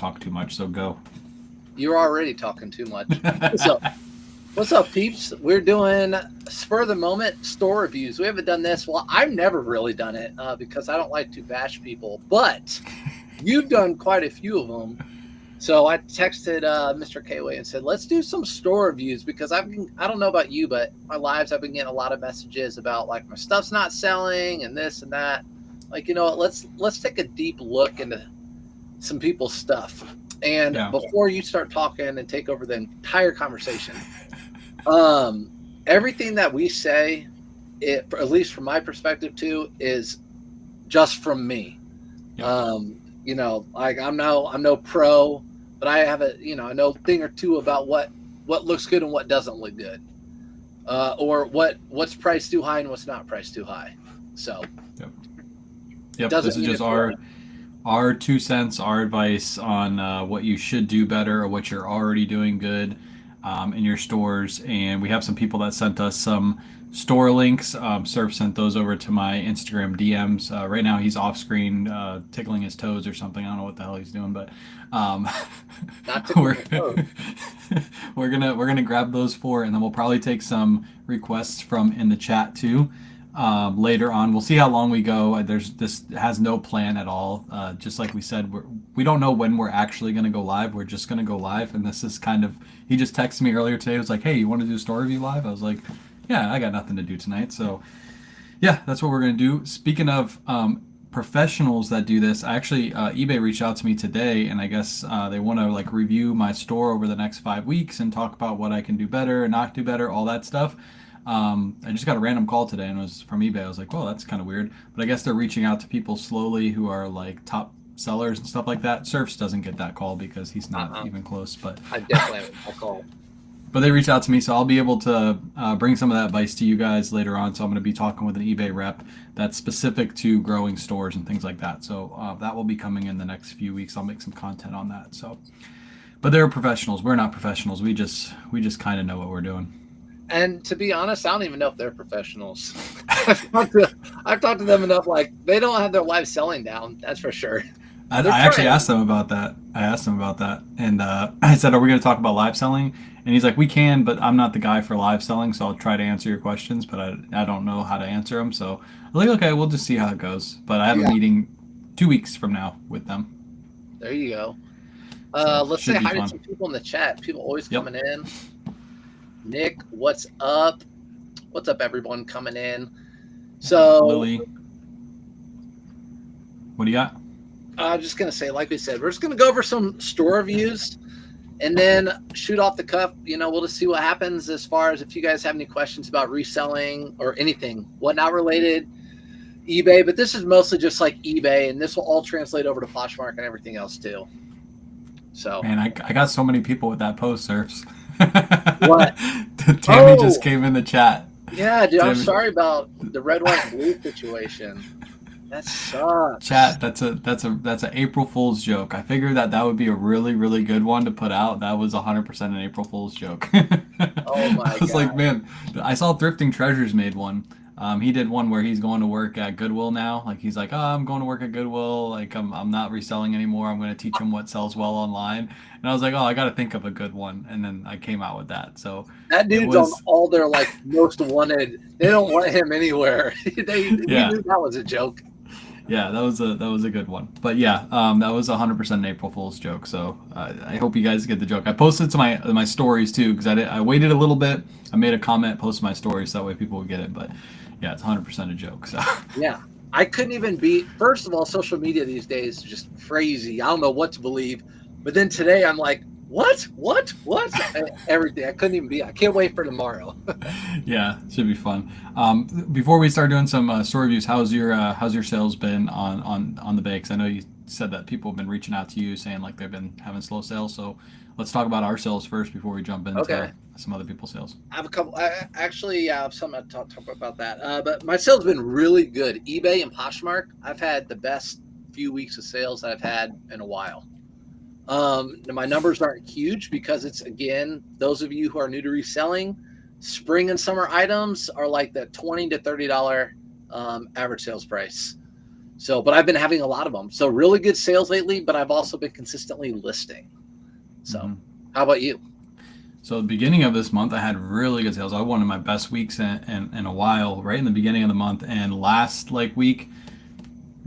talk too much, so go. You're already talking too much. So, what's up, peeps? We're doing spur of the moment store reviews. We haven't done this. Well, I've never really done it because I don't like to bash people, but you've done quite a few of them. So I texted Mr. Kway and said, let's do some store reviews because I don't know about you, but my lives, I've been getting a lot of messages about like my stuff's not selling and this and that. Like, you know what, let's take a deep look into some people's stuff. And before you start talking and take over the entire conversation, everything that we say, at least from my perspective too, is just from me. You know, like I'm no pro, but I have I know a thing or two about what looks good and what doesn't look good, or what's priced too high and what's not priced too high. So, yep. This is just our 2 cents, our advice on what you should do better or what you're already doing good in your stores. And we have some people that sent us some store links. Surf sent those over to my Instagram DMs. Right now he's off screen tickling his toes or something. I don't know what the hell he's doing, but we're gonna grab those 4, and then we'll probably take some requests from in the chat too. Later on, we'll see how long we go. This has no plan at all. Just like we said, we don't know when we're actually going to go live. We're just going to go live, and this is kind of. He just texted me earlier today. It was like, "Hey, you want to do a store review live?" I was like, "Yeah, I got nothing to do tonight." So, yeah, that's what we're going to do. Speaking of professionals that do this, actually, eBay reached out to me today, and I guess they want to like review my store over the next 5 weeks and talk about what I can do better and not do better, all that stuff. I just got a random call today and it was from eBay. I was like, well, that's kind of weird. But I guess they're reaching out to people slowly who are like top sellers and stuff like that. Surfs doesn't get that call because he's not even close. But I definitely have a call. But they reached out to me, so I'll be able to bring some of that advice to you guys later on. So I'm going to be talking with an eBay rep that's specific to growing stores and things like that. So that will be coming in the next few weeks. I'll make some content on that. So, but they're professionals. We're not professionals. We just kind of know what we're doing. And to be honest, I don't even know if they're professionals. I've talked to them enough. Like they don't have their live selling down. That's for sure. I actually asked them about that. And I said, "Are we going to talk about live selling?" And he's like, "We can, but I'm not the guy for live selling, so I'll try to answer your questions, but I don't know how to answer them." So I was like, "Okay, we'll just see how it goes." But I have a meeting 2 weeks from now with them. There you go. Let's say hi to some people in the chat. People always coming in. Nick, what's up? What's up, everyone coming in? So, Lily, what do you got? I'm just going to say, like we said, we're just going to go over some store reviews and then shoot off the cuff. You know, we'll just see what happens as far as if you guys have any questions about reselling or anything, whatnot related, eBay. But this is mostly just like eBay, and this will all translate over to Poshmark and everything else too. So, man, I got so many people with that post, Surfs. What? Tammy just came in the chat. Yeah, dude, I'm sorry about the red, white, and blue situation. That sucks. Chat, that's an April Fool's joke. I figured that would be a really, really good one to put out. That was 100% an April Fool's joke. Oh my god. I was like, man, I saw Thrifting Treasures made one. He did one where he's going to work at Goodwill now. Like he's like, oh, I'm going to work at Goodwill. Like I'm not reselling anymore. I'm going to teach him what sells well online. And I was like, oh, I got to think of a good one. And then I came out with that. So that dude's on all their like most wanted. They don't want him anywhere. They knew that was a joke. Yeah, that was a good one. But yeah, that was 100% an April Fool's joke. So I hope you guys get the joke. I posted to my stories too because I waited a little bit. I made a comment, posted my stories so that way people would get it. But yeah, it's 100% a joke. So yeah, I couldn't even beat. First of all, social media these days is just crazy. I don't know what to believe. But then today I'm like, what? Everything. I couldn't even be. I can't wait for tomorrow. Yeah, should be fun. Before we start doing some store reviews, how's your sales been on the bay? Because I know you said that people have been reaching out to you saying like they've been having slow sales. So let's talk about our sales first before we jump into some other people's sales. I have a couple. I actually have something to talk about that. But my sales have been really good. eBay and Poshmark, I've had the best few weeks of sales that I've had in a while. My numbers aren't huge because it's, again, those of you who are new to reselling, spring and summer items are like the $20 to $30 average sales price. So, but I've been having a lot of them. So really good sales lately, but I've also been consistently listing. So how about you? So the beginning of this month, I had really good sales. I had one of my best weeks in a while, right in the beginning of the month. And last week,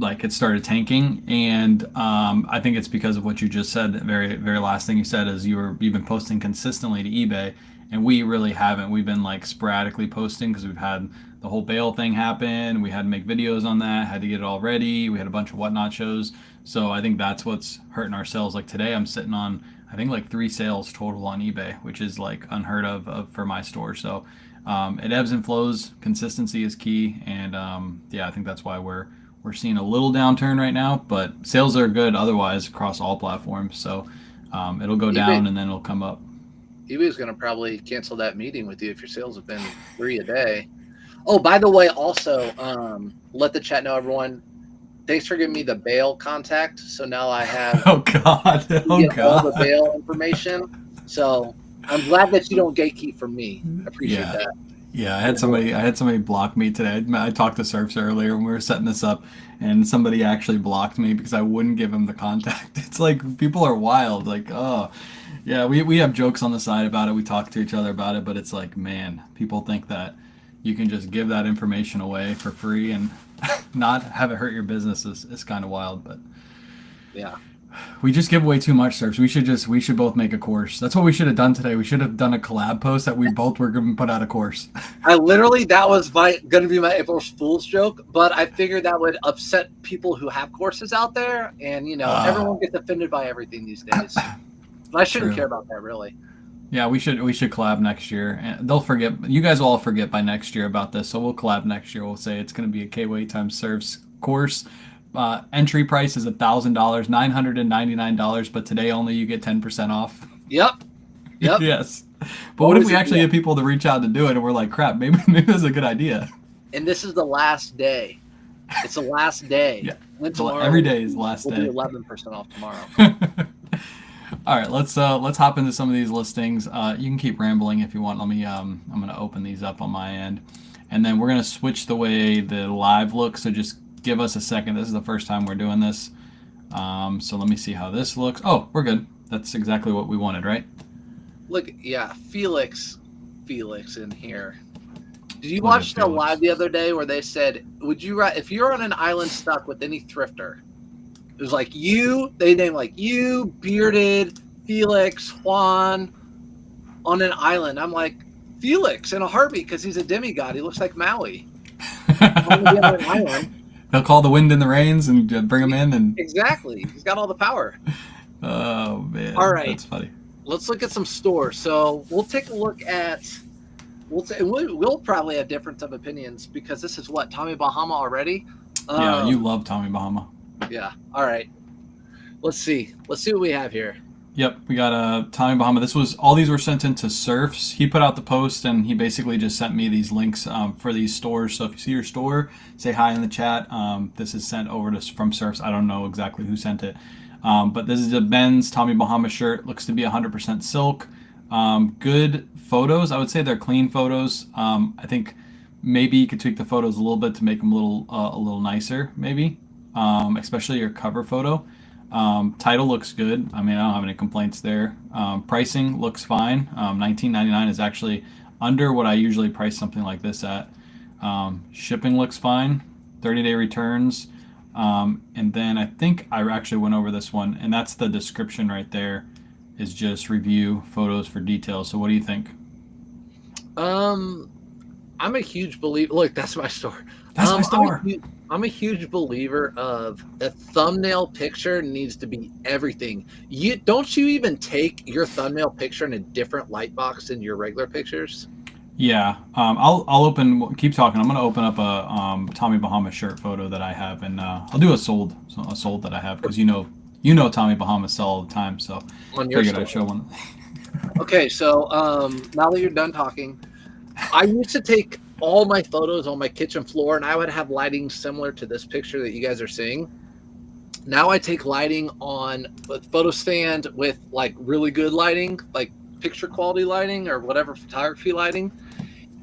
it started tanking, and I think it's because of what you just said. The very very last thing you said is you've been posting consistently to eBay, and we really haven't. We've been sporadically posting because we've had the whole bail thing happen. We had to make videos on that, had to get it all ready. We had a bunch of whatnot shows. So I think that's what's hurting our sales. Like today, I'm sitting on I think 3 sales total on eBay, which is unheard of for my store. So it ebbs and flows. Consistency is key, and I think that's why we're seeing a little downturn right now, but sales are good otherwise across all platforms. So it'll go down and then it'll come up. eBay's going to probably cancel that meeting with you if your sales have been 3 a day. Oh, by the way, also let the chat know, everyone. Thanks for giving me the bail contact. So now I have all the bail information. So I'm glad that you don't gatekeep from me. I appreciate that. Yeah, I had somebody block me today. I talked to Surfs earlier when we were setting this up, and somebody actually blocked me because I wouldn't give him the contact. It's people are wild. We have jokes on the side about it. We talk to each other about it, but it's man, people think that you can just give that information away for free and not have it hurt your business is kind of wild. But yeah. We just give away too much, Surfs. We should both make a course. That's what we should have done today. We should have done a collab post that we both were going to put out a course. That was going to be my April Fool's joke, but I figured that would upset people who have courses out there, and everyone gets offended by everything these days. But I shouldn't care about that, really. Yeah, we should collab next year, and they'll forget. You guys will all forget by next year about this, so we'll collab next year. We'll say it's going to be a KWay times Surfs course. Entry price is $1,000, $999, but today only you get 10% off. Yep. Yes. But what if we actually get people to reach out to do it, and we're like, crap, maybe this is a good idea. And this is the last day. It's the last day. Yeah. Every day is the last day. We'll do 11% off tomorrow. All right, let's hop into some of these listings. You can keep rambling if you want. Let me. I'm going to open these up on my end, and then we're going to switch the way the live looks. So just give us a second. This is the first time we're doing this. So let me see how this looks. Oh, we're good. That's exactly what we wanted, right? Look, yeah, Felix in here. Did you watch the live the other day where they said, would you, if you're on an island stuck with any thrifter, it was they named you, Bearded, Felix, Juan, on an island. I'm like, Felix in a heartbeat because he's a demigod. He looks like Maui. On an island. They'll call the wind and the rains and bring them in. And exactly. He's got all the power. Oh, man. All right. That's funny. Let's look at some stores. So we'll take a look at, we'll probably have difference of opinions because this is what, Tommy Bahama already? Yeah, you love Tommy Bahama. Yeah. All right. Let's see what we have here. Yep, we got Tommy Bahama. All these were sent into Surfs. He put out the post, and he basically just sent me these links for these stores. So if you see your store, say hi in the chat. This is sent over from Surfs. I don't know exactly who sent it, but this is a men's Tommy Bahama shirt. Looks to be 100% silk. Good photos. I would say they're clean photos. I think maybe you could tweak the photos a little bit to make them a little nicer, maybe. Especially your cover photo. Title looks good. I mean, I don't have any complaints there. Pricing looks fine. $19.99 is actually under what I usually price something like this at. Shipping looks fine. 30-day returns. And then I think I actually went over this one, and that's the description right there is just review photos for details. So what do you think? I'm a huge believer. Look, that's my store. That's my store. I'm a huge believer of a thumbnail picture needs to be everything. Don't you even take your thumbnail picture in a different light box than your regular pictures? Yeah. I'll keep talking. I'm going to open up a Tommy Bahama shirt photo that I have, and I'll do a sold that I have because you know Tommy Bahama sell all the time, so I figured I'd show one. Okay, so now that you're done talking, I used to take all my photos on my kitchen floor, and I would have lighting similar to this picture that you guys are seeing. Now I take lighting on a photo stand with really good lighting, like picture quality lighting or whatever photography lighting,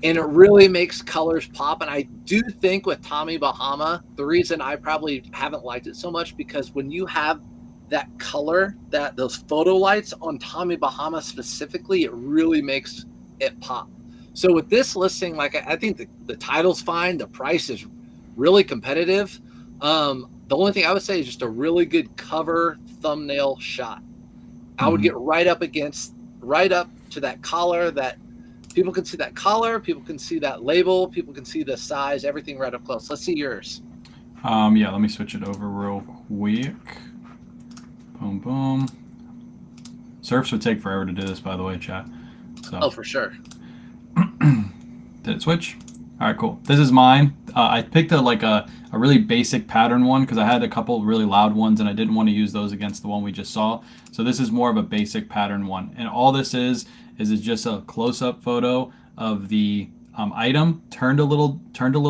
and it really makes colors pop. And I do think with Tommy Bahama, the reason I probably haven't liked it so much, because when you have that color, that those photo lights on Tommy Bahama specifically, it really makes it pop. So with this listing, like I think the title's fine, the price is really competitive. The only thing I would say is just a really good cover thumbnail shot. I would get right up to that collar, that people can see that collar, people can see that label, people can see the size, everything right up close. Let's see yours. Yeah, let me switch it over real quick. Boom, boom. Surfs would take forever to do this, by the way, chat. So. Oh, for sure. Did it switch? All right, cool. This is mine. I picked a really basic pattern one because I had a couple really loud ones and I didn't want to use those against the one we just saw. So this is more of a basic pattern one. And all this is it's just a close-up photo of the item turned a little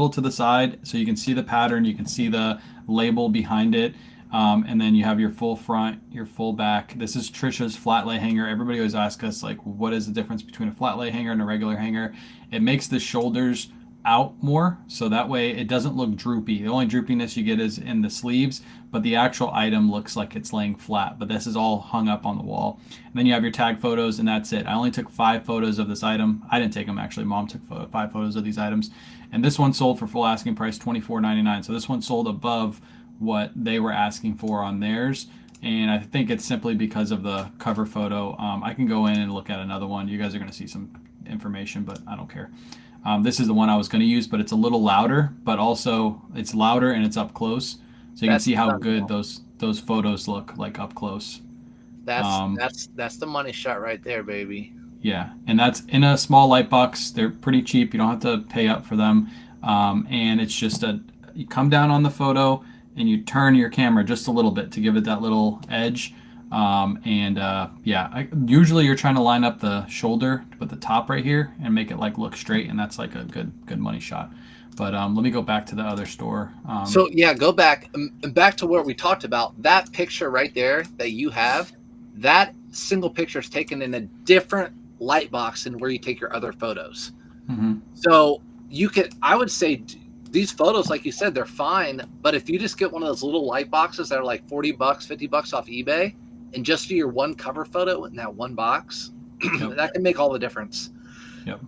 to the side so you can see the pattern, you can see the label behind it. And then you have your full front, your full back. This is Trisha's flat lay hanger. Everybody always asks us, like, what is the difference between a flat lay hanger and a regular hanger? It makes the shoulders out more, so that way it doesn't look droopy. The only droopiness you get is in the sleeves, but the actual item looks like it's laying flat. But this is all hung up on the wall. And then you have your tag photos, and that's it. I only took 5 photos of this item. I didn't take them, actually. Mom took 5 photos of these items. And this one sold for full asking price $24.99. So this one sold above what they were asking for on theirs, and I think it's simply because of the cover photo. I can go in and look at another one. You guys are going to see some information, but I don't care. This is the one I was going to use, but it's a little louder, but also it's louder and it's up close, so you can see how good those photos look like up close. That's the money shot right there, baby. Yeah, and that's in a small light box. They're pretty cheap. You don't have to pay up for them, and it's just you come down on the photo and you turn your camera just a little bit to give it that little edge. Usually you're trying to line up the shoulder to put the top right here and make it like look straight, and that's like a good money shot. But let me go back to the other store. So yeah, go back to what we talked about. That picture right there that you have, that single picture is taken in a different light box than where you take your other photos. So I would say these photos, like you said, they're fine, but if you just get one of those little light boxes that are like $40, $50 off eBay, and just do your one cover photo in that one box, that can make all the difference. Yep.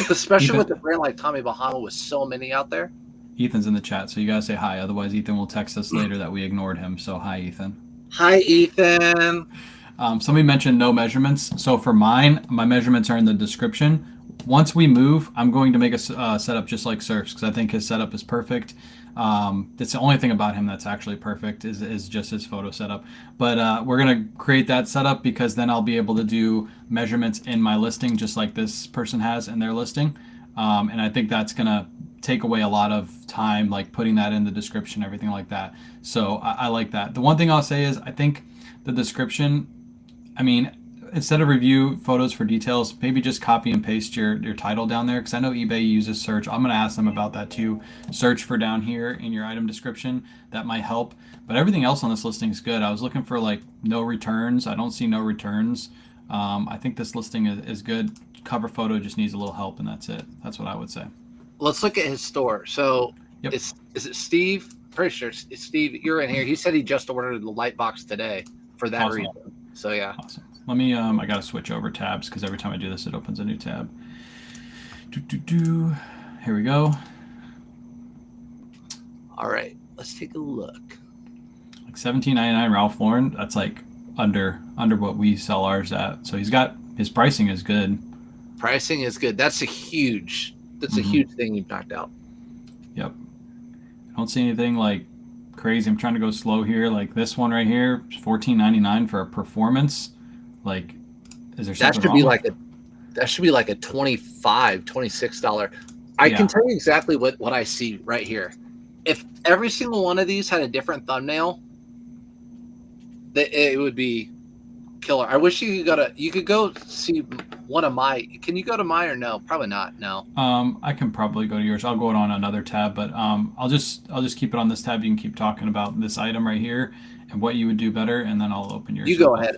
Especially with a brand like Tommy Bahama with so many out there. Ethan's in the chat, so you gotta say hi. Otherwise, Ethan will text us later that we ignored him. So hi, Ethan. Hi, Ethan. Somebody mentioned no measurements. So for mine, my measurements are in the description. Once we move, I'm going to make a setup just like Surf's because I think his setup is perfect. That's the only thing about him that's actually perfect is just his photo setup. But we're going to create that setup because then I'll be able to do measurements in my listing just like this person has in their listing. And I think that's going to take away a lot of time, like putting that in the description, everything like that. So I like that. The one thing I'll say is I think the description, instead of review photos for details, maybe just copy and paste your title down there, because I know eBay uses search. I'm going to ask them about that too. Search for down here in your item description. That might help. But everything else on this listing is good. I was looking for like no returns. I don't see no returns. I think this listing is good. Cover photo just needs a little help, and that's it. That's what I would say. Let's look at his store. So yep. Is it Steve? Pretty sure it's Steve. You're in here. He said he just ordered the light box today for that reason. So yeah. Awesome. Let me, I got to switch over tabs because every time I do this, it opens a new tab. Here we go. All right, let's take a look. Like $17.99 Ralph Lauren. That's like under what we sell ours at. So his pricing is good. Pricing is good. That's a huge thing you've knocked out. Yep. I don't see anything like crazy. I'm trying to go slow here. Like this one right here, $14.99 for a performance. Like, is there something wrong? That should be like a $25, $26. I can tell you exactly what I see right here. If every single one of these had a different thumbnail, it would be killer. I wish you could go see one of my. Can you go to mine or no? Probably not. No. I can probably go to yours. I'll go on another tab, but I'll just keep it on this tab. You can keep talking about this item right here and what you would do better, and then I'll open yours. You go ahead.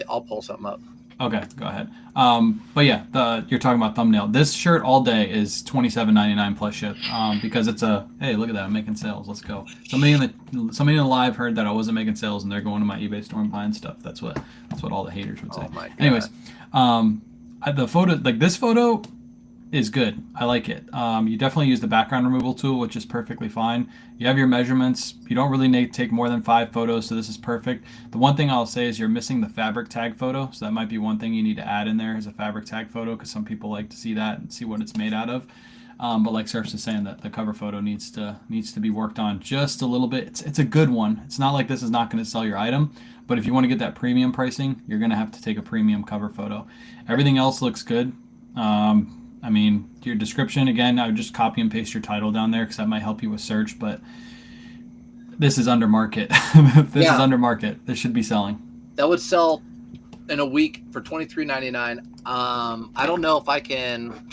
I'll pull something up. Okay, go ahead. But yeah, you're talking about thumbnail. This shirt all day is $27.99 plus ship. Because it's a hey, look at that, I'm making sales. Let's go. Somebody in the live heard that I wasn't making sales, and they're going to my eBay store and buying stuff. That's what all the haters would say. Oh my god. Anyways, the photo, like this photo, is good. I like it. You definitely use the background removal tool, which is perfectly fine. You have your measurements. You don't really need to take more than 5 photos, so this is perfect. The one thing I'll say is you're missing the fabric tag photo, so that might be one thing you need to add in there is a fabric tag photo, because some people like to see that and see what it's made out of. But like Surfs is saying, that the cover photo needs to be worked on just a little bit. It's a good one. It's not like this is not going to sell your item, but if you want to get that premium pricing, you're going to have to take a premium cover photo. Everything else looks good. I mean, your description, again, I would just copy and paste your title down there because that might help you with search, but this is under market. This is under market. This should be selling. That would sell in a week for $23.99. I don't know if I can.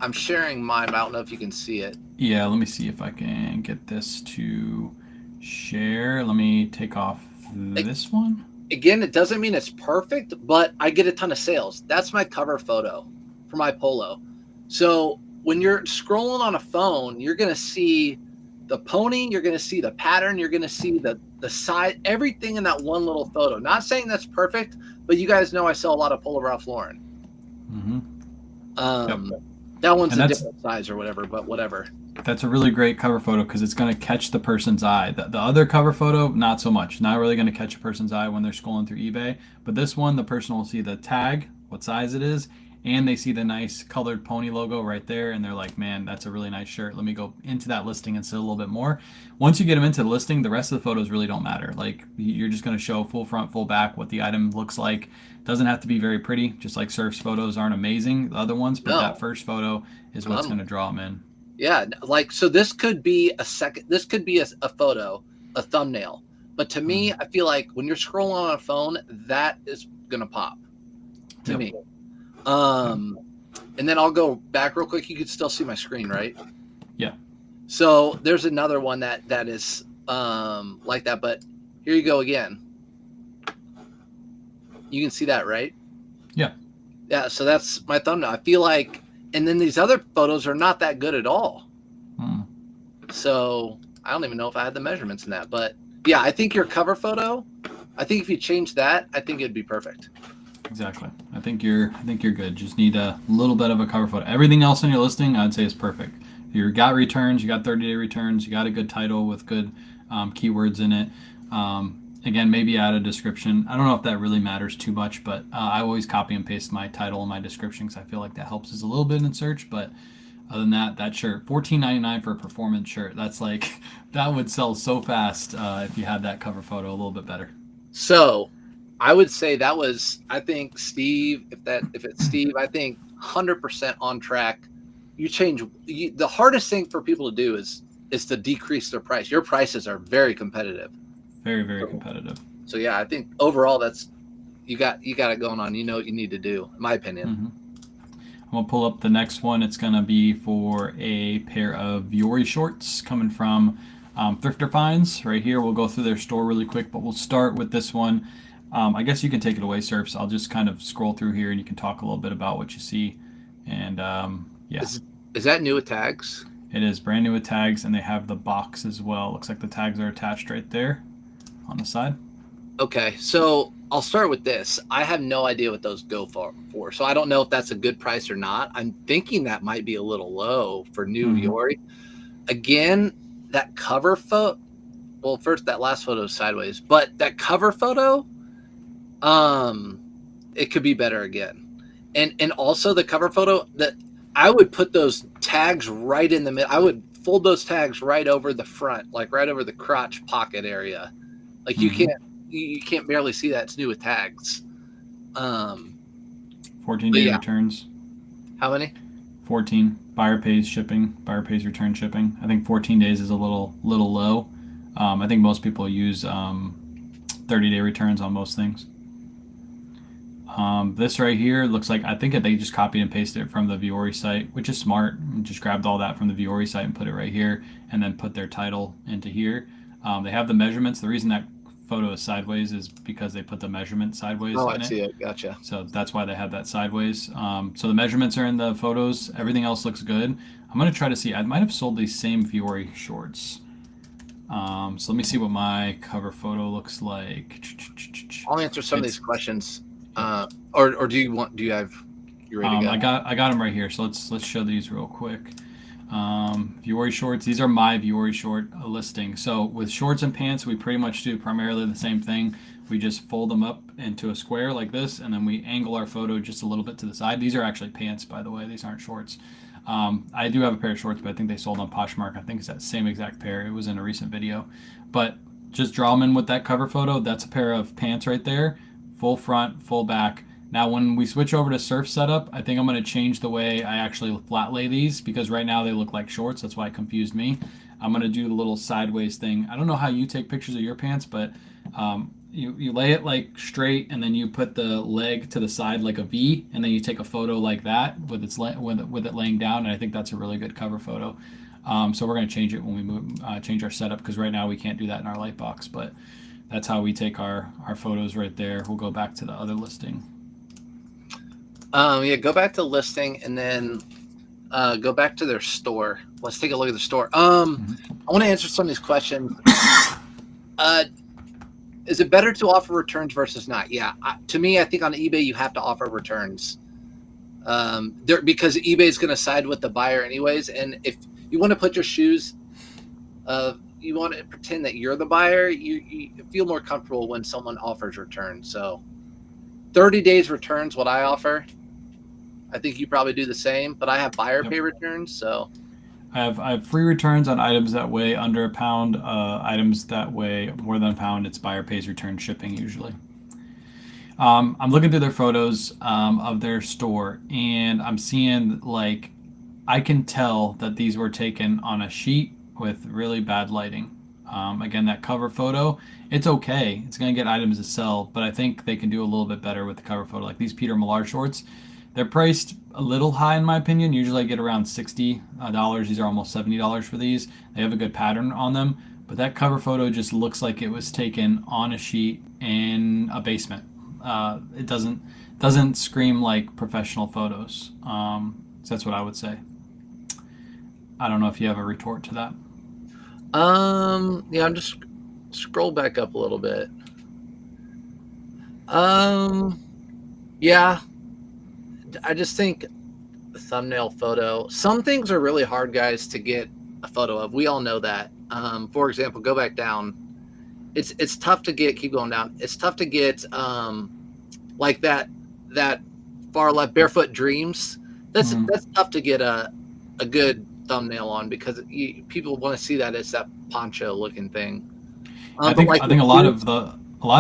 I'm sharing mine, but I don't know if you can see it. Yeah, let me see if I can get this to share. Let me take off this one. Again, it doesn't mean it's perfect, but I get a ton of sales. That's my cover photo for my polo. So when you're scrolling on a phone, you're going to see the pony, you're going to see the pattern, you're going to see the size, everything in that one little photo. Not saying that's perfect, but you guys know I sell a lot of Polo Ralph Lauren. Yep. That one's a different size or whatever, but whatever. That's a really great cover photo because it's going to catch the person's eye. The other cover photo, not so much. Not really going to catch a person's eye when they're scrolling through eBay. But this one, the person will see the tag, what size it is, and they see the nice colored pony logo right there, and they're like, man, that's a really nice shirt. Let me go into that listing and see a little bit more. Once you get them into the listing, the rest of the photos really don't matter. Like, you're just going to show full front, full back, what the item looks like. Doesn't have to be very pretty, just like Surf's photos aren't amazing, the other ones, but that first photo is what's going to draw them in. Yeah, like, so this could be a photo, a thumbnail. But to me, I feel like when you're scrolling on a phone, that is going to pop to me. And then I'll go back real quick. You can still see my screen, right? Yeah. So there's another one that is like that, but here you go again. You can see that, right? Yeah. Yeah, so that's my thumbnail. I feel like, and then these other photos are not that good at all. So I don't even know if I had the measurements in that, but yeah, I think your cover photo, I think if you change that, I think it'd be perfect. Exactly. I think you're good. Just need a little bit of a cover photo. Everything else in your listing, I'd say, is perfect. You got returns, you got 30-day returns, you got a good title with good keywords in it. Again, maybe add a description. I don't know if that really matters too much, but I always copy and paste my title and my description because I feel like that helps us a little bit in search. But other than that shirt, $14.99 for a performance shirt. That's like, that would sell so fast if you had that cover photo a little bit better. So I would say that was, I think, Steve, if it's Steve, I think 100% on track. The hardest thing for people to do is to decrease their price. Your prices are very competitive. Very, very competitive. So yeah, I think overall that's you got it going on. You know what you need to do, in my opinion. I'm gonna pull up the next one. It's gonna be for a pair of Vuori shorts coming from Thrifter Finds. Right here, we'll go through their store really quick, but we'll start with this one. I guess you can take it away, Surfs. I'll just kind of scroll through here, and you can talk a little bit about what you see. And yeah, is that new with tags? It is brand new with tags, and they have the box as well. Looks like the tags are attached right there on the side. Okay, so I'll start with this. I have no idea what those go for, so I don't know if that's a good price or not. I'm thinking that might be a little low for new Vuori. Again, that cover photo. Well, first that last photo is sideways, but that cover photo, it could be better again. And also the cover photo, that I would put those tags right in the middle. I would fold those tags right over the front, like right over the crotch pocket area. Like you can't barely see that. It's new with tags. 14-day returns. How many? 14. Buyer pays shipping. Buyer pays return shipping. I think 14 days is a little low. I think most people use 30-day returns on most things. This right here looks like, I think they just copied and pasted it from the Vuori site, which is smart. Just grabbed all that from the Vuori site and put it right here, and then put their title into here. They have the measurements. The reason that photo is sideways is because they put the measurement sideways Oh, in I it. see it. Gotcha. So that's why they have that sideways. So the measurements are in the photos. Everything else looks good. I'm going to try to see. I might have sold these same Vuori shorts. So let me see what my cover photo looks like. I'll answer some of these It's, questions. Or do you have you ready to go? I got them right here. So let's show these real quick. Vuori shorts. These are my Vuori short listing. So with shorts and pants, we pretty much do primarily the same thing. We just fold them up into a square like this, and then we angle our photo just a little bit to the side. These are actually pants, by the way. These aren't shorts. I do have a pair of shorts, but I think they sold on Poshmark. I think it's that same exact pair. It was in a recent video. But just draw them in with that cover photo. That's a pair of pants right there. Full front, full back. Now, when we switch over to surf setup, I think I'm going to change the way I actually flat lay these because right now they look like shorts. That's why it confused me. I'm going to do the little sideways thing. I don't know how you take pictures of your pants, but you lay it like straight and then you put the leg to the side like a V, and then you take a photo like that with it laying down. And I think that's a really good cover photo. So we're going to change it when we change our setup because right now we can't do that in our Lightbox. But that's how we take our photos right there. We'll go back to the other listing. Yeah, go back to listing and then go back to their store. Let's take a look at the store. I want to answer some of these questions. Is it better to offer returns versus not? Yeah, to me, I think on eBay you have to offer returns because eBay is going to side with the buyer anyways. And if you want to put your shoes, you want to pretend that you're the buyer, you feel more comfortable when someone offers returns. So 30 days returns, what I offer. I think you probably do the same, but I have buyer pay returns. So I have free returns on items that weigh under a pound. Items that weigh more than a pound, it's buyer pays return shipping usually. I'm looking through their photos of their store, and I'm seeing like I can tell that these were taken on a sheet with really bad lighting. Again, that cover photo, it's okay. It's going to get items to sell, but I think they can do a little bit better with the cover photo. Like these Peter Millar shorts, they're priced a little high in my opinion. Usually I get around $60. These are almost $70 for these. They have a good pattern on them, but that cover photo just looks like it was taken on a sheet in a basement. It doesn't scream like professional photos. So that's what I would say. I don't know if you have a retort to that. Yeah, I'm just scroll back up a little bit. Yeah, I just think the thumbnail photo. Some things are really hard, guys, to get a photo of. We all know that. For example, go back down. It's tough to get. Keep going down. It's tough to get like that far left barefoot dreams. That's tough to get a good thumbnail on because people want to see that as that poncho looking thing. I think a lot of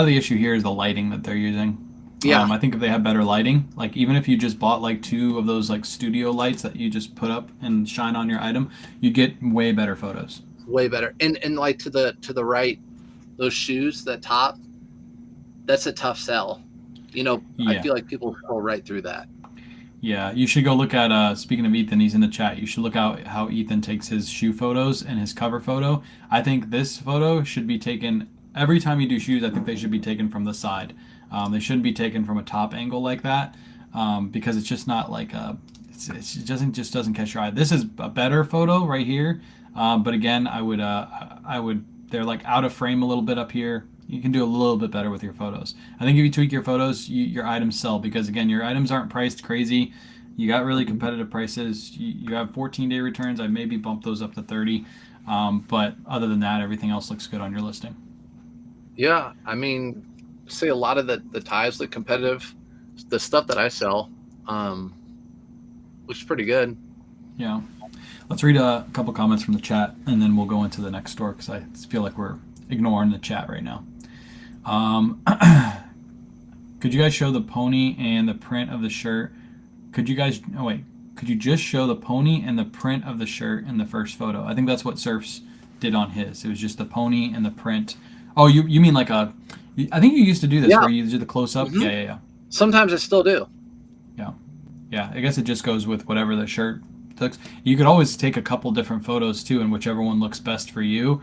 the issue here is the lighting that they're using. Yeah, I think if they have better lighting, like even if you just bought like 2 of those like studio lights that you just put up and shine on your item, you get way better photos. Way better. And like to the right, those shoes, the top, that's a tough sell. Yeah. I feel like people go right through that. Yeah, you should go look at, speaking of Ethan, he's in the chat. You should look out how Ethan takes his shoe photos and his cover photo. I think this photo should be taken, every time you do shoes, I think they should be taken from the side. They shouldn't be taken from a top angle like that because it's just not like it doesn't catch your eye. This is a better photo right here, but again, I would they're like out of frame a little bit up here. You can do a little bit better with your photos. I think if you tweak your photos, your items sell because again, your items aren't priced crazy. You got really competitive prices. You have 14-day returns. I maybe bump those up to 30, but other than that, everything else looks good on your listing. Yeah, I mean, say a lot of the ties look competitive. The stuff that I sell looks pretty good. Yeah. Let's read a couple comments from the chat, and then we'll go into the next store because I feel like we're ignoring the chat right now. Could you guys show the pony and the print of the shirt? Could you just show the pony and the print of the shirt in the first photo? I think that's what Surfs did on his. It was just the pony and the print. Oh, you mean like I think you used to do this where you do the close-up? Mm-hmm. Yeah. Sometimes I still do. Yeah, I guess it just goes with whatever the shirt looks. You could always take a couple different photos too, and whichever one looks best for you,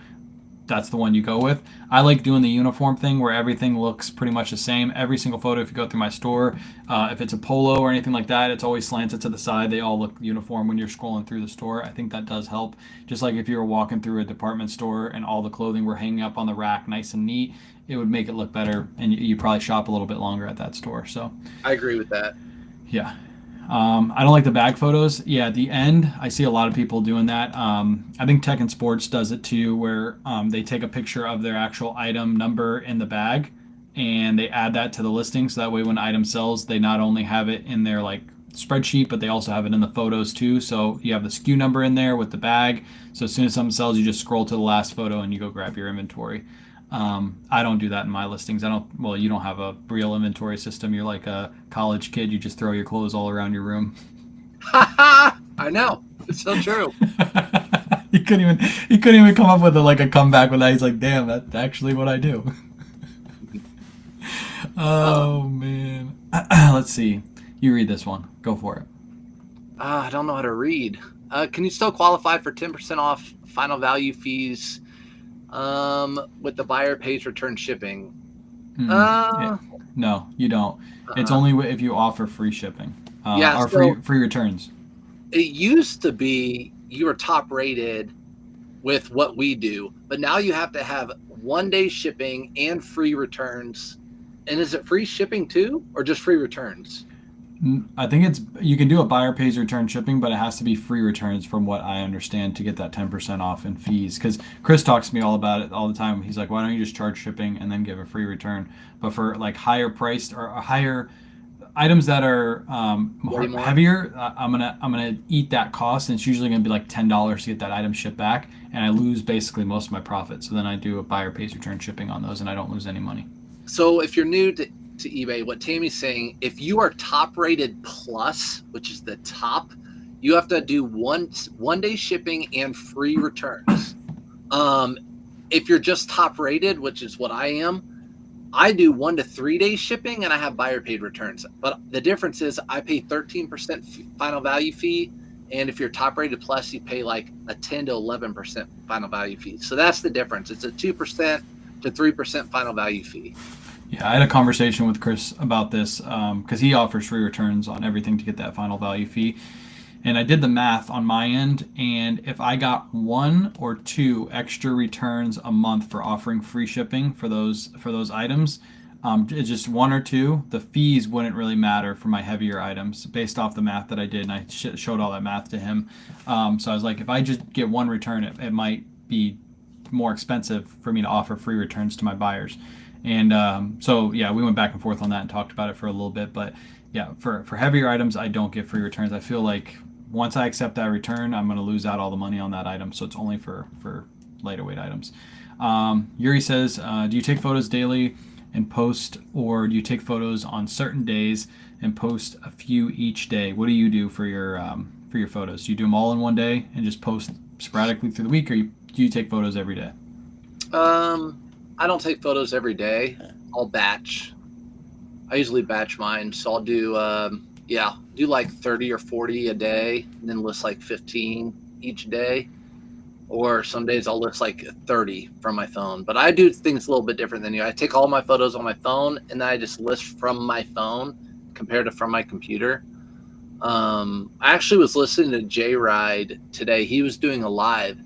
that's the one you go with. I like doing the uniform thing where everything looks pretty much the same. Every single photo, if you go through my store, if it's a polo or anything like that, it's always slanted to the side. They all look uniform when you're scrolling through the store. I think that does help. Just like if you were walking through a department store and all the clothing were hanging up on the rack nice and neat, it would make it look better, and you probably shop a little bit longer at that store. So, I agree with that. yeah. I don't like the bag photos. Yeah, at the end, I see a lot of people doing that. I think Tech and Sports does it too, where they take a picture of their actual item number in the bag, and they add that to the listing. So that way, when item sells, they not only have it in their like spreadsheet, but they also have it in the photos too. So you have the SKU number in there with the bag. So as soon as something sells, you just scroll to the last photo and you go grab your inventory. I don't do that in my listings. I don't. Well, you don't have a real inventory system. You're like a college kid. You just throw your clothes all around your room. I know. It's so true. He couldn't even come up with like a comeback with that. He's like, damn, that's actually what I do. Oh man. Let's see. You read this one. Go for it. I don't know how to read. Can you still qualify for 10% off final value fees with the buyer pays return shipping? Yeah. No, you don't. It's only if you offer free shipping. Yeah, or so free returns. it used to be you were top rated with what we do, but now you have to have 1 day shipping and free returns. And is it free shipping too, or just free returns? I think you can do a buyer pays return shipping, but it has to be free returns from what I understand to get that 10% off in fees. Because Chris talks to me all about it all the time. He's like, why don't you just charge shipping and then give a free return? But for like higher priced or higher items that are Way more. heavier, I'm gonna eat that cost, and it's usually gonna be like $10 to get that item shipped back, and I lose basically most of my profit. So then I do a buyer pays return shipping on those, and I don't lose any money. So if you're new to eBay, what Tammy's saying, if you are top rated plus, which is the top, you have to do 1 day shipping and free returns. If you're just top rated, which is what I am, I do 1 to 3 days shipping and I have buyer paid returns. But the difference is I pay 13% final value fee. And if you're top rated plus, you pay like a 10 to 11% final value fee. So that's the difference. It's a 2% to 3% final value fee. Yeah, I had a conversation with Chris about this because he offers free returns on everything to get that final value fee. And I did the math on my end, and if I got 1 or 2 extra returns a month for offering free shipping for those items, it's just 1 or 2, the fees wouldn't really matter for my heavier items based off the math that I did, and I showed all that math to him. So I was like, if I just get 1 return, it might be more expensive for me to offer free returns to my buyers. And so yeah, we went back and forth on that and talked about it for a little bit. But yeah, for heavier items, I don't get free returns. I feel like once I accept that return, I'm going to lose out all the money on that item. So it's only for lighter weight items. Yuri says, do you take photos daily and post, or do you take photos on certain days and post a few each day? What do you do for your photos? Do you do them all in one day and just post sporadically through the week, or do you take photos every day? I don't take photos every day. I'll batch. I usually batch mine. So I'll do, do like 30 or 40 a day and then list like 15 each day. Or some days I'll list like 30 from my phone. But I do things a little bit different than you. I take all my photos on my phone and then I just list from my phone compared to from my computer. I actually was listening to Jay Ride today. He was doing a live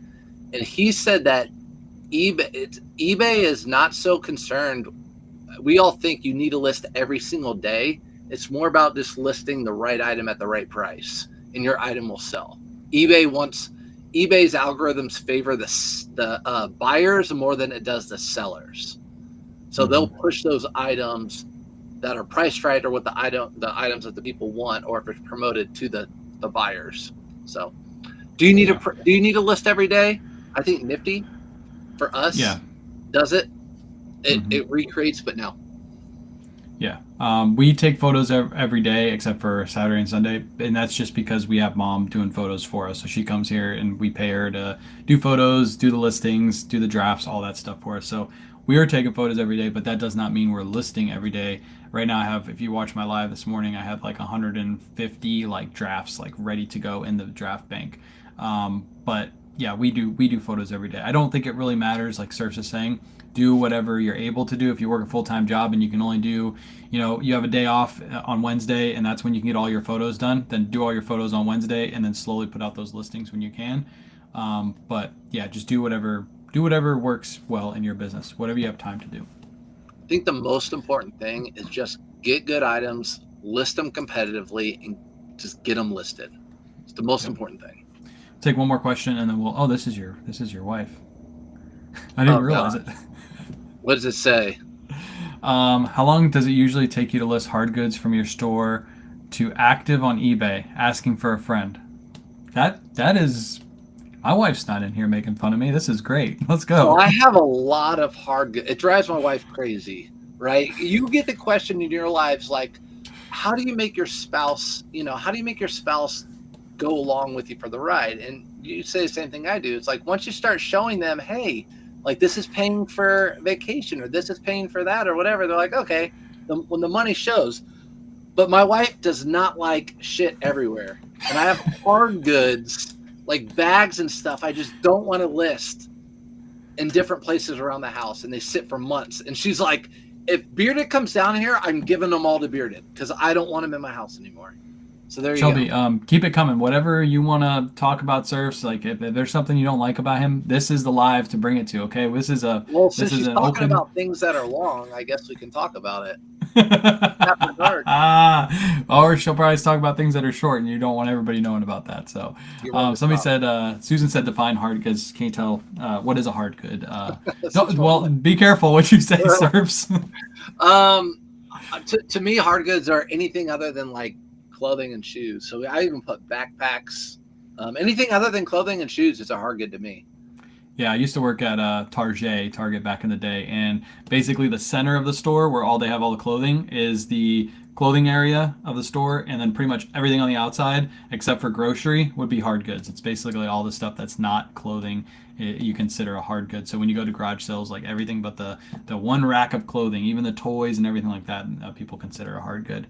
and he said that eBay is not so concerned. We all think you need to list every single day. It's more about just listing the right item at the right price, and your item will sell. eBay's algorithms favor the buyers more than it does the sellers. So they'll push those items that are priced right, or what the items that the people want, or if it's promoted to the buyers. So, do you need to list every day? I think Nifty, for us, does it. It recreates, but no. Yeah. We take photos every day except for Saturday and Sunday, and that's just because we have mom doing photos for us. So she comes here and we pay her to do photos, do the listings, do the drafts, all that stuff for us. So we are taking photos every day, but that does not mean we're listing every day. Right now I have, if you watch my live this morning, I had like 150 like drafts like ready to go in the draft bank. But yeah, we do photos every day. I don't think it really matters, like Surfs is saying. Do whatever you're able to do. If you work a full-time job and you can only do, you have a day off on Wednesday and that's when you can get all your photos done, then do all your photos on Wednesday and then slowly put out those listings when you can. But yeah, just do whatever works well in your business, whatever you have time to do. I think the most important thing is just get good items, list them competitively, and just get them listed. It's the most Yep. important thing. Take one more question and then we'll. Oh, this is your wife. I didn't Oh, realize God. it. What does it say? How long does it usually take you to list hard goods from your store to active on eBay, asking for a friend? That is. My wife's not in here making fun of me. This is great. Let's So go. I have a lot of hard goods. It drives my wife crazy, right? You get the question in your lives like, how do you make your spouse, how do you make your spouse go along with you for the ride? And you say the same thing I do. It's like once you start showing them, hey, like this is paying for vacation or this is paying for that or whatever, they're like, okay, when the money shows. But my wife does not like shit everywhere. And I have hard goods, like bags and stuff I just don't want to list in different places around the house, and they sit for months. And she's like, if Bearded comes down here, I'm giving them all to Bearded because I don't want him in my house anymore. So there you Shelby, go. keep it coming. Whatever you want to talk about Surfs, like if there's something you don't like about him, this is the live to bring it to. Okay, Well, this since is she's an talking open. about things that are long, I guess we can talk about it in that regard. Or she'll probably talk about things that are short, and you don't want everybody knowing about that. So, Give her the somebody top. said, Susan said, define hard goods. Can you tell what is a hard good? This No, is my well, be careful what you say, wife. Surfs. um, to me, hard goods are anything other than like clothing and shoes. So I even put backpacks. Anything other than clothing and shoes is a hard good to me. Yeah, I used to work at Target back in the day, and basically the center of the store where they have all the clothing is the clothing area of the store, and then pretty much everything on the outside except for grocery would be hard goods. It's basically all the stuff that's not clothing you consider a hard good. So when you go to garage sales, like everything but the one rack of clothing, even the toys and everything like that, people consider a hard good.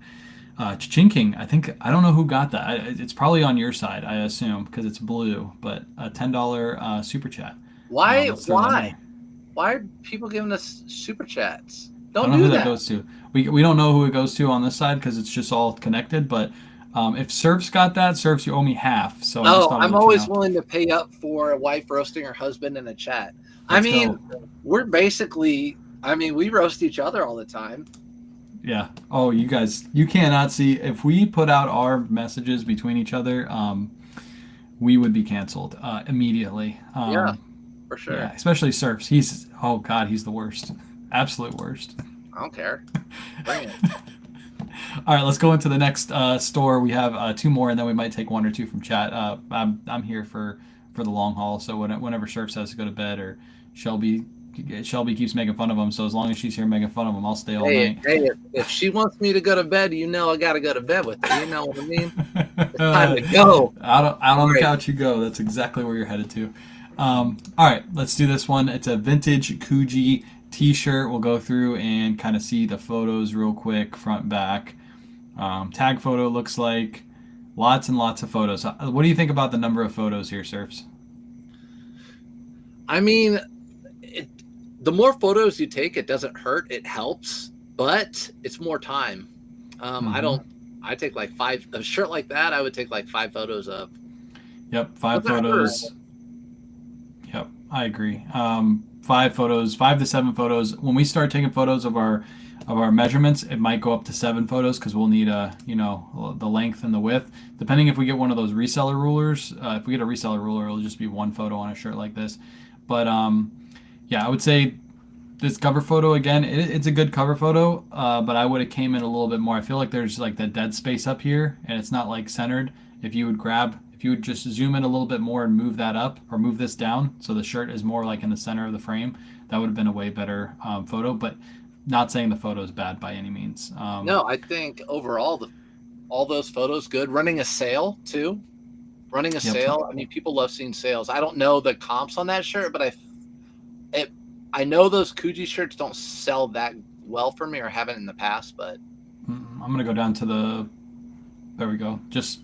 Chinking, I don't know who got that. It's probably on your side, I assume, because it's blue. But a $10 super chat. Why? Let's throw that in there. Why are people giving us super chats? I Don't don't know do who that that. goes to. We don't know who it goes to on this side because it's just all connected. But if Surf's got that, Surf's, you owe me half. So I just Oh, thought I'd I'm let you always know. willing to pay up for a wife roasting her husband in a chat. I Let's mean, go. we're basically, we roast each other all the time. Yeah. Oh, you guys, you cannot see. If we put out our messages between each other, we would be canceled immediately. Yeah, for Yeah, sure. especially Surfs. Oh God, he's the worst. Absolute worst. I don't care. Bring it. All right, let's go into the next store. We have two more, and then we might take one or two from chat. I'm here for the long haul. So whenever Surf says to go to bed, or Shelby Shelby keeps making fun of him. So as long as she's here making fun of him, I'll stay all Hey, night. hey, if she wants me to go to bed, I got to go to bed with her. You know what I mean? It's time to go. Out All on the right. couch you go. That's exactly where you're headed to. All right, let's do this one. It's a vintage Coogi T-shirt. We'll go through and kind of see the photos real quick, front and back. Tag photo looks like lots and lots of photos. What do you think about the number of photos here, Surfs? I mean, it, the more photos you take, it doesn't hurt. It helps, but it's more time. I Mm-hmm. don't. I take like five. A shirt like that, I would take like 5 photos of. Yep, five Doesn't hurt. photos. Yep, I agree. 5 photos, 5 to 7 photos. When we start taking photos of our measurements, it might go up to 7 photos because we'll need the length and the width. Depending if we get one of those reseller rulers. If we get a reseller ruler, it'll just be one photo on a shirt like this. But yeah, I would say this cover photo again. It's a good cover photo, but I would have came in a little bit more. I feel like there's like that dead space up here, and it's not like centered. If you would just zoom in a little bit more and move that up or move this down, so the shirt is more like in the center of the frame, that would have been a way better photo. But not saying the photo is bad by any means. No, I think overall all those photos good. Running a sale too. Running a Yep. sale. I mean, people love seeing sales. I don't know the comps on that shirt, but it I know those Coogi shirts don't sell that well for me or haven't in the past, but I'm gonna go down to the. There we go. Just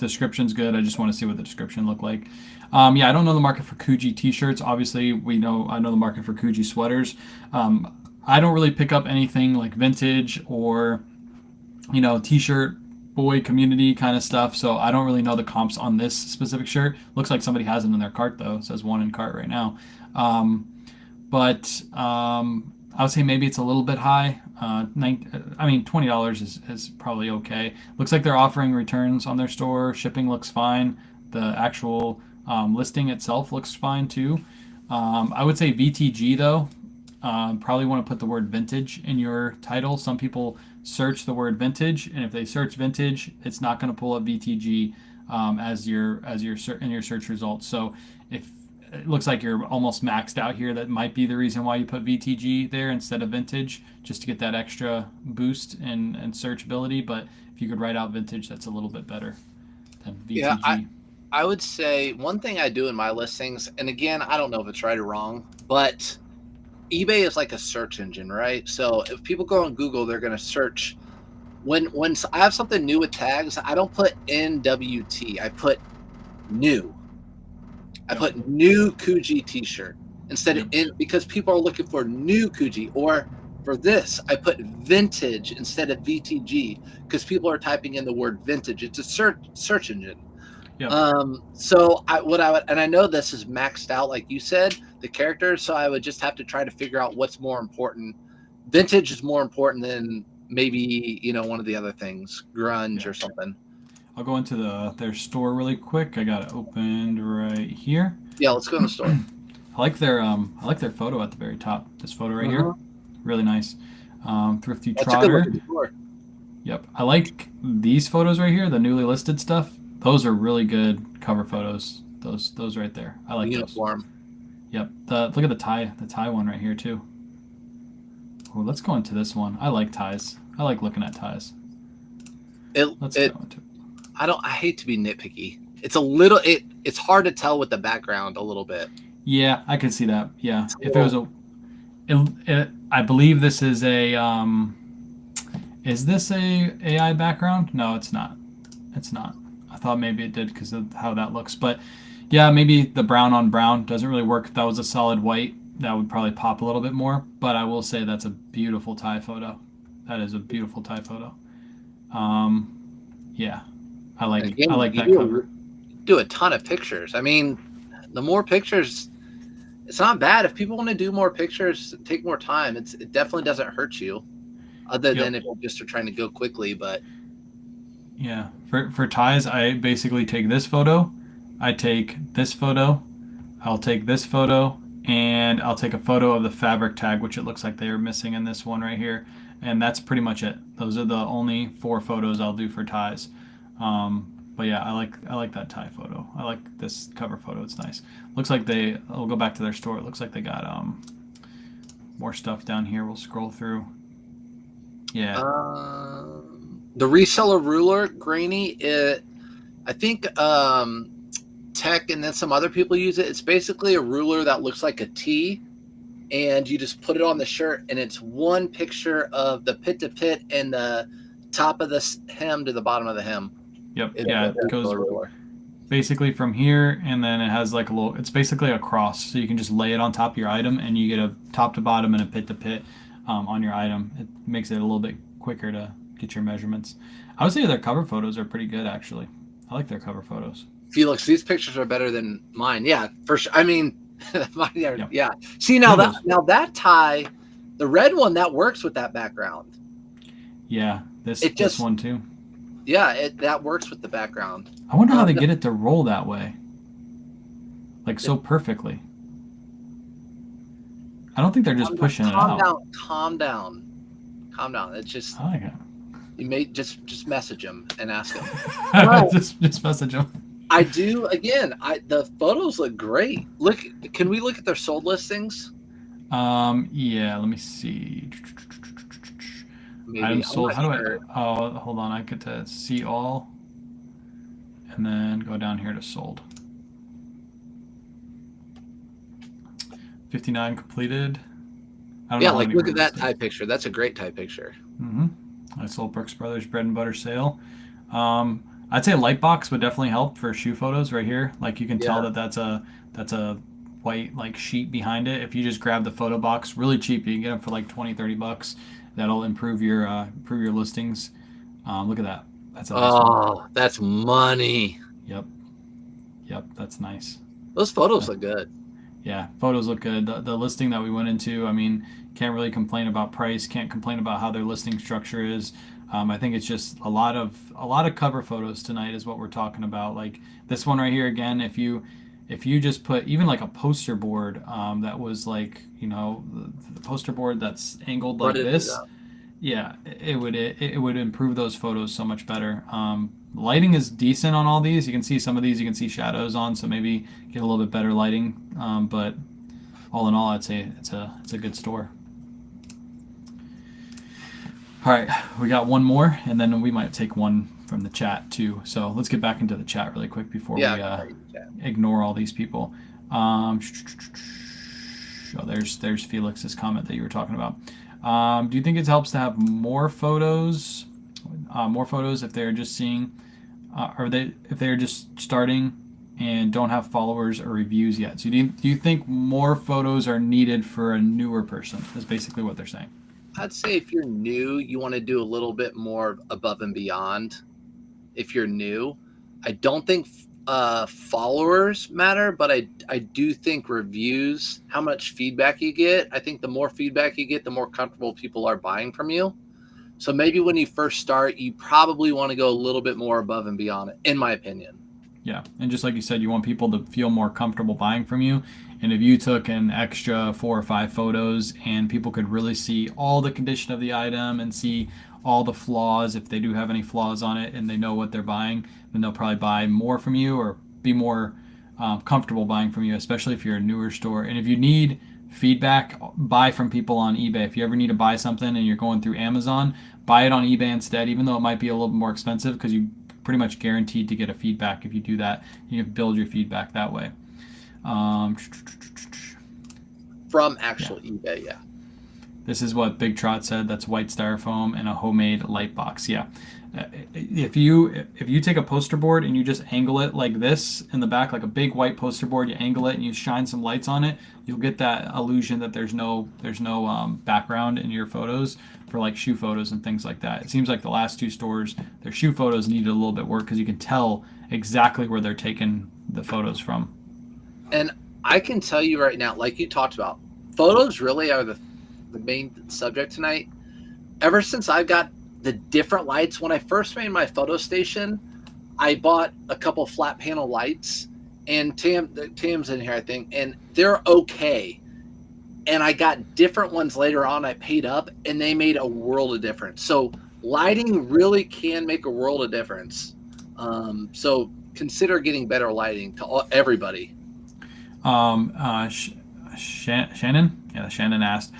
description's good. I just want to see what the description looked like. Yeah, I don't know the market for Coogi t-shirts. Obviously, I know the market for Coogi sweaters. I don't really pick up anything like vintage or t-shirt boy community kind of stuff. So I don't really know the comps on this specific shirt. Looks like somebody has it in their cart though. It says one in cart right now. But I would say maybe it's a little bit high. $20 is probably okay. Looks like they're offering returns on their store. Shipping looks fine. The actual listing itself looks fine too. I would say VTG though. Probably want to put the word vintage in your title. Some people search the word vintage, and if they search vintage, it's not going to pull up VTG as your in your search results. So if it looks like you're almost maxed out here, that might be the reason why you put VTG there instead of vintage, just to get that extra boost and searchability. But if you could write out vintage, that's a little bit better than VTG. Yeah, I would say one thing I do in my listings, and again, I don't know if it's right or wrong, but eBay is like a search engine, right? So if people go on Google, they're going to search. When I have something new with tags, I don't put NWT. I put new. I put new Coogi t-shirt instead of in, because people are looking for new Coogi. Or for this, I put vintage instead of VTG because people are typing in the word vintage. It's a search engine. Yep. So I know this is maxed out, like you said, the characters. So I would just have to try to figure out what's more important. Vintage is more important than maybe, one of the other things, grunge or something. I'll go into their store really quick. I got it opened right here. Yeah, let's go in the store. I like their photo at the very top. This photo right here, really nice. Thrifty That's Trotter. a good looking store. Yep, I like these photos right here, the newly listed stuff. Those are really good cover photos. Those right there. I like uniform. Those. Yep. Look at the tie one right here too. Oh, let's go into this one. I like ties. I like looking at ties. Let's go into it. I hate to be nitpicky. It's a little it's hard to tell with the background a little bit. Yeah, I could see that. Yeah. If it was I believe this is is this a AI background? No, it's not. It's not. I thought maybe it did because of how that looks. But yeah, maybe the brown on brown doesn't really work. If that was a solid white, that would probably pop a little bit more. But I will say that's a beautiful tie photo. That is a beautiful tie photo. Yeah. I like that cover. Do a ton of pictures. I mean, the more pictures, it's not bad. If people want to do more pictures, take more time. It definitely doesn't hurt you, other than if you just are trying to go quickly. But yeah, for ties, I basically take this photo, I take this photo, I'll take this photo, and I'll take a photo of the fabric tag, which it looks like they are missing in this one right here, and that's pretty much it. Those are the only 4 photos I'll do for ties. But yeah, I like that tie photo. I like this cover photo. It's nice. Looks like I'll go back to their store. It looks like they got more stuff down here. We'll scroll through. Yeah. The reseller ruler, grainy. I think Tech and then some other people use it. It's basically a ruler that looks like a T, and you just put it on the shirt, and it's one picture of the pit to pit and the top of the hem to the bottom of the hem. Yep. It goes basically from here, and then it has like it's basically a cross, so you can just lay it on top of your item, and you get a top to bottom and a pit to pit on your item. It makes it a little bit quicker to get your measurements. I would say their cover photos are pretty good, actually. I like their cover photos. Felix, these pictures are better than mine. Yeah, for sure. I mean, yeah. See, now that tie, the red one, that works with that background. Yeah, this one too. Yeah, that works with the background. I wonder how they get it to roll that way, like so perfectly. I don't think they're just pushing it out. Calm down. It's just. I like it. You may just message them and ask them. Well, just message them. I do. Again, the photos look great. Can we look at their sold listings? Yeah. Let me see. Maybe. Items sold. How do I? Oh, hold on. I get to see all, and then go down here to sold. 59 completed. Look at that tie picture. That's a great tie picture. I sold Brooks Brothers Bread and Butter sale. I'd say light box would definitely help for shoe photos right here. Like you can tell Yeah. that that's a white like sheet behind it. If you just grab the photo box, really cheap, you can get them for like 20, $30. That'll improve your listings. Look at that. That's a nice one. Oh, that's money. Yep. Yep. That's nice. Those photos Uh, look good. yeah, photos look good. The listing that we went into, I mean, can't really complain about price. Can't complain about how their listing structure is. I think it's just a lot of cover photos tonight is what we're talking about. Like this one right here again. If you just put even like a poster board that was like the poster board that's angled like Fronted it this, up. yeah, it would improve those photos so much better. Lighting is decent on all these. You can see some of these you can see shadows on, so maybe get a little bit better lighting. But all in all, I'd say it's a good store. All right, we got one more, and then we might take one from the chat too. So let's get back into the chat really quick before Yeah. we Yeah. ignore all these people. Oh, there's Felix's comment that you were talking about. Do you think it helps to have more photos? More photos if they're just seeing, or they if they're just starting and don't have followers or reviews yet. So do you think more photos are needed for a newer person? That's basically what they're saying. I'd say if you're new, you want to do a little bit more above and beyond. If you're new, I don't think followers matter, but I do think reviews, how much feedback you get. I think the more feedback you get, the more comfortable people are buying from you. So maybe when you first start, you probably want to go a little bit more above and beyond it, in my opinion. Yeah, and just like you said, you want people to feel more comfortable buying from you. And if you took an extra 4 or 5 photos and people could really see all the condition of the item and see all the flaws, if they do have any flaws on it and they know what they're buying, then they'll probably buy more from you or be more comfortable buying from you, especially if you're a newer store. And if you need feedback, buy from people on eBay. If you ever need to buy something and you're going through Amazon, buy it on eBay instead, even though it might be a little bit more expensive because you pretty much guaranteed to get a feedback if you do that. You build your feedback that way. From actual eBay, yeah. This is what Big Trot said. That's white styrofoam and a homemade light box. Yeah. If you take a poster board and you just angle it like this in the back, like a big white poster board, you angle it and you shine some lights on it, you'll get that illusion that there's no background in your photos for like shoe photos and things like that. It seems like the last 2 stores, their shoe photos needed a little bit work because you can tell exactly where they're taking the photos from. And I can tell you right now, like you talked about, photos really are the main subject tonight. Ever since I got the different lights, when I first made my photo station, I bought a couple flat panel lights, and Tam's in here, I think, and they're okay. And I got different ones later on. I paid up, and they made a world of difference. So lighting really can make a world of difference. So consider getting better lighting to everybody. Shannon? Yeah, Shannon asked,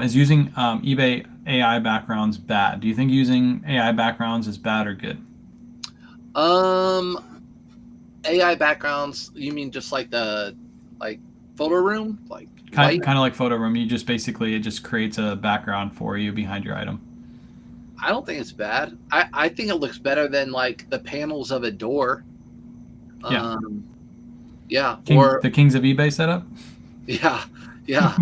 is using eBay AI backgrounds bad? Do you think using AI backgrounds is bad or good? AI backgrounds, you mean just like the photo room? Like Kind of like photo room. You just basically, it just creates a background for you behind your item. I don't think it's bad. I think it looks better than like the panels of a door. Yeah. Yeah. The Kings of eBay setup? Yeah. Yeah.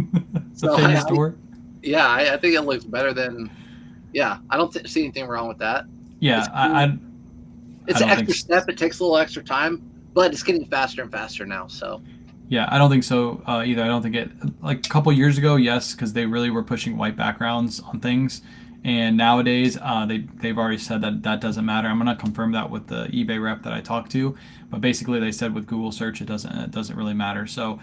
It's a famous store. Yeah. I think it looks better than, yeah. I don't see anything wrong with that. Yeah. It's an extra step. It takes a little extra time, but it's getting faster and faster now. So. Yeah, I don't think so either. I don't think it, like a couple years ago, yes, because they really were pushing white backgrounds on things. And nowadays, they've already said that doesn't matter. I'm going to confirm that with the eBay rep that I talked to. But basically, they said with Google search, it doesn't really matter. So,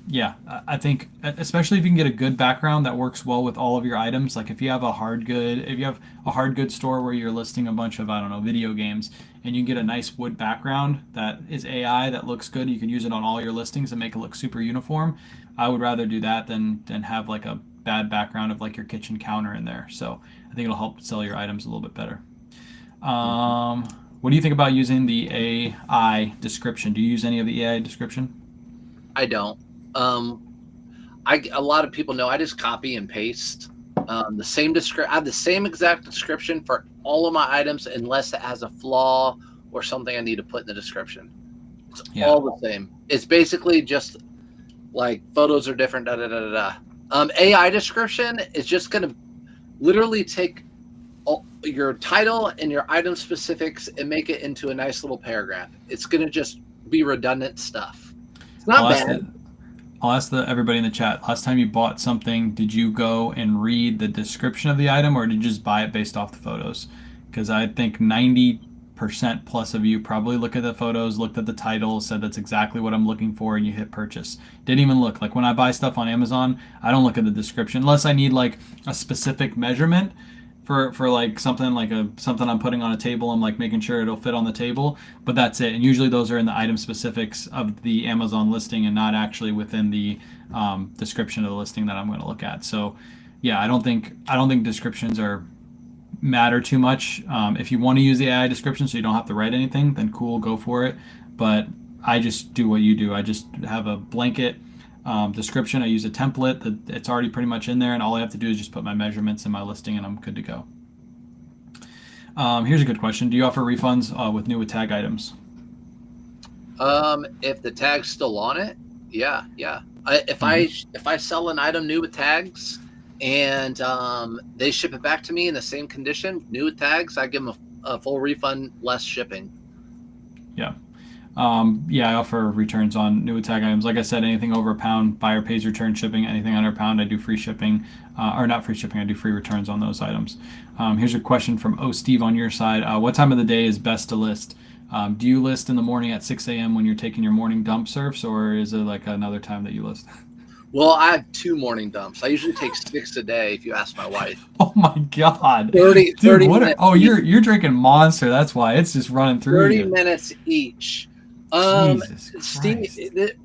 yeah, I think especially if you can get a good background that works well with all of your items. Like if you have a hard good store where you're listing a bunch of, I don't know, video games, and you get a nice wood background that is AI that looks good, you can use it on all your listings and make it look super uniform. I would rather do that than have like a bad background of like your kitchen counter in there. So I think it'll help sell your items a little bit better. What do you think about using the AI description? Do you use any of the AI description? I don't. A lot of people know I just copy and paste The same I have the same exact description for all of my items unless it has a flaw or something I need to put in the description. It's all the same. It's basically just like photos are different. Da da da da. AI description is just going to literally take your title and your item specifics and make it into a nice little paragraph. It's going to just be redundant stuff. It's not bad. I'll ask everybody in the chat. Last time you bought something, did you go and read the description of the item, or did you just buy it based off the photos? Because I think 90% plus of you probably look at the photos, looked at the title, said that's exactly what I'm looking for, and you hit purchase. Didn't even look. Like when I buy stuff on Amazon, I don't look at the description unless I need like a specific measurement for like something like something I'm putting on a table. I'm like making sure it'll fit on the table, but that's it. And usually those are in the item specifics of the Amazon listing and not actually within the description of the listing that I'm going to look at. So yeah, I don't think descriptions matter too much. If you want to use the AI description so you don't have to write anything, then cool, go for it. But I just do what you do. I just have a blanket description. I use a template that it's already pretty much in there, and all I have to do is just put my measurements in my listing and I'm good to go. Here's a good question. Do you offer refunds with new with tag items? If the tag's still on it, yeah. If I sell an item new with tags and they ship it back to me in the same condition, new with tags, I give them a full refund, less shipping. Yeah. I offer returns on new tag items. Like I said, anything over £1, buyer pays return shipping. Anything under £1, I do free shipping, or not free shipping. I do free returns on those items. Here's a question from Steve on your side. What time of the day is best to list? Do you list in the morning at 6 a.m. when you're taking your morning dump surfs, or is it like another time that you list? Well, I have 2 morning dumps. I usually take 6 a day if you ask my wife. Oh my God. 30 minutes. You're drinking Monster. That's why it's just running through 30 you. minutes each. Jesus Steve, Christ.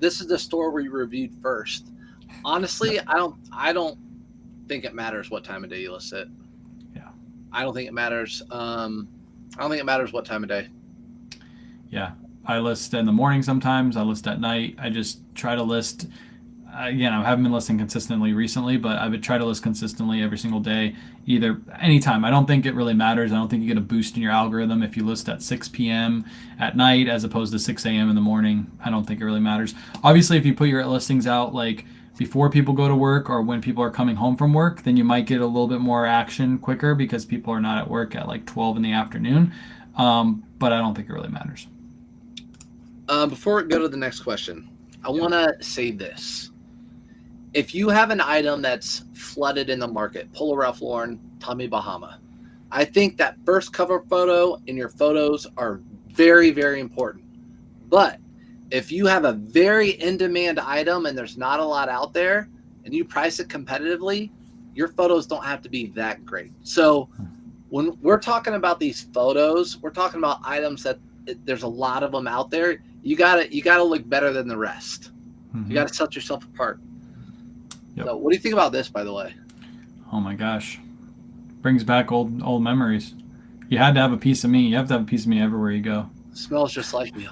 this is the store we reviewed first. Honestly, I don't think it matters what time of day you list it. Yeah. I don't think it matters. I don't think it matters what time of day. Yeah. I list in the morning sometimes. I list at night. I just try to list. Again, I haven't been listing consistently recently, but I would try to list consistently every single day, either anytime. I don't think it really matters. I don't think you get a boost in your algorithm if you list at 6 p.m. at night as opposed to 6 a.m. in the morning. I don't think it really matters. Obviously, if you put your listings out like before people go to work or when people are coming home from work, then you might get a little bit more action quicker because people are not at work at like 12 in the afternoon. But I don't think it really matters. Before we go to the next question, I want to say this. If you have an item that's flooded in the market, Polo Ralph Lauren, Tommy Bahama, I think that first cover photo and your photos are very, very important. But if you have a very in-demand item and there's not a lot out there and you price it competitively, your photos don't have to be that great. So when we're talking about these photos, we're talking about items that there's a lot of them out there. You gotta look better than the rest. Mm-hmm. You gotta set yourself apart. Yep. So what do you think about this, by the way? Oh my gosh. Brings back old memories. You had to have a piece of me. You have to have a piece of me everywhere you go. It smells just like me.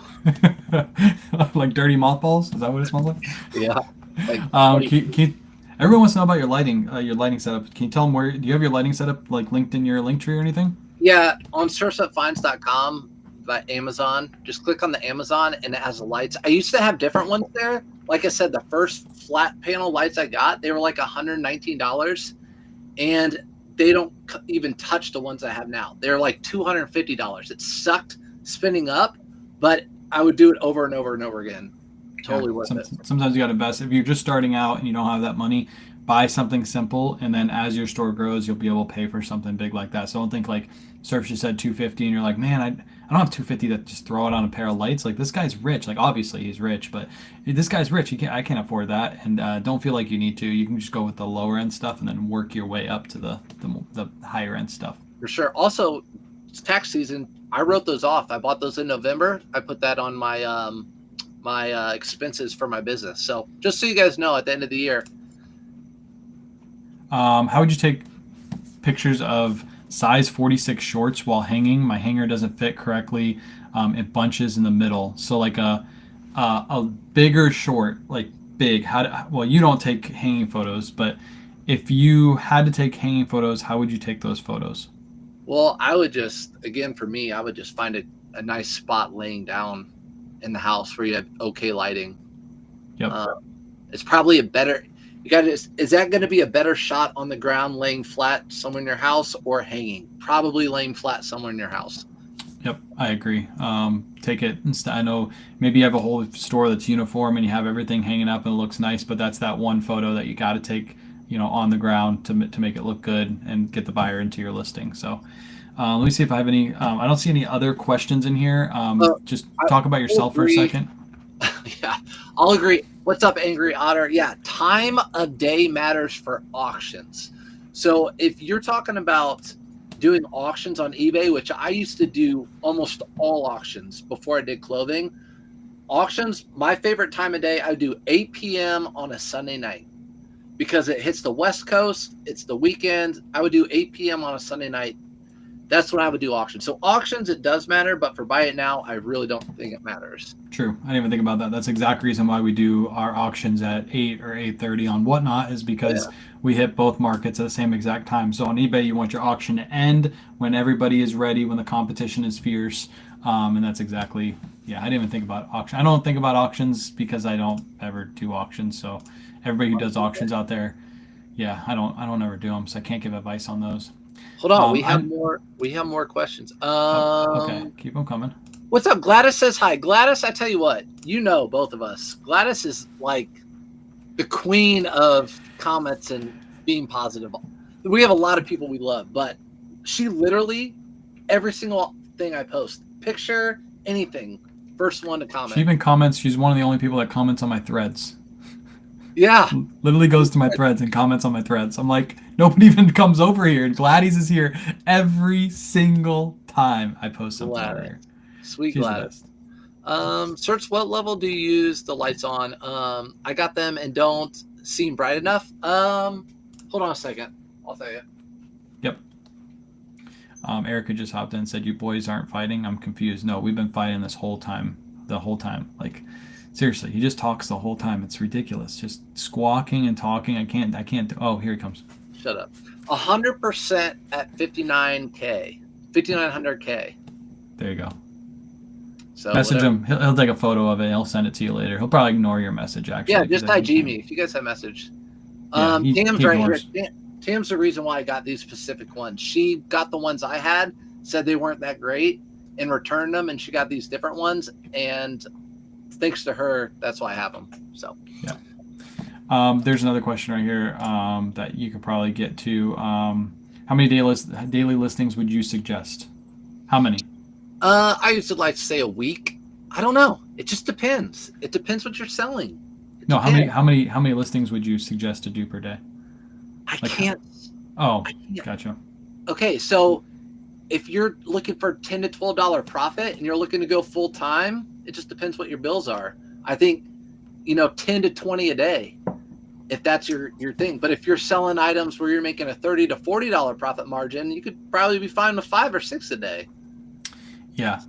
Like dirty mothballs? Is that what it smells like? Yeah. Like, everyone wants to know about your lighting setup. Can you tell them do you have your lighting setup like linked in your link tree or anything? Yeah, on surfsetfinds.com by Amazon. Just click on the Amazon and it has the lights. I used to have different ones there. Like I said, the first flat panel lights I got, they were like $119, and they don't even touch the ones I have now. They're like $250. It sucked spinning up, but I would do it over and over and over again. Totally worth it. Sometimes you got to invest. If you're just starting out and you don't have that money, buy something simple, and then as your store grows, you'll be able to pay for something big like that. So don't think like Surf just said $250, and you're like, man, I don't have $250 to just throw it on a pair of lights. Like, this guy's rich. Like, obviously he's rich, but this guy's rich. I can't afford that, and don't feel like you need to. You can just go with the lower end stuff and then work your way up to the higher end stuff. For sure. Also, it's tax season. I wrote those off. I bought those in November. I put that on my my expenses for my business. So just so you guys know, at the end of the year. How would you take pictures of size 46 shorts while hanging? My hanger doesn't fit correctly. It bunches in the middle. So like a bigger short, like big. Well, you don't take hanging photos, but If you had to take hanging photos, how would you take those photos? Well, I would just, again, for me, I would just find a nice spot laying down in the house where you have okay lighting. Yep. It's probably a better, is that going to be a better shot on the ground laying flat somewhere in your house or hanging? Probably laying flat somewhere in your house. Yep, I agree. Take it instead. I know maybe you have a whole store that's uniform and you have everything hanging up and it looks nice, but that's that one photo that you got to take, on the ground to make it look good and get the buyer into your listing. So, let me see if I have any. I don't see any other questions in here. Just talk about yourself for a second. Yeah, I'll agree. What's up, Angry Otter? Yeah, time of day matters for auctions. So if you're talking about doing auctions on eBay, which I used to do almost all auctions before I did clothing, auctions, my favorite time of day, I would do 8 p.m. on a Sunday night because it hits the West Coast. It's the weekend. I would do 8 p.m. on a Sunday night. That's when I would do auctions. So auctions, it does matter, but for buy it now, I really don't think it matters. True. I didn't even think about that. That's the exact reason why we do our auctions at 8 or 8:30 on Whatnot is because we hit both markets at the same exact time. So on eBay, you want your auction to end when everybody is ready, when the competition is fierce. And that's exactly, I didn't even think about auction. I don't think about auctions because I don't ever do auctions. So everybody who does auctions out there, I don't ever do them. So I can't give advice on those. Hold on, we have more. We have more questions. Okay, keep them coming. What's up? Gladys says hi. Gladys, I tell you what, both of us. Gladys is like the queen of comments and being positive. We have a lot of people we love, but she literally every single thing I post, picture, anything, first one to comment. She even comments. She's one of the only people that comments on my threads. Yeah. Literally goes to my threads and comments on my threads. I'm like, nobody even comes over here. And Gladys is here every single time I post something over here. Sweet Gladys. Search, what level do you use the lights on? I got them and don't seem bright enough. Hold on a second. I'll tell you. Yep. Erica just hopped in and said, you boys aren't fighting. I'm confused. No, we've been fighting this whole time. The whole time. Like, seriously, he just talks the whole time. It's ridiculous. Just squawking and talking. I can't. Oh, here he comes. Shut up. 100% at 59K. 5,900K. There you go. So message him. He'll take a photo of it. He'll send it to you later. He'll probably ignore your message, actually. Yeah, just IG me if you guys have message. Tam's right here. Tam's the reason why I got these specific ones. She got the ones I had, said they weren't that great, and returned them, and she got these different ones, and thanks to her, that's why I have them. So there's another question right here that you could probably get to. How many daily listings would you suggest? How many? I used to like to say a week. I don't know. It just depends. It depends what you're selling. No, how many listings would you suggest to do per day? I can't. Gotcha. Okay, so if you're looking for $10 to $12 profit and you're looking to go full time, it just depends what your bills are. I think, 10 to 20 a day, if that's your thing. But if you're selling items where you're making a $30 to $40 profit margin, you could probably be fine with 5 or 6 a day. Yeah.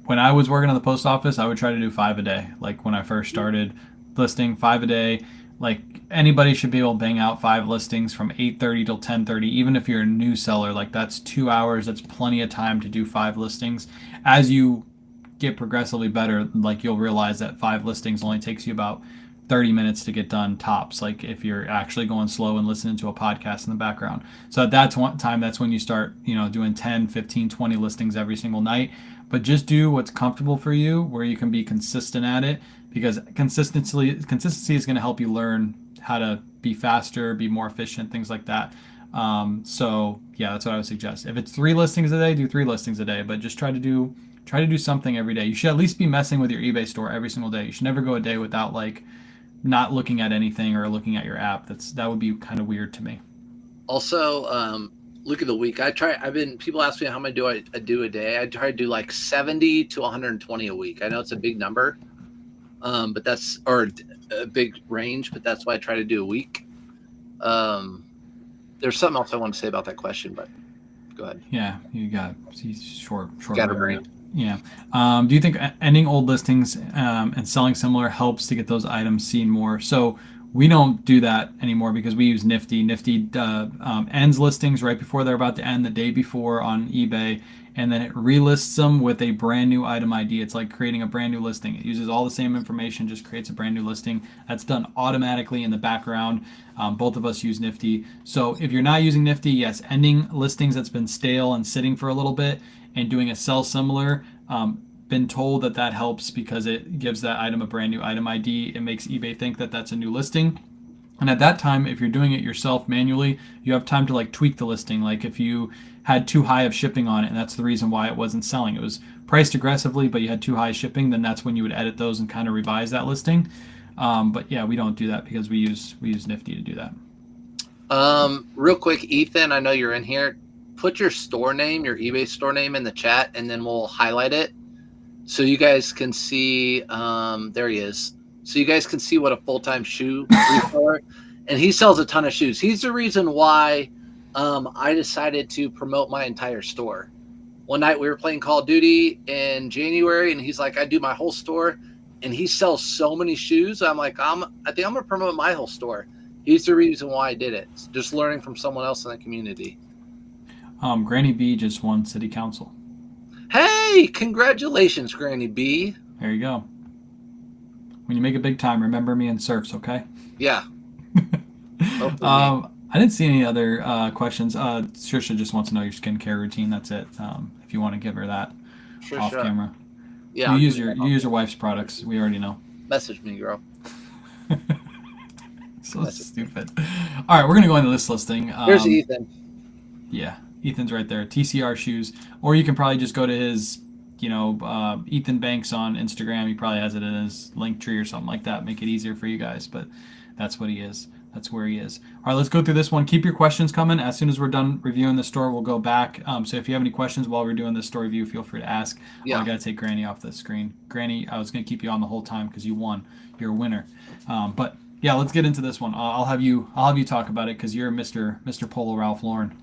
When I was working at the post office, I would try to do 5 a day. Like when I first started listing 5 a day, like anybody should be able to bang out 5 listings from 8:30 till 10:30. Even if you're a new seller, like that's 2 hours. That's plenty of time to do 5 listings. As you get progressively better, like you'll realize that 5 listings only takes you about 30 minutes to get done tops, like if you're actually going slow and listening to a podcast in the background. So at that time, that's when you start, doing 10, 15, 20 listings every single night. But just do what's comfortable for you, where you can be consistent at it, because consistency is going to help you learn how to be faster, be more efficient, things like that. So yeah, that's what I would suggest. If it's 3 listings a day, do 3 listings a day, but just try to do something every day. You should at least be messing with your eBay store every single day. You should never go a day without like not looking at anything or looking at your app. That would be kind of weird to me. Also, look at the week. People ask me how many do I do a day. I try to do like 70 to 120 a week. I know it's a big number, but that's, or a big range, but that's why I try to do a week. There's something else I want to say about that question, but go ahead. Yeah, you got short. Got a brain. Yeah. Do you think ending old listings and selling similar helps to get those items seen more? So We don't do that anymore because we use Nifty. Nifty ends listings right before they're about to end, the day before on eBay, and then it relists them with a brand new item ID. It's like creating a brand new listing. It uses all the same information, just creates a brand new listing. That's done automatically in the background. Both of us use Nifty. So if you're not using Nifty, yes, ending listings that's been stale and sitting for a little bit and doing a sell similar. Been told that that helps because it gives that item a brand new item ID. It makes eBay think that that's a new listing. And at that time, if you're doing it yourself manually, you have time to like tweak the listing. Like if you had too high of shipping on it, and that's the reason why it wasn't selling. It was priced aggressively, but you had too high shipping. Then that's when you would edit those and kind of revise that listing. But yeah, we don't do that because we use Nifty to do that. Real quick, Ethan, I know you're in here. Put your store name, your eBay store name in the chat, and then we'll highlight it so you guys can see. There he is. So you guys can see what a full-time shoe reseller, and he sells a ton of shoes. He's the reason why I decided to promote my entire store. One night we were playing Call of Duty in January, and he's like, I do my whole store, and he sells so many shoes. I'm like, I think I'm gonna promote my whole store. He's the reason why I did it. Just learning from someone else in the community. Granny B just won city council. Hey, congratulations, Granny B. There you go. When you make it big time, remember me and surfs, okay? Yeah. I didn't see any other questions. Trisha just wants to know your skincare routine. That's it. If you want to give her that off camera. Yeah. You use your wife's products. We already know. Message me, girl. So stupid. All right, we're gonna go into this listing. Here's Ethan. Yeah, Ethan's right there. TCR shoes, or you can probably just go to his, Ethan Banks on Instagram. He probably has it in his link tree or something like that. Make it easier for you guys, but that's what he is. That's where he is. All right, let's go through this one. Keep your questions coming. As soon as we're done reviewing the store, we'll go back. So if you have any questions while we're doing this store review, feel free to ask. Yeah. I got to take Granny off the screen. Granny, I was going to keep you on the whole time because you won. You're a winner. But yeah, let's get into this one. I'll have you talk about it because you're Mr. Polo Ralph Lauren.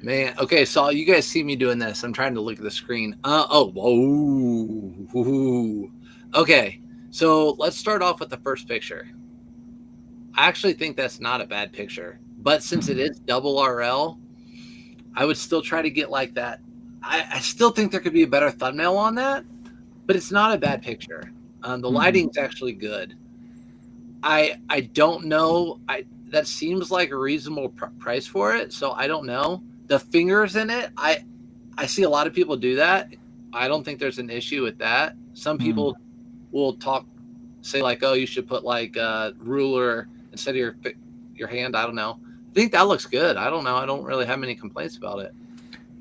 Man, okay, so you guys see me doing this. I'm trying to look at the screen. Okay, so let's start off with the first picture. I actually think that's not a bad picture, but since it is double RL, I would still try to get like that. I still think there could be a better thumbnail on that, but it's not a bad picture. The lighting's actually good. I don't know. That seems like a reasonable price for it, so I don't know. The fingers in it, I see a lot of people do that. I don't think there's an issue with that. Some people will say like, oh, you should put like a ruler instead of your hand. I don't know. I think that looks good. I don't know. I don't really have many complaints about it.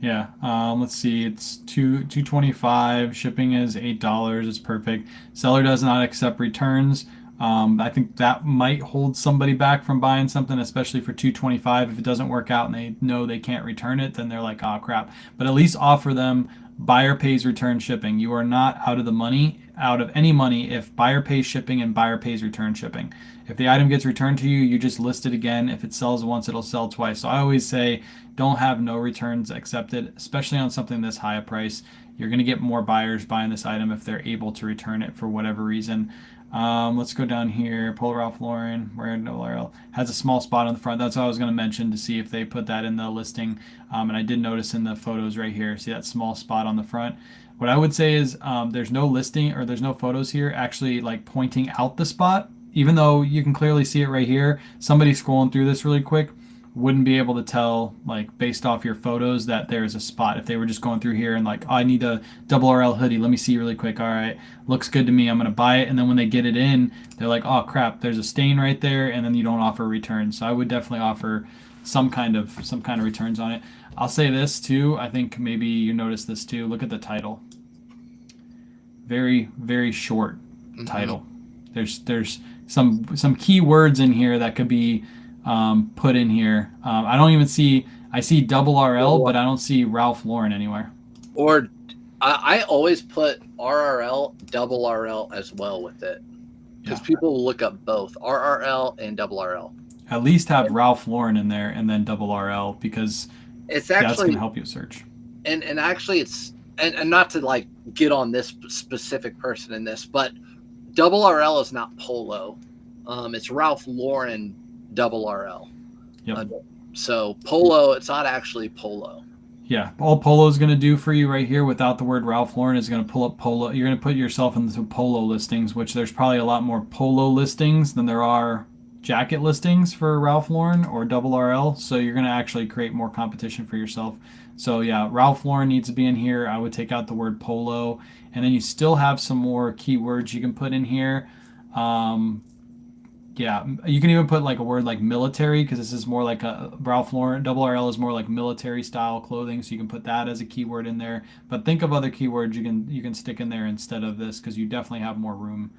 Yeah. Let's see. It's $2.25. Shipping is $8. It's perfect. Seller does not accept returns. I think that might hold somebody back from buying something, especially for $2.25. If it doesn't work out and they know they can't return it, then they're like, oh crap. But at least offer them buyer pays return shipping. You are not out of any money if buyer pays shipping and buyer pays return shipping. If the item gets returned to you, you just list it again. If it sells once, it'll sell twice. So I always say don't have no returns accepted, especially on something this high a price. You're going to get more buyers buying this item if they're able to return it for whatever reason. Let's go down here. Polo Ralph Lauren, where no RL has a small spot on the front. That's what I was going to mention to see if they put that in the listing. And I did notice in the photos right here, see that small spot on the front. What I would say is there's no listing or there's no photos here actually like pointing out the spot, even though you can clearly see it right here. Somebody scrolling through this really quick wouldn't be able to tell, like based off your photos, that there's a spot. If they were just going through here and like, oh, I need a double RL hoodie, let me see really quick. All right, looks good to me, I'm gonna buy it. And then when they get it in, they're like, oh crap, there's a stain right there, and then you don't offer returns. So I would definitely offer some kind of returns on it. I'll say this too, I think maybe you noticed this too. Look at the title. Very, very short title. There's some key words in here that could be put in here. I don't even see. I see double RL, but I don't see Ralph Lauren anywhere. Or I always put RRL, double RL as well with it, because people will look up both RRL and double RL. At least have Ralph Lauren in there and then double RL, because it's actually that's gonna help you search. And actually, it's and not to like get on this specific person in this, but double RL is not polo. It's Ralph Lauren RRL. Yep. So polo, it's not actually polo. Yeah, all Polo is going to do for you right here without the word Ralph Lauren is going to pull up Polo. You're going to put yourself into Polo listings, which there's probably a lot more Polo listings than there are jacket listings for Ralph Lauren or RRL. So you're going to actually create more competition for yourself. So yeah, Ralph Lauren needs to be in here. I would take out the word Polo, and then you still have some more keywords you can put in here. Yeah, you can even put like a word like military because this is more like a Ralph Lauren RRL is more like military style clothing, so you can put that as a keyword in there. But think of other keywords you can stick in there instead of this because you definitely have more room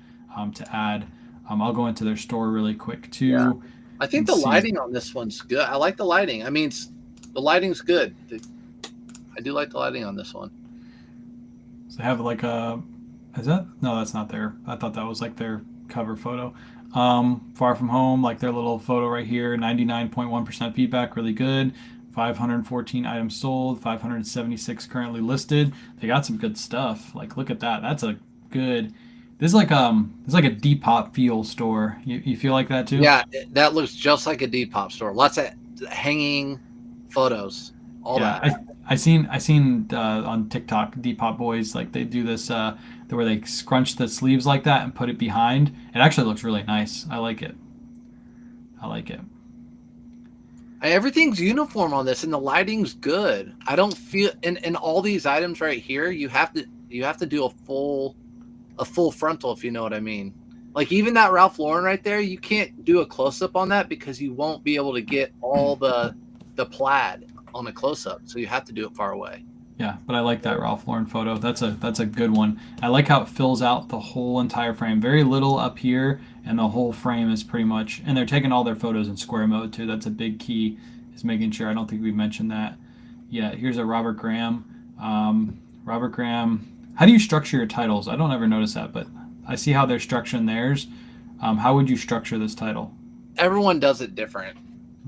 to add. I'll go into their store really quick too. Yeah. I think the lighting on this one's good. I like the lighting. I mean, the lighting's good. I do like the lighting on this one. So they have like a, is that? No, that's not their. I thought that was like their cover photo. Far From Home, like their little photo right here, 99.1% feedback, really good. 514 items sold, 576 currently listed. They got some good stuff. Like, look at that. That's a good. This is like a Depop feel store. You feel like that too? Yeah, that looks just like a Depop store. Lots of hanging photos. All that. I seen on TikTok Depop boys like they do this where they scrunch the sleeves like that and put it behind. It actually looks really nice. I like it. Everything's uniform on this, and the lighting's good. I don't feel in all these items right here. You have to do a full frontal, if you know what I mean. Like even that Ralph Lauren right there, you can't do a close up on that because you won't be able to get all the plaid on a close up. So you have to do it far away. Yeah, but I like that Ralph Lauren photo. That's a good one. I like how it fills out the whole entire frame. Very little up here, and the whole frame is pretty much. And they're taking all their photos in square mode too. That's a big key. Is making sure. I don't think we mentioned that. Yeah, here's a Robert Graham. Robert Graham. How do you structure your titles? I don't ever notice that, but I see how they're structuring theirs. How would you structure this title? Everyone does it different.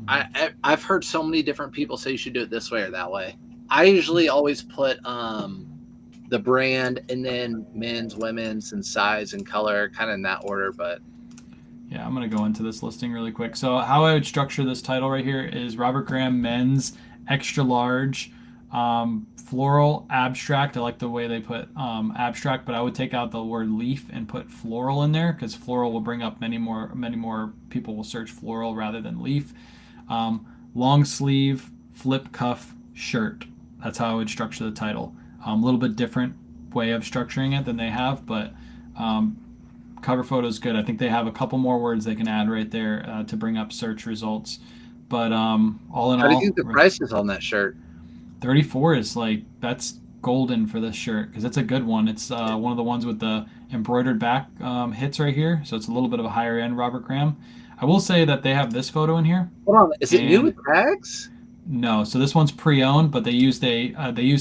I've heard so many different people say you should do it this way or that way. I usually always put the brand and then men's, women's, and size and color, kind of in that order. But yeah, I'm going to go into this listing really quick. So how I would structure this title right here is Robert Graham men's extra large floral abstract. I like the way they put abstract, but I would take out the word leaf and put floral in there because floral will bring up many more people will search floral rather than leaf. Long sleeve flip cuff shirt. That's how I would structure the title. A little bit different way of structuring it than they have, but cover photo is good. I think they have a couple more words they can add right there to bring up search results. But all in all, how do you think the price is on that shirt? 34 is that's golden for this shirt because it's a good one. It's one of the ones with the embroidered back hits right here, so it's a little bit of a higher end Robert Graham. I will say that they have this photo in here. Hold on, is it new with tags? No, so this one's pre-owned, but they used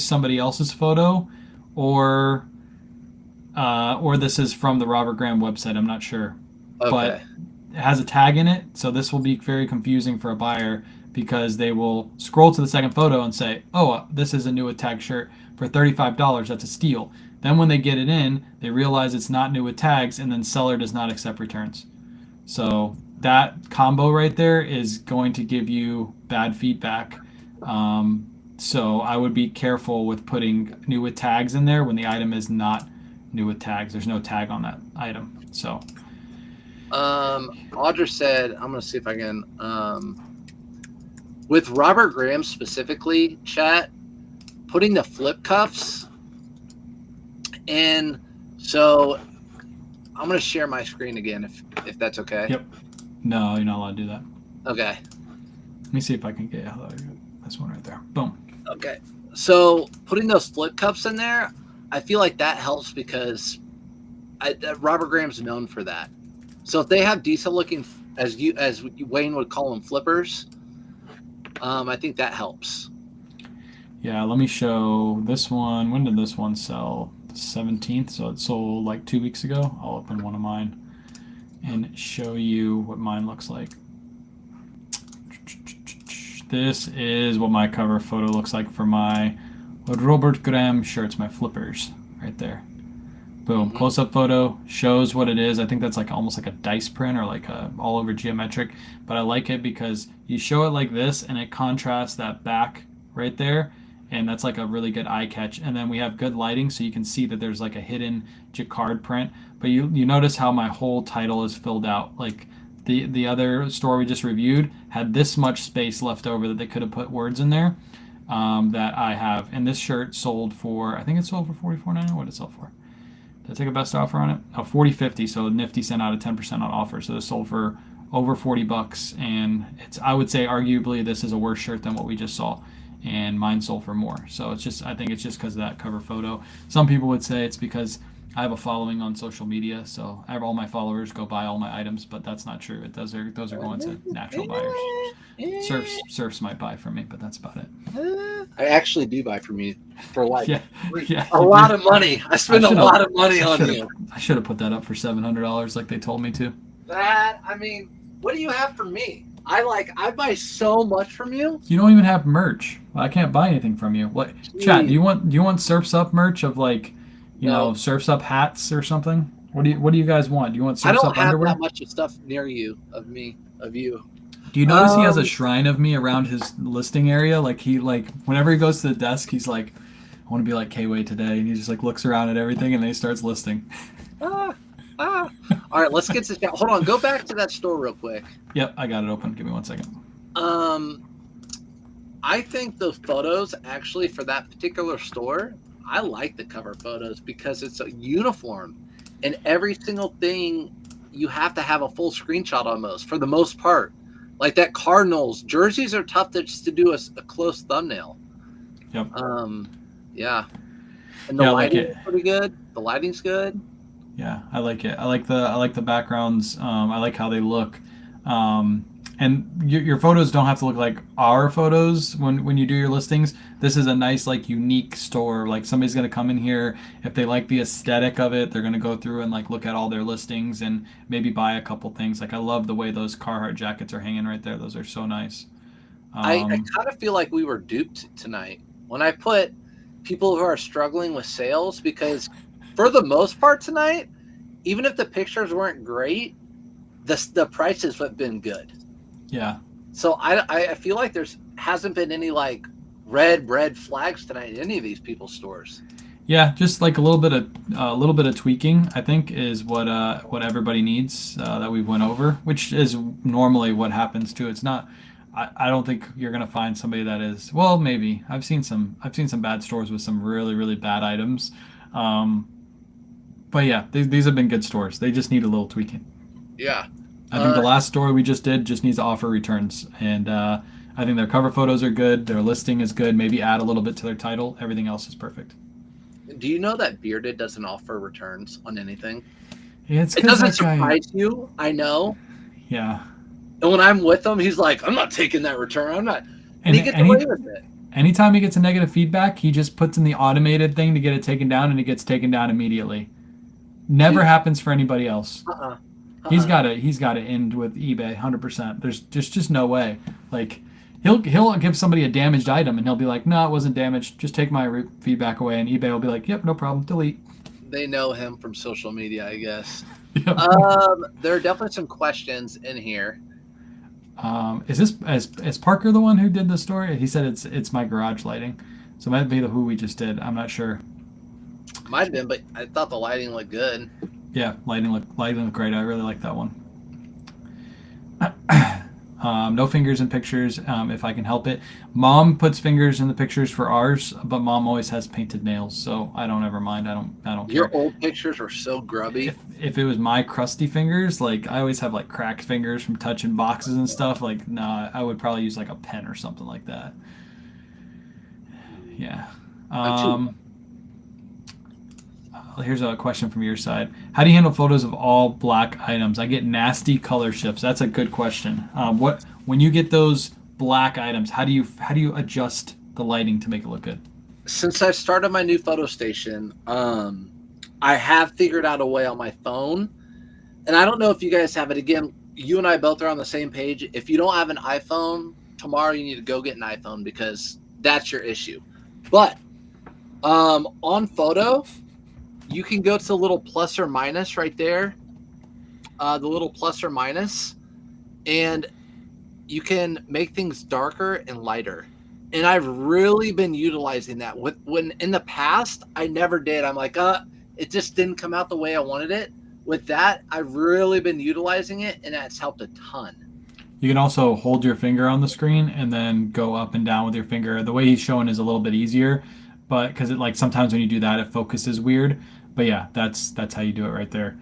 somebody else's photo, or this is from the Robert Graham website. I'm not sure, but it has a tag in it, so this will be very confusing for a buyer because they will scroll to the second photo and say, "Oh, this is a new with tag shirt for $35. That's a steal." Then when they get it in, they realize it's not new with tags, and then seller does not accept returns. So that combo right there is going to give you bad feedback. So I would be careful with putting new with tags in there when the item is not new with tags. There's no tag on that item. So Audra said, I'm gonna see if I can with Robert Graham specifically, chat, putting the flip cuffs in. So I'm gonna share my screen again if that's okay. Yep. No, you're not allowed to do that. Okay. Let me see if I can get this one right there. Boom. Okay. So putting those flip cups in there, I feel like that helps because Robert Graham's known for that. So if they have decent looking, as Wayne would call them, flippers, I think that helps. Yeah, let me show this one. When did this one sell? The 17th, so it sold like 2 weeks ago. I'll open one of mine and show you what mine looks like. This is what my cover photo looks like for my Robert Graham shirts, my flippers, right there. Boom. Hmm. Close-up photo shows what it is. I think that's like almost like a dice print or like a all over geometric. But I like it because you show it like this and it contrasts that back right there. And that's like a really good eye catch. And then we have good lighting so you can see that there's like a hidden jacquard print. But you notice how my whole title is filled out. Like the other store we just reviewed had this much space left over that they could have put words in there, that I have. And this shirt sold for, I think it sold for $44.99. What did it sell for? Did I take a best offer on it? Oh, 40.50. So Nifty sent out a 10% on offer. So this sold for over $40, and it's, I would say arguably this is a worse shirt than what we just saw, and mine sold for more. So it's just, I think it's just because of that cover photo. Some people would say it's because I have a following on social media, so I have all my followers go buy all my items, but that's not true. Those are going to natural buyers. Surfs might buy from me, but that's about it. I actually do buy from you for like Yeah, yeah. a lot of money. I spend a lot of money on you. I should have put that up for $700 like they told me to. I mean, what do you have for me? I buy so much from you. You don't even have merch. I can't buy anything from you. What? Chat, do you want Surfs Up merch of like, No. Surfs Up hats or something? What do you guys want? Do you want I Surfs don't Up have underwear? that much of stuff near you of you. Do you notice he has a shrine of me around his listing area? Like whenever he goes to the desk, he's like, I want to be like K-Way today, and he just like looks around at everything and then he starts listing. All right, let's get this down. Hold on, go back to that store real quick. Yep, I got it open. Give me 1 second. I think the photos actually for that particular store, I like the cover photos because it's a uniform, and every single thing you have to have a full screenshot almost for the most part. Like that Cardinals jerseys are tough just to do a close thumbnail. Yep. Yeah. And the Yeah, I like lighting's it. pretty good. The lighting's good. Yeah, I like it. I like the backgrounds. I like how they look. And your photos don't have to look like our photos when you do your listings. This is a nice like unique store. Like somebody's gonna come in here, if they like the aesthetic of it, they're gonna go through and like look at all their listings and maybe buy a couple things. Like I love the way those Carhartt jackets are hanging right there. Those are so nice. I kind of feel like we were duped tonight when I put people who are struggling with sales, because for the most part tonight, even if the pictures weren't great, the prices have been good. Yeah. So I feel like there's hasn't been any like red flags tonight in any of these people's stores. Yeah, just like a little bit of tweaking, I think, is what everybody needs, that we went over, which is normally what happens too. It's not. I don't think you're gonna find somebody that is. Well, maybe I've seen some bad stores with some really bad items, but yeah, these have been good stores. They just need a little tweaking. Yeah. I think the last store we just did just needs to offer returns, and I think their cover photos are good. Their listing is good. Maybe add a little bit to their title. Everything else is perfect. Do you know that Bearded doesn't offer returns on anything? Yeah, it's It doesn't surprise you, I know. Yeah. And when I'm with him, he's like, I'm not taking that return. I'm not. And he gets away with it. Anytime he gets a negative feedback, he just puts in the automated thing to get it taken down, and it gets taken down immediately. Never happens for anybody else. He's got to end with eBay 100%. There's just no way. Like he'll give somebody a damaged item and he'll be like, no, it wasn't damaged. Just take my feedback away, and eBay will be like, yep, no problem, delete. They know him from social media, I guess. Yep. There are definitely some questions in here. Is Parker the one who did the story? He said it's my garage lighting, so it might be the who we just did. I'm not sure. Might have been, but I thought the lighting looked good. Yeah, lighting looked great. I really like that one. No fingers in pictures, if I can help it. Mom puts fingers in the pictures for ours, but Mom always has painted nails, so I don't ever mind. I don't care. Your old pictures are so grubby. If it was my crusty fingers, like I always have like cracked fingers from touching boxes and stuff. Like no, I would probably use like a pen or something like that. Yeah. Here's a question from your side. How do you handle photos of all black items? I get nasty color shifts. That's a good question. When you get those black items, how do you adjust the lighting to make it look good? Since I started my new photo station, I have figured out a way on my phone, and I don't know if you guys have it. Again, you and I both are on the same page. If you don't have an iPhone, tomorrow you need to go get an iPhone because that's your issue. But on photo, you can go to the little plus or minus right there, the little plus or minus, and you can make things darker and lighter. And I've really been utilizing that. When in the past I never did. I'm like, it just didn't come out the way I wanted it. With that, I've really been utilizing it, and that's helped a ton. You can also hold your finger on the screen and then go up and down with your finger. The way he's showing is a little bit easier, but because it like sometimes when you do that, it focuses weird. But yeah, that's how you do it right there.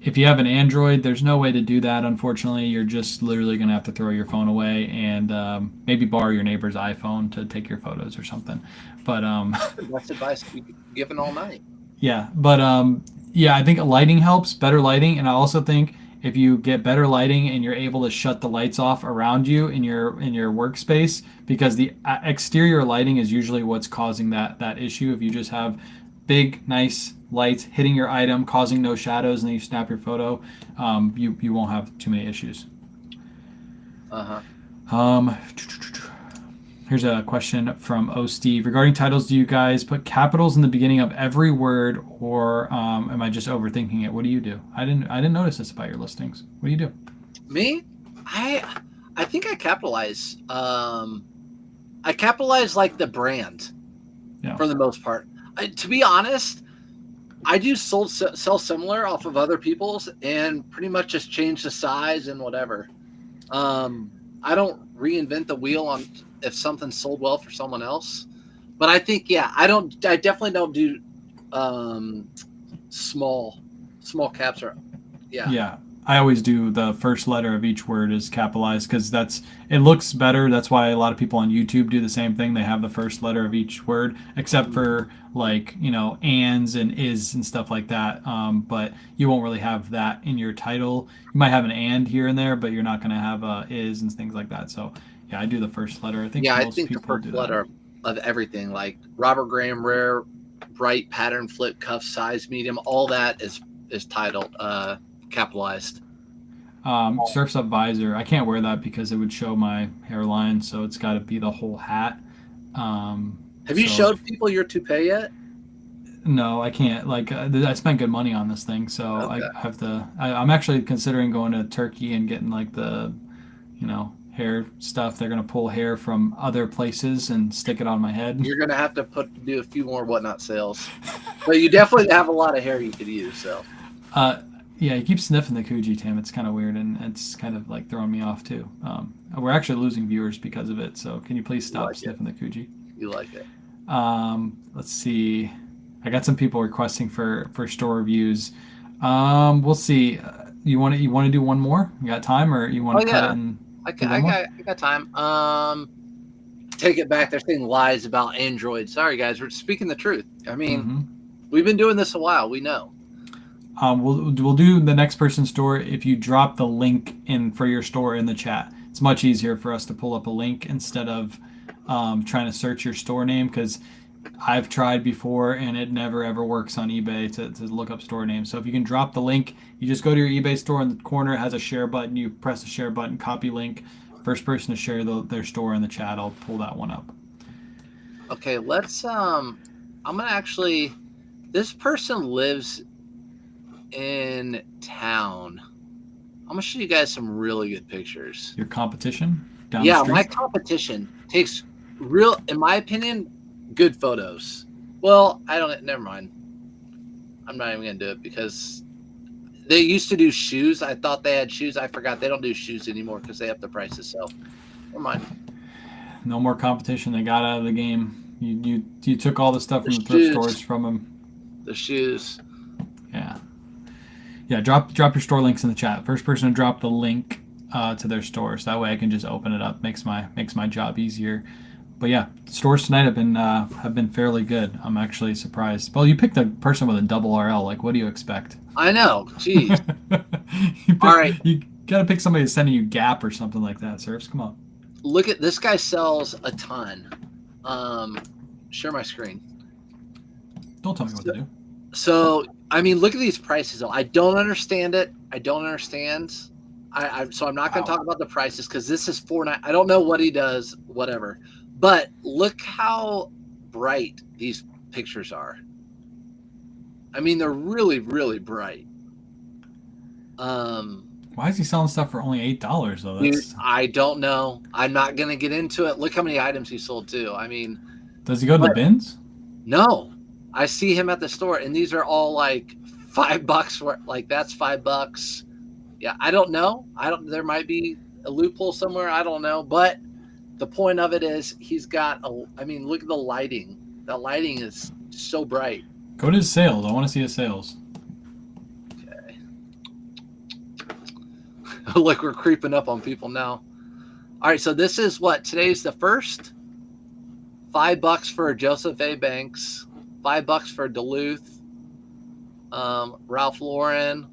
If you have an Android, there's no way to do that. Unfortunately, you're just literally gonna have to throw your phone away and maybe borrow your neighbor's iPhone to take your photos or something. But That's advice we've given all night. yeah, but yeah, I think lighting helps, better lighting, and I also think if you get better lighting and you're able to shut the lights off around you in your workspace, because the exterior lighting is usually what's causing that issue. If you just have big, nice lights hitting your item, causing no shadows, and then you snap your photo, you won't have too many issues. Um, Here's a question from O Steve. Regarding titles, do you guys put capitals in the beginning of every word, or am I just overthinking it? What do you do? I didn't notice this about your listings. What do you do? Me, I think I capitalize. I capitalize like the brand, Yeah. for the most part. To be honest, I do sell similar off of other people's, and pretty much just change the size and whatever. I don't reinvent the wheel on if something's sold well for someone else. But I think, yeah, I definitely don't do small caps or Yeah. I always do the first letter of each word is capitalized because it looks better. That's why a lot of people on YouTube do the same thing. They have the first letter of each word, except for like, ands and is and stuff like that. But you won't really have that in your title. You might have an and here and there, but you're not going to have a is and things like that. So yeah, I do the first letter. I think I most think the people first do letter of everything, like Robert Graham, rare, bright, pattern, flip, cuff, size, medium, all that is titled capitalized. Surf's Up visor. I can't wear that because it would show my hairline, so it's got to be the whole hat. Have you showed people your toupee yet? No, I can't. Like, I spent good money on this thing, so Okay. I have to. I'm actually considering going to Turkey and getting like the, hair stuff. They're gonna pull hair from other places and stick it on my head. You're gonna have to do a few more whatnot sales, but you definitely have a lot of hair you could use. So, Yeah, you keep sniffing the Coogi, Tim. It's kind of weird, and it's kind of like throwing me off too. We're actually losing viewers because of it. So can you please stop sniffing the Coogi? You like it? Let's see. I got some people requesting for store reviews. We'll see. You want to do one more? You got time, or you want to cut it? And I got time. Take it back. They're saying lies about Android. Sorry, guys. We're speaking the truth. I mean, we've been doing this a while. We know. We'll do the next person's store if you drop the link in for your store in the chat. It's much easier for us to pull up a link instead of trying to search your store name, because I've tried before and it never ever works on eBay to look up store names. So if you can drop the link, you just go to your eBay store in the corner. It has a share button. You press the share button, copy link. First person to share their store in the chat, I'll pull that one up. Okay, let's. I'm gonna actually. This person lives in town. I'm gonna show you guys some really good pictures. Your competition down the street? My competition takes in my opinion, good photos. Well, never mind. I'm not even gonna do it because they used to do shoes. I thought they had shoes. I forgot they don't do shoes anymore because they up the prices. So, never mind. No more competition. They got out of the game. You took all the stuff from the thrift stores from them. The shoes. Yeah. Drop your store links in the chat. First person to drop the link to their store, so that way I can just open it up. Makes my job easier. But yeah, stores tonight have been fairly good. I'm actually surprised. Well, you picked a person with a double RL. Like, what do you expect? I know. Jeez. All right. You gotta pick somebody that's sending you Gap or something like that, Surfs. Come on. Look at this guy sells a ton. Share my screen. Don't tell me what to do. So, I mean, look at these prices. I don't understand it. I don't understand. So I'm not going to talk about the prices because this is $4.9. I don't know what he does, whatever. But look how bright these pictures are. I mean, they're really, really bright. Why is he selling stuff for only $8 though? Dude, That's I don't know. I'm not gonna get into it. Look how many items he sold too. I mean, does he go to the bins? no, I see him at the store, and these are all like $5 for like that's $5. Yeah, I don't know. There might be a loophole somewhere. I don't know. But the point of it is he's got I mean, look at the lighting. The lighting is so bright. Go to his sales. I want to see his sales. Okay. Like we're creeping up on people now. All right, so this is what today's the first. $5 for Joseph A. Banks, $5 for Duluth, Ralph Lauren,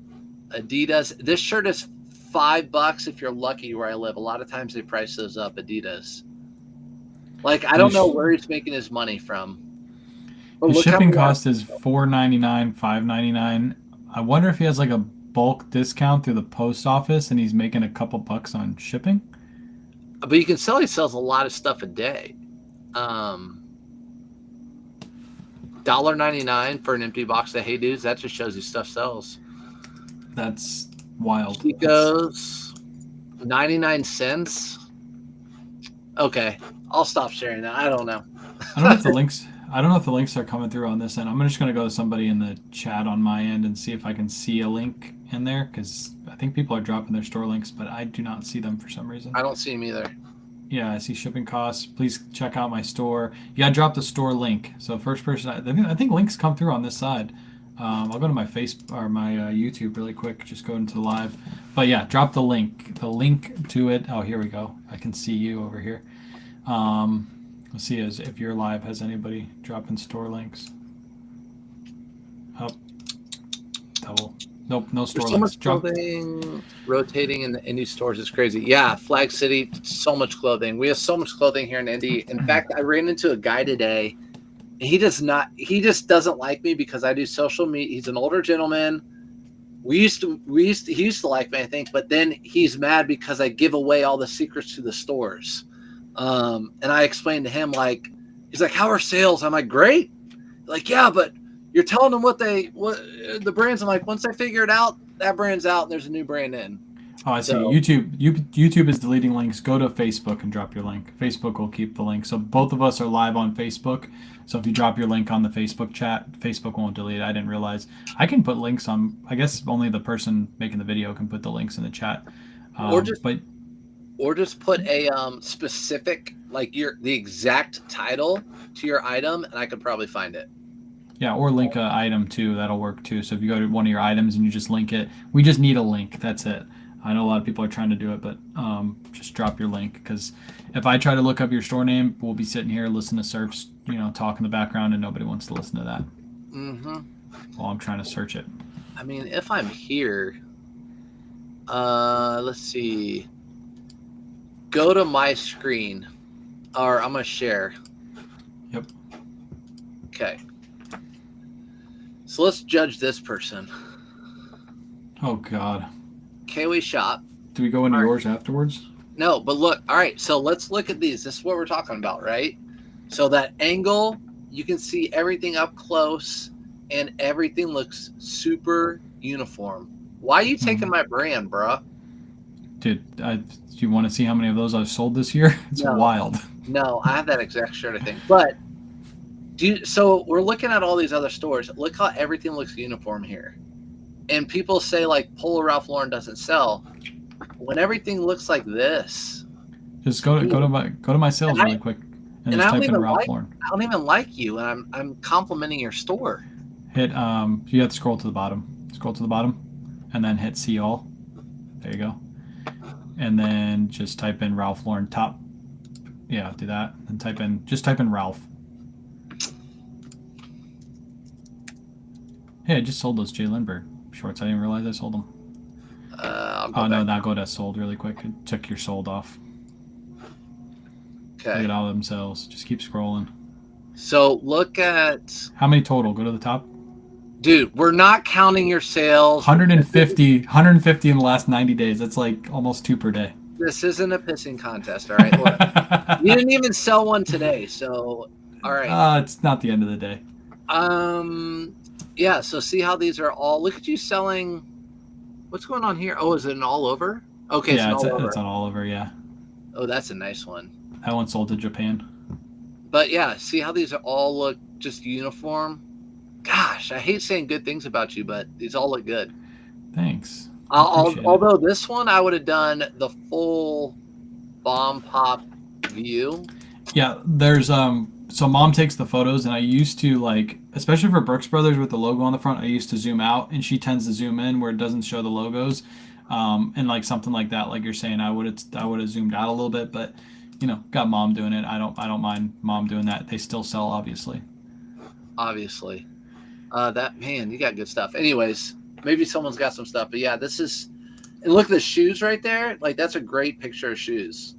Adidas. This shirt is $5 if you're lucky where I live. A lot of times they price those up. Adidas. Like I don't know where he's making his money from. The shipping cost is $4.99, $5.99. I wonder if he has like a bulk discount through the post office and he's making a couple bucks on shipping. But you can sell. He sells a lot of stuff a day. $1.99 for an empty box of Hey Dudes. That just shows you stuff sells. That's wild. Chico's 99 cents. Okay, I'll stop sharing that. I don't know. I don't know if the links are coming through on this end. I'm just going to go to somebody in the chat on my end and see if I can see a link in there because I think people are dropping their store links, but I do not see them for some reason. I don't see them either. Yeah, I see shipping costs. Please check out my store. Yeah, I dropped the store link. So first person, I think links come through on this side. I'll go to my my YouTube really quick. Just go into the live. But yeah, drop the link. The link to it. Oh, here we go. I can see you over here. Let's see if your live has anybody dropping store links. Up. Double. Nope, no store There's links. So much clothing rotating in the indie stores is crazy. Yeah, Flag City, so much clothing. We have so much clothing here in Indy. In fact, I ran into a guy today. He just doesn't like me because I do social media. He's an older gentleman. He used to like me, I think, but then he's mad because I give away all the secrets to the stores. And I explained to him, like, he's like, how are sales? I'm like, great. Like, yeah, but you're telling them what the brands. I'm like, once I figure it out, that brand's out and there's a new brand in. Oh, I see. YouTube is deleting links. Go to Facebook and drop your link. Facebook will keep the link. So both of us are live on Facebook. So if you drop your link on the Facebook chat, Facebook won't delete it. I didn't realize. I can put links on. I guess only the person making the video can put the links in the chat. Or just put a specific, like the exact title to your item, and I could probably find it. Yeah, or link an item too. That'll work too. So if you go to one of your items and you just link it, we just need a link. That's it. I know a lot of people are trying to do it, but just drop your link because if I try to look up your store name, we'll be sitting here listening to Surf's, talk in the background, and nobody wants to listen to that. Mm-hmm. While I'm trying to search it. I mean, if I'm here, let's see. Go to my screen, or I'm gonna share. Yep. Okay. So let's judge this person. Oh God. Kiwi shop. Do we go into yours afterwards? No, but look. All right, so let's look at these. This is what we're talking about, right? So that angle, you can see everything up close, and everything looks super uniform. Why are you taking my brand, bruh? Dude, do you want to see how many of those I've sold this year? It's wild. No, I have that exact shirt, I think. But so we're looking at all these other stores. Look how everything looks uniform here. And people say like Polo Ralph Lauren doesn't sell. When everything looks like this. Just go to my sales really quick and just type in Ralph Lauren. I don't even like you, and I'm complimenting your store. Hit you have to scroll to the bottom. Scroll to the bottom and then hit see all. There you go. And then just type in Ralph Lauren top. Yeah, do that. And type in Ralph. Hey, I just sold those Jay Lindbergh shorts. I didn't realize I sold them. Now go to sold really quick. It took your sold off. Okay. Look at all of them sales. Just keep scrolling. So look at how many total. Go to the top. Dude, we're not counting your sales. 150 in the last 90 days. That's like almost 2 per day. This isn't a pissing contest, all right? Look, you didn't even sell one today, so all right. It's not the end of the day. Yeah. So see how these are all. Look at you selling. What's going on here? Oh, is it an all over? Okay, it's Yeah, an it's all it's over. on all over. Yeah, Oh, that's a nice one. that one sold to Japan. But yeah, see how these are all look just uniform. Gosh, I hate saying good things about you, but these all look good. Thanks. I appreciate it. Although this one, I would have done the full bomb pop view. Yeah, there's so mom takes the photos and I used to like especially for Brooks Brothers with the logo on the front, I used to zoom out and she tends to zoom in where it doesn't show the logos. And like something like that, like you're saying, I would have zoomed out a little bit, but got mom doing it. I don't mind mom doing that. They still sell obviously. Obviously, that man, you got good stuff. Anyways, maybe someone's got some stuff, but yeah, this is. And look at the shoes right there. Like that's a great picture of shoes.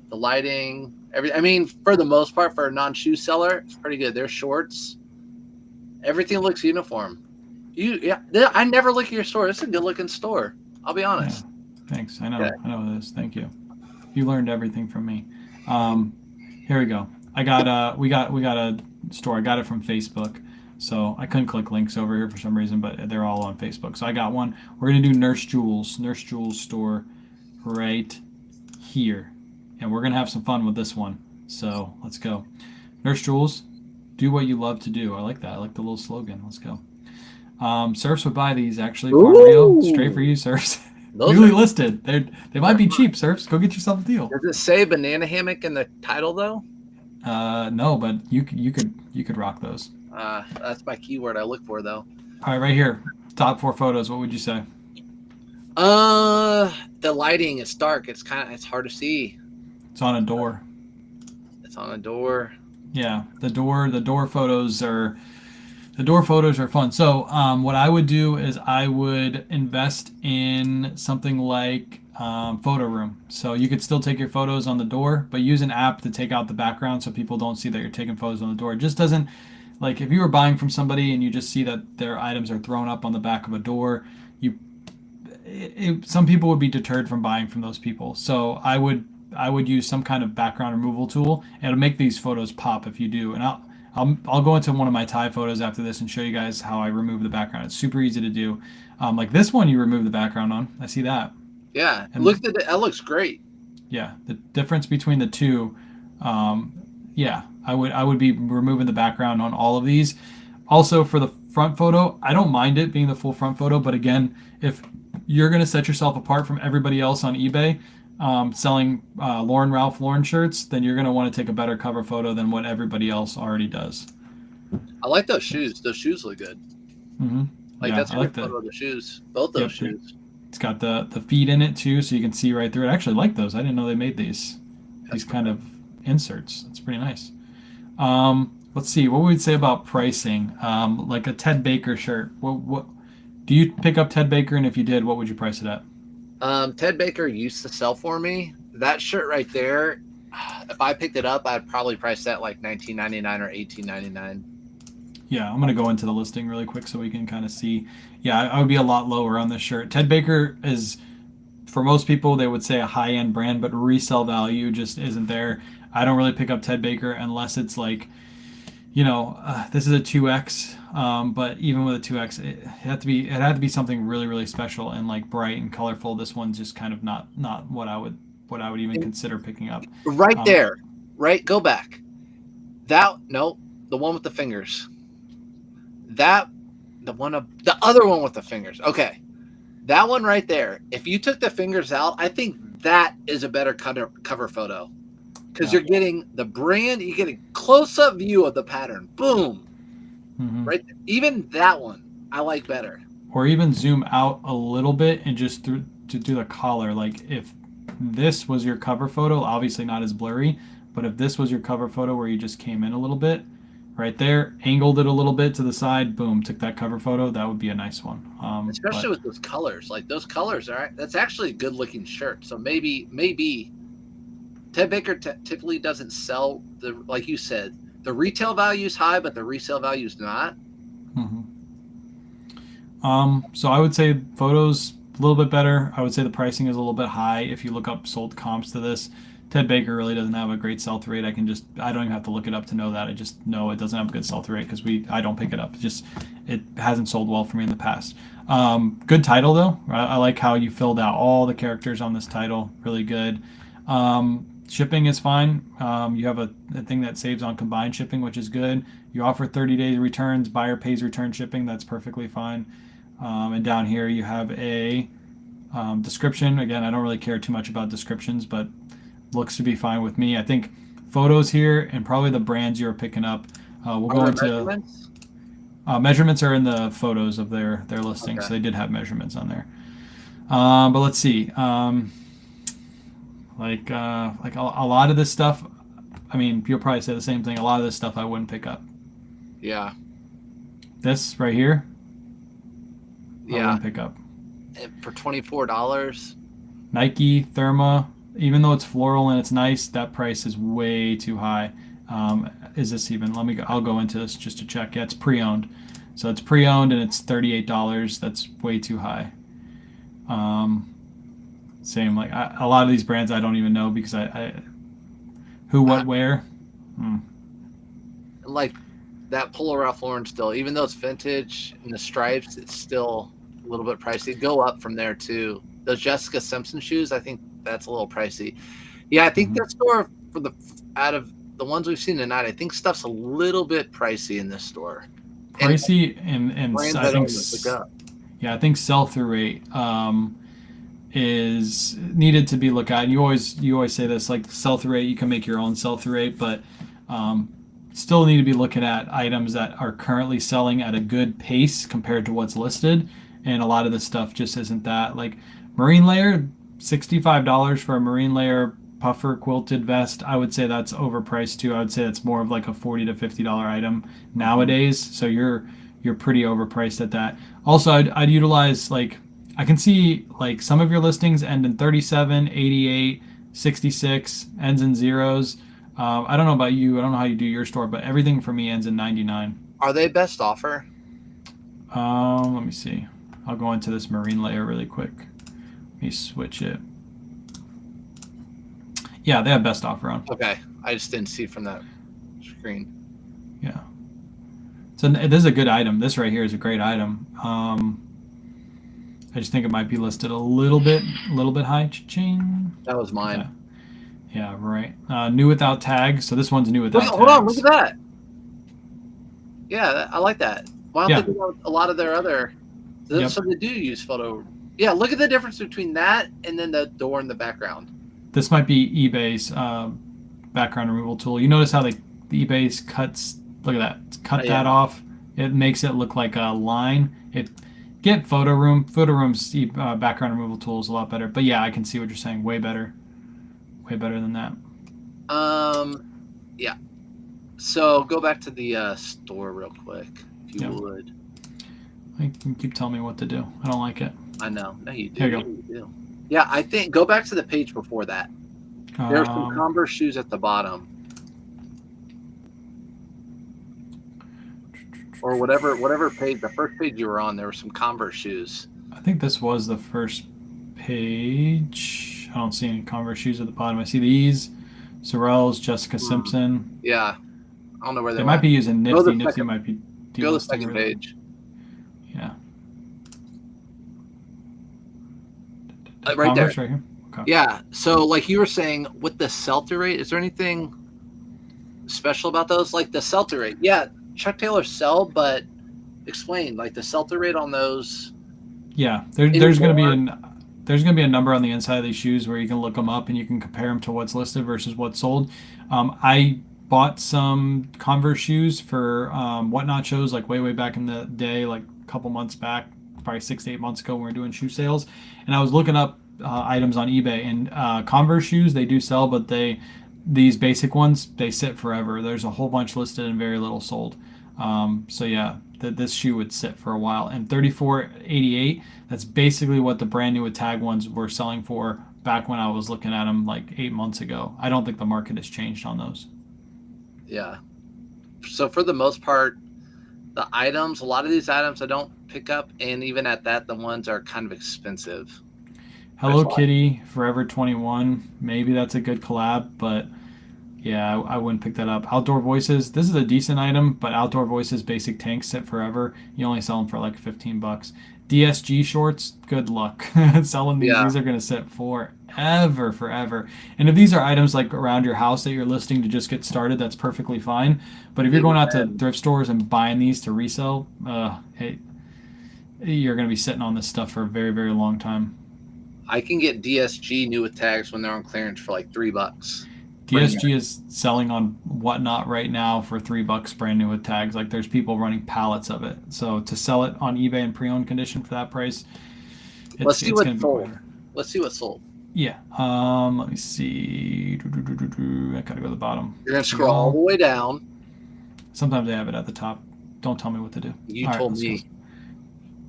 The lighting, everything. I mean, for the most part, for a non-shoe seller, it's pretty good. Their shorts, everything looks uniform. I never look at your store. It's a good-looking store. I'll be Yeah. honest. Thanks. I know. Okay. I know this. Thank you. You learned everything from me. Um, Here we go. I got we got a store. I got it from Facebook. So I couldn't click links over here for some reason, but they're all on Facebook. So I got one. We're gonna do Nurse Jewels store right here. And we're gonna have some fun with this one. So let's go. Nurse Jewels, do what you love to do. I like that. I like the little slogan. Let's go. Surfs would buy these actually. Farm Rio, straight for you, Surfs. Newly listed. They might be cheap, Surfs. Go get yourself a deal. Does it say banana hammock in the title though? No, but you could rock those. That's my keyword I look for though. All right, right here. Top 4 photos. What would you say? The lighting is dark. It's hard to see. It's on a door. It's on a door. Yeah, the door photos are fun. So what I would do is I would invest in something like photo room. So you could still take your photos on the door, but use an app to take out the background so people don't see that you're taking photos on the door. It just doesn't like if you were buying from somebody and you just see that their items are thrown up on the back of a door, some people would be deterred from buying from those people. So I would use some kind of background removal tool, and it'll make these photos pop if you do. And I'll go into one of my Thai photos after this and show you guys how I remove the background. It's super easy to do. Like this one, you remove the background on. I see that. Yeah, And look at that looks great. yeah, the difference between the two, yeah, I would be removing the background on all of these. Also for the front photo, I don't mind it being the full front photo, but again, if you're gonna set yourself apart from everybody else on eBay, selling Lauren shirts, then you're gonna want to take a better cover photo than what everybody else already does. I like those shoes. Those shoes look good. Mm-hmm. Like Yeah, that's I a like good photo of the shoes. Both those Yep, shoes. it's got the feet in it too, so you can see right through it. I actually like those. I didn't know they made these kind of inserts. It's pretty nice. Let's see what we would say about pricing. Like a Ted Baker shirt. What do you pick up Ted Baker, and if you did, what would you price it at? Ted Baker used to sell for me that shirt right there. If I picked it up, I'd probably price that like $19.99 or $18.99. Yeah, I'm gonna go into the listing really quick so we can kind of see. Yeah, I would be a lot lower on this shirt. Ted Baker is, for most people, they would say a high-end brand, but resale value just isn't there. I don't really pick up Ted Baker unless it's like, this is a 2X, but even with a 2X, it had to be something really really special and like bright and colorful. This one's just kind of not what I would even consider picking up. Right Um, there, right. Go back. No, the one with the fingers. The other one with the fingers. Okay, that one right there. If you took the fingers out, I think that is a better cover photo because Yeah. you're getting the brand. You get a close up view of the pattern. Boom. mhm. Right. Even that one I like better. Or even zoom out a little bit and just to do the collar. Like if this was your cover photo, obviously not as blurry, but if this was your cover photo where you just came in a little bit, right there, angled it a little bit to the side, boom, took that cover photo, that would be a nice one. Especially But with those colors. Like those colors that's actually a good looking shirt. So maybe Ted Baker typically doesn't sell like you said, the retail value is high, but the resale value is not. mhm. So I would say photos a little bit better. I would say the pricing is a little bit high if you look up sold comps to this. Ted Baker really doesn't have a great sell-through rate. I don't even have to look it up to know that. I just know it doesn't have a good sell-through rate because I don't pick it up. It hasn't sold well for me in the past. Good title though. I like how you filled out all the characters on this title. Really good. Shipping is fine. You have a thing that saves on combined shipping, which is good. You offer 30-day returns. Buyer pays return shipping. That's perfectly fine. And down here you have a description. Again, I don't really care too much about descriptions, but looks to be fine with me. I think photos here and probably the brands you're picking up. We'll go into measurements. Measurements are in the photos of their listing, okay. So they did have measurements on there. But let's see. Like a lot of this stuff. I mean, you'll probably say the same thing. A lot of this stuff I wouldn't pick up. Yeah. This right here. Yeah. I wouldn't pick up. For $24. Nike Therma. Even though it's floral and it's nice, that price is way too high. Is this even? I'll go into this just to check. Yeah, it's pre-owned. So it's pre-owned and it's $38. That's way too high. Same, like a lot of these brands I don't even know because who, what, where. Like that Polo Ralph Lauren still, even though it's vintage and the stripes, it's still a little bit pricey. Go up from there too. Those Jessica Simpson shoes, I think that's a little pricey. Yeah, I think that store out of the ones we've seen tonight, I think stuff's a little bit pricey in this store. Pricey and I think I think sell-through rate is needed to be looked at. You always say this, like sell-through rate, you can make your own sell-through rate, but still need to be looking at items that are currently selling at a good pace compared to what's listed. And a lot of this stuff just isn't that. Like marine layer, $65 for a marine layer puffer quilted vest. I would say that's overpriced too. I would say that's more of like a $40 to $50 item nowadays. So you're pretty overpriced at that. Also, I'd utilize, like, I can see like some of your listings end in 37, 88, 66, ends in zeros. I don't know about you. I don't know how you do your store, but everything for me ends in 99. Are they best offer? Let me see. I'll go into this marine layer really quick. Let me switch it. Yeah, they have best offer on. Okay. I just didn't see from that screen. Yeah. So this is a good item. This right here is a great item. I just think it might be listed a little bit high. Cha-ching. That was mine. Yeah, right. New without tags. So this one's new without tags. Hold on, look at that. Yeah, I like that. Why don't they do that with a lot of their other... So they do use photo. Yeah, look at the difference between that and then the door in the background. This might be eBay's background removal tool. You notice how the eBay's cuts... Look at that. Cut that off. It makes it look like a line. Get Photo Room. Photo Room's background removal tool is a lot better. But yeah, I can see what you're saying. Way better. Way better than that. Yeah. So go back to the store real quick, if you would. You can keep telling me what to do. I don't like it. I know. No, you do. Here you go. You do. Yeah, I think go back to the page before that. There are some Converse shoes at the bottom. Or whatever page, the first page you were on, there were some Converse shoes. I think this was the first page. I don't see any Converse shoes at the bottom. I see these. Sorrells, Jessica Simpson. Yeah. I don't know where they might be using Nifty. Nifty might be delisting. Go to the second page. Yeah. Right Converse there. Right here. Okay. Yeah. So like you were saying, with the sell-through rate, is there anything special about those? Like the sell-through rate. Yeah. Chuck Taylor sell, but explain like the sell-through rate on those. Yeah, there's going to be a number on the inside of these shoes where you can look them up and you can compare them to what's listed versus what's sold. I bought some Converse shoes for Whatnot shows like way back in the day, like a couple months back, probably 6 to 8 months ago when we were doing shoe sales, and I was looking up items on eBay, and Converse shoes they do sell, but these basic ones, they sit forever. There's a whole bunch listed and very little sold. So yeah, this shoe would sit for a while. And $34.88, that's basically what the brand new with tag ones were selling for back when I was looking at them like 8 months ago. I don't think the market has changed on those. Yeah. So for the most part, the items, a lot of these items I don't pick up. And even at that, the ones are kind of expensive. Hello Kitty, Forever 21. Maybe that's a good collab, but yeah, I wouldn't pick that up. Outdoor Voices. This is a decent item, but Outdoor Voices basic tanks sit forever. You only sell them for like $15. DSG shorts. Good luck selling these. Yeah. These are gonna sit forever. And if these are items like around your house that you're listing to just get started, that's perfectly fine. But if you're going out to thrift stores and buying these to resell, hey, you're gonna be sitting on this stuff for a very long time. I can get DSG new with tags when they're on clearance for like $3. DSG is selling on Whatnot right now for $3 brand new with tags. Like there's people running pallets of it. So to sell it on eBay in pre-owned condition for that price, Let's see what's what's sold. Let's see what's sold. Yeah. Let me see. I gotta go to the bottom. You're gonna scroll all the way down. Sometimes they have it at the top. Don't tell me what to do. You told me. Go.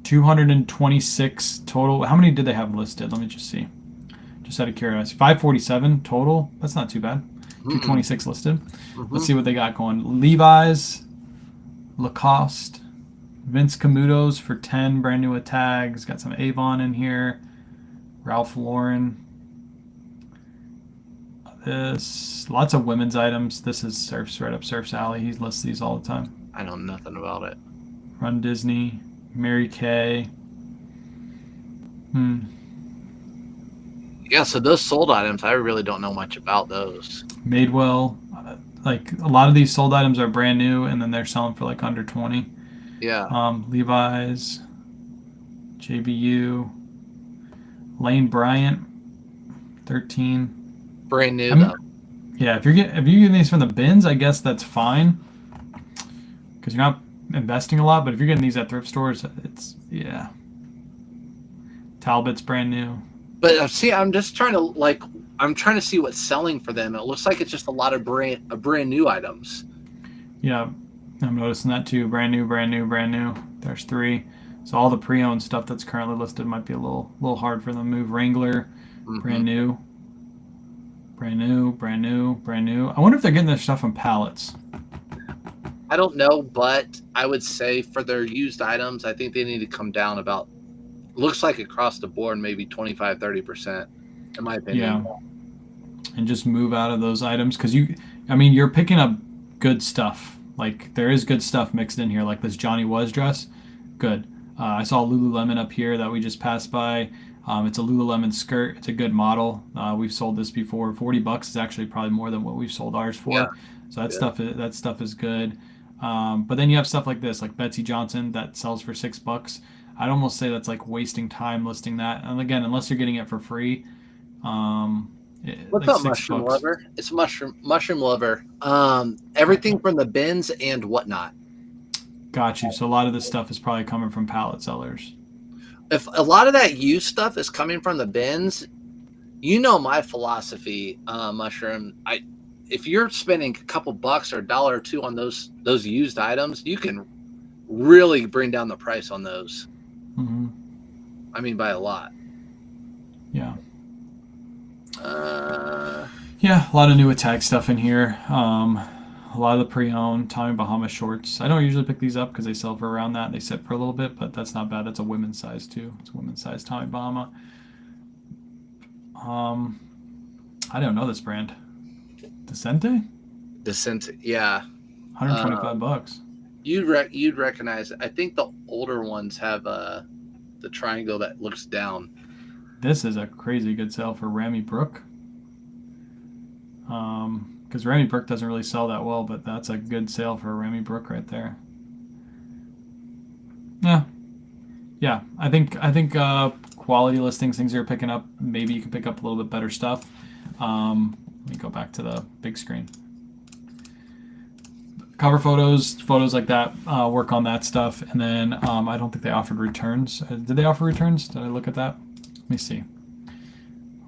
226 total. How many did they have listed? Let me just see. Just out of curiosity. 547 total. That's not too bad. 226 listed. Let's see what they got going. Levi's, Lacoste, Vince Camuto's for 10, brand new with tags. Got some Avon in here. Ralph Lauren. This, lots of women's items. This is Surf's right up Surf's alley. He lists these all the time. I know nothing about it. Run Disney, Mary Kay. Yeah, so those sold items, I really don't know much about those. Madewell, like a lot of these sold items are brand new, and then they're selling for like under 20. Yeah. Levi's, JBU, Lane Bryant, 13. Brand new though. Yeah, if you're getting these from the bins, I guess that's fine, because you're not investing a lot. But if you're getting these at thrift stores, it's Talbot's brand new. But see, I'm just trying to see what's selling for them. It looks like it's just a lot of brand new items. Yeah, I'm noticing that too. Brand new. There's 3. So all the pre-owned stuff that's currently listed might be a little hard for them to move. Wrangler, brand new. I wonder if they're getting their stuff on pallets. I don't know, but I would say for their used items, I think they need to come down about, looks like across the board, maybe 25-30%, in my opinion. Yeah. And just move out of those items, because you're picking up good stuff. Like there is good stuff mixed in here, like this Johnny Was dress. Good. I saw Lululemon up here that we just passed by. It's a Lululemon skirt. It's a good model. We've sold this before. $40 is actually probably more than what we've sold ours for. Yeah. So that stuff is good. But then you have stuff like this, like Betsy Johnson that sells for $6. I'd almost say that's like wasting time listing that. And again, unless you're getting it for free. What's up, Mushroom Lover? It's Mushroom Lover. Everything from the bins and Whatnot. Got you. So a lot of this stuff is probably coming from pallet sellers. If a lot of that used stuff is coming from the bins, you know my philosophy, Mushroom. If you're spending a couple bucks or $1 or $2 on those used items, you can really bring down the price on those. I mean, by a lot. Yeah. Yeah, a lot of new attack stuff in here. A lot of the pre-owned Tommy Bahama shorts. I don't usually pick these up because they sell for around that. They sit for a little bit, but that's not bad. That's a women's size too. It's a women's size Tommy Bahama. I don't know this brand. Decente, yeah. $125. You'd recognize it. I think the older ones have the triangle that looks down. This is a crazy good sale for Rami Brook. Because Rami Brook doesn't really sell that well, but that's a good sale for Rami Brook right there. Yeah. I think quality listings, things you're picking up, maybe you can pick up a little bit better stuff. Let me go back to the big screen. Cover photos like that, work on that stuff. And then I don't think they offered returns. Did they offer returns? Did I look at that? Let me see.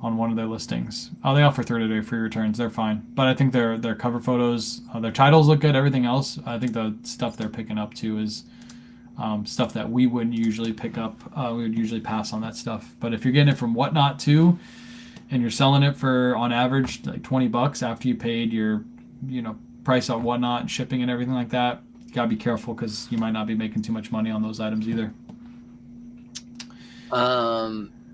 On one of their listings. Oh, they offer 30-day free returns. They're fine. But I think their cover photos, their titles look good. Everything else, I think the stuff they're picking up too is stuff that we wouldn't usually pick up. We would usually pass on that stuff. But if you're getting it from Whatnot too, and you're selling it for on average like $20 after you paid your price on Whatnot and shipping and everything like that, you gotta be careful because you might not be making too much money on those items either.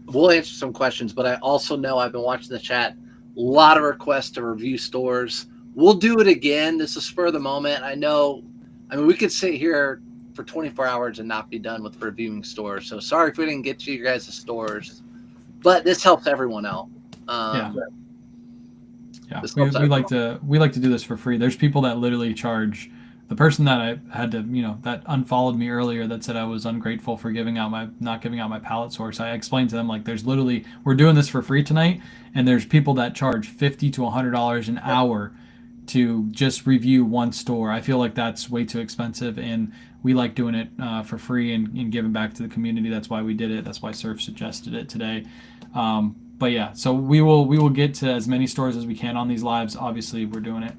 we'll answer some questions, but I also know I've been watching the chat. A lot of requests to review stores. We'll do it again. This is spur of the moment. I know. I mean, we could sit here for 24 hours and not be done with reviewing stores. So sorry if we didn't get to you guys' stores, but this helps everyone out. Yeah. This We helps like to do this for free. There's people that literally charge. The person that I had to, that unfollowed me earlier, that said I was ungrateful for not giving out my pallet source. I explained to them, like, there's literally, we're doing this for free tonight, and there's people that charge $50 to $100 an hour to just review one store. I feel like that's way too expensive, and we like doing it for free and giving back to the community. That's why we did it. That's why Surf suggested it today. But yeah, so we will get to as many stores as we can on these lives. Obviously, we're doing it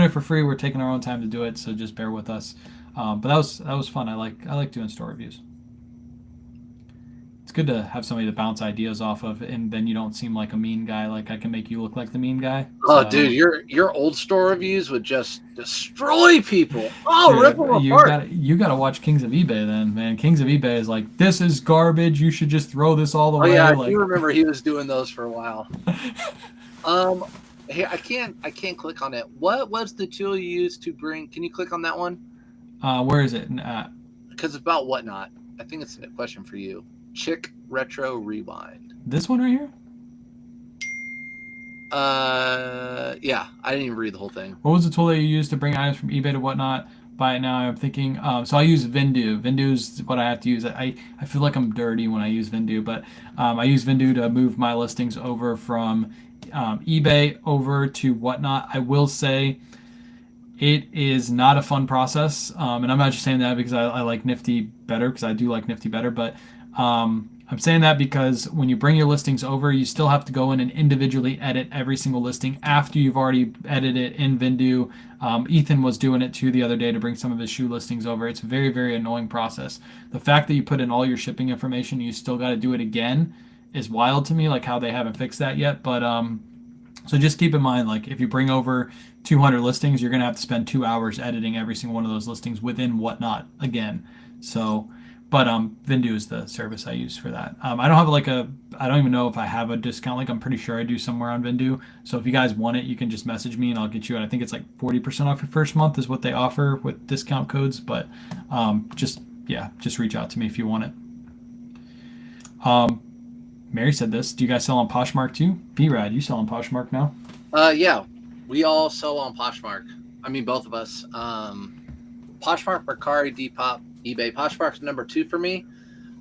for free. We're taking our own time to do it, so just bear with us. But that was fun. I like doing store reviews. It's good to have somebody to bounce ideas off of, and then you don't seem like a mean guy. Like, I can make you look like the mean guy. Oh, dude, your old store reviews would just destroy people. Oh, dude, rip them apart. You gotta watch Kings of eBay then, man. Kings of eBay is like, this is garbage. You should just throw this all the way. Yeah, I like, do remember he was doing those for a while. Hey, I can't click on it. What was the tool you used to bring? Can you click on that one? Where is it? Because it's about whatnot. I think it's a question for you. Chick Retro Rewind. This one right here? Yeah, I didn't even read the whole thing. What was the tool that you used to bring items from eBay to whatnot? By now, I'm thinking. So I use Vindu. Vindu's what I have to use. I feel like I'm dirty when I use Vindu, but I use Vindu to move my listings over from eBay over to whatnot. I will say it is not a fun process, and I'm not just saying that because I like Nifty better, because I do like Nifty better, but I'm saying that because when you bring your listings over, you still have to go in and individually edit every single listing after you've already edited it in Vindu. Ethan was doing it too the other day to bring some of his shoe listings over. It's a very, very annoying process. The fact that you put in all your shipping information, you still got to do it again, is wild to me, like how they haven't fixed that yet. But so just keep in mind, like, if you bring over 200 listings, you're going to have to spend 2 hours editing every single one of those listings within whatnot again. So, but Vindu is the service I use for that. I don't have I don't even know if I have a discount link. I'm pretty sure I do somewhere on Vindu. So if you guys want it, you can just message me and I'll get you it. I think it's like 40% off your first month is what they offer with discount codes. But just reach out to me if you want it. Mary said this. Do you guys sell on Poshmark too? B-Rad, you sell on Poshmark now? Yeah, we all sell on Poshmark. I mean, both of us. Poshmark, Mercari, Depop, eBay. Poshmark's number 2 for me.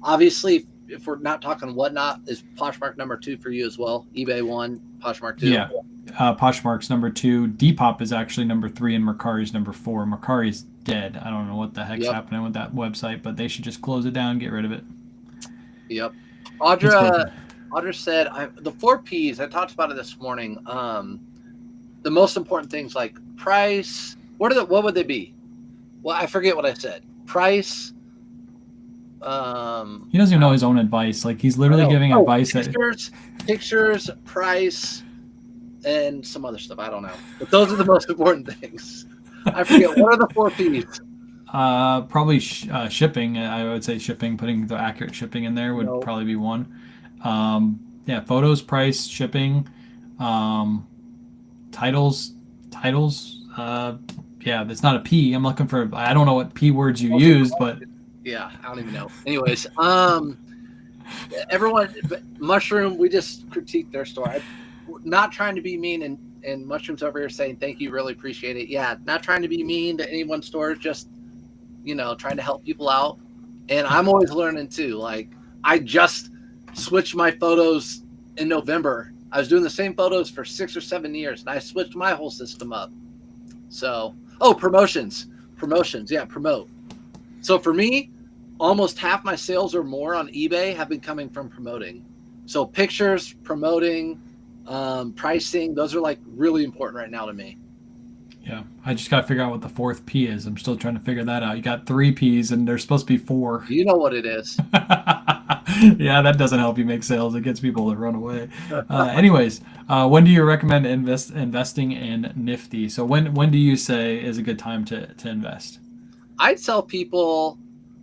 Obviously, if we're not talking whatnot, is Poshmark number 2 for you as well? eBay 1, Poshmark 2. Yeah, Poshmark's number 2. Depop is actually number 3, and Mercari's number 4. Mercari's dead. I don't know what the heck's happening with that website, but they should just close it down and get rid of it. Yep. Audra said, the 4 Ps, I talked about it this morning. The most important things like price. What would they be? Well, I forget what I said. Price. He doesn't even know his own advice. Like, he's literally giving advice. Pictures, price, and some other stuff. I don't know. But those are the most important things. I forget. What are the 4 Ps? Probably shipping. I would say shipping. Putting the accurate shipping in there would probably be one. Photos, price, shipping, titles. That's not a P. I'm looking for. I don't know what P words you used, but yeah, I don't even know. Anyways, everyone, Mushroom. We just critique their store. I'm not trying to be mean, and Mushroom's over here saying thank you, really appreciate it. Yeah, not trying to be mean to anyone's store, just trying to help people out. And I'm always learning too. Like, I just switched my photos in November. I was doing the same photos for 6 or 7 years, and I switched my whole system up. So, promotions. Yeah, promote. So for me, almost half my sales or more on eBay have been coming from promoting. So pictures, promoting, pricing, those are like really important right now to me. Yeah, I just got to figure out what the 4th P is. I'm still trying to figure that out. You got 3 Ps, and there's supposed to be 4. You know what it is. Yeah, that doesn't help you make sales. It gets people to run away. Anyways, when do you recommend investing in Nifty? So when do you say is a good time to invest? I'd tell people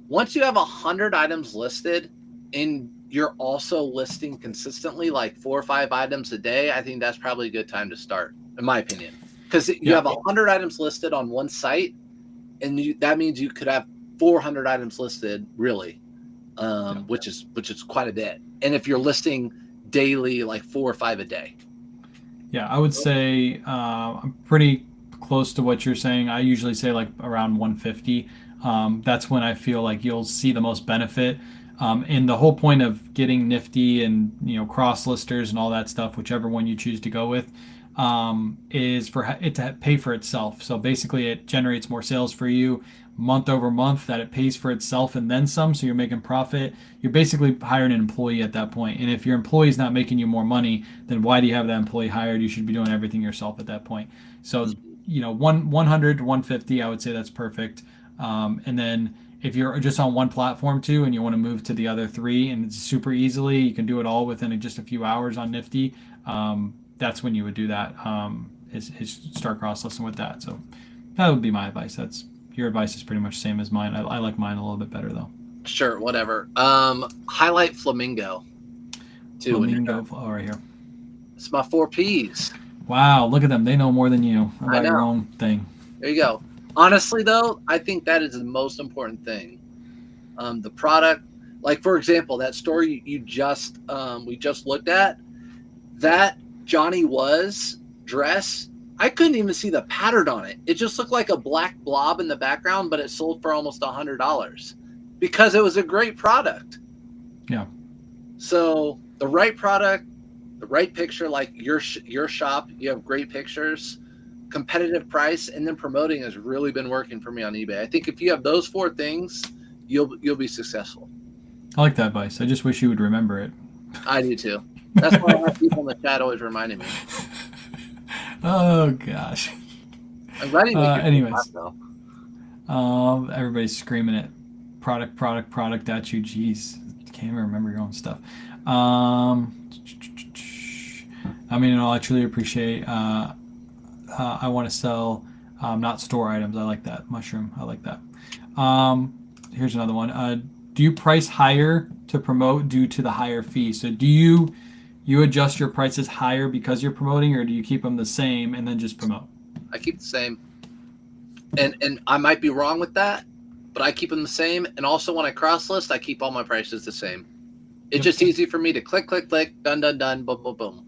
once you have 100 items listed in you're also listing consistently like 4 or 5 items a day, I think that's probably a good time to start, in my opinion. Because you have 100 items listed on one site, and that means you could have 400 items listed, really, which is quite a bit. And if you're listing daily, like 4 or 5 a day. Yeah, I would say I'm pretty close to what you're saying. I usually say like around 150. That's when I feel like you'll see the most benefit. And the whole point of getting Nifty and cross listers and all that stuff, whichever one you choose to go with, is for it to pay for itself. So basically, it generates more sales for you month over month, that it pays for itself and then some. So you're making profit. You're basically hiring an employee at that point. And if your employee is not making you more money, then why do you have that employee hired? You should be doing everything yourself at that point. So 100 to 150, I would say that's perfect. And then if you're just on one platform too, and you want to move to the other 3, and it's super easily, you can do it all within just a few hours on Nifty. That's when you would do that. Is start cross listing with that. So that would be my advice. Your advice is pretty much the same as mine. I like mine a little bit better though. Sure, whatever. Highlight Flamingo. Flamingo, right here. It's my 4 Ps. Wow, look at them. They know more than you about your own thing. There you go. Honestly, though, I think that is the most important thing. The product, like for example, that story we just looked at, that Johnny Was dress, I couldn't even see the pattern on it. It just looked like a black blob in the background, but it sold for almost $100 because it was a great product. Yeah. So the right product, the right picture, like your shop, you have great pictures, competitive price, and then promoting has really been working for me on eBay. I think if you have those 4 things, you'll be successful. I like that advice. I just wish you would remember it. I do too. That's why I have people in the chat always reminding me. Oh gosh. I'm glad you make anyways, though. Everybody's screaming it. Product at you. Jeez, can't even remember your own stuff. I mean, I truly appreciate. I want to sell, not store items. I like that. Mushroom. I like that. Here's another one. Do you price higher to promote due to the higher fee? So do you adjust your prices higher because you're promoting, or do you keep them the same and then just promote? I keep the same. And I might be wrong with that, but I keep them the same. And also when I cross list, I keep all my prices the same. It's just easy for me to click, done, done, boom, boom, boom.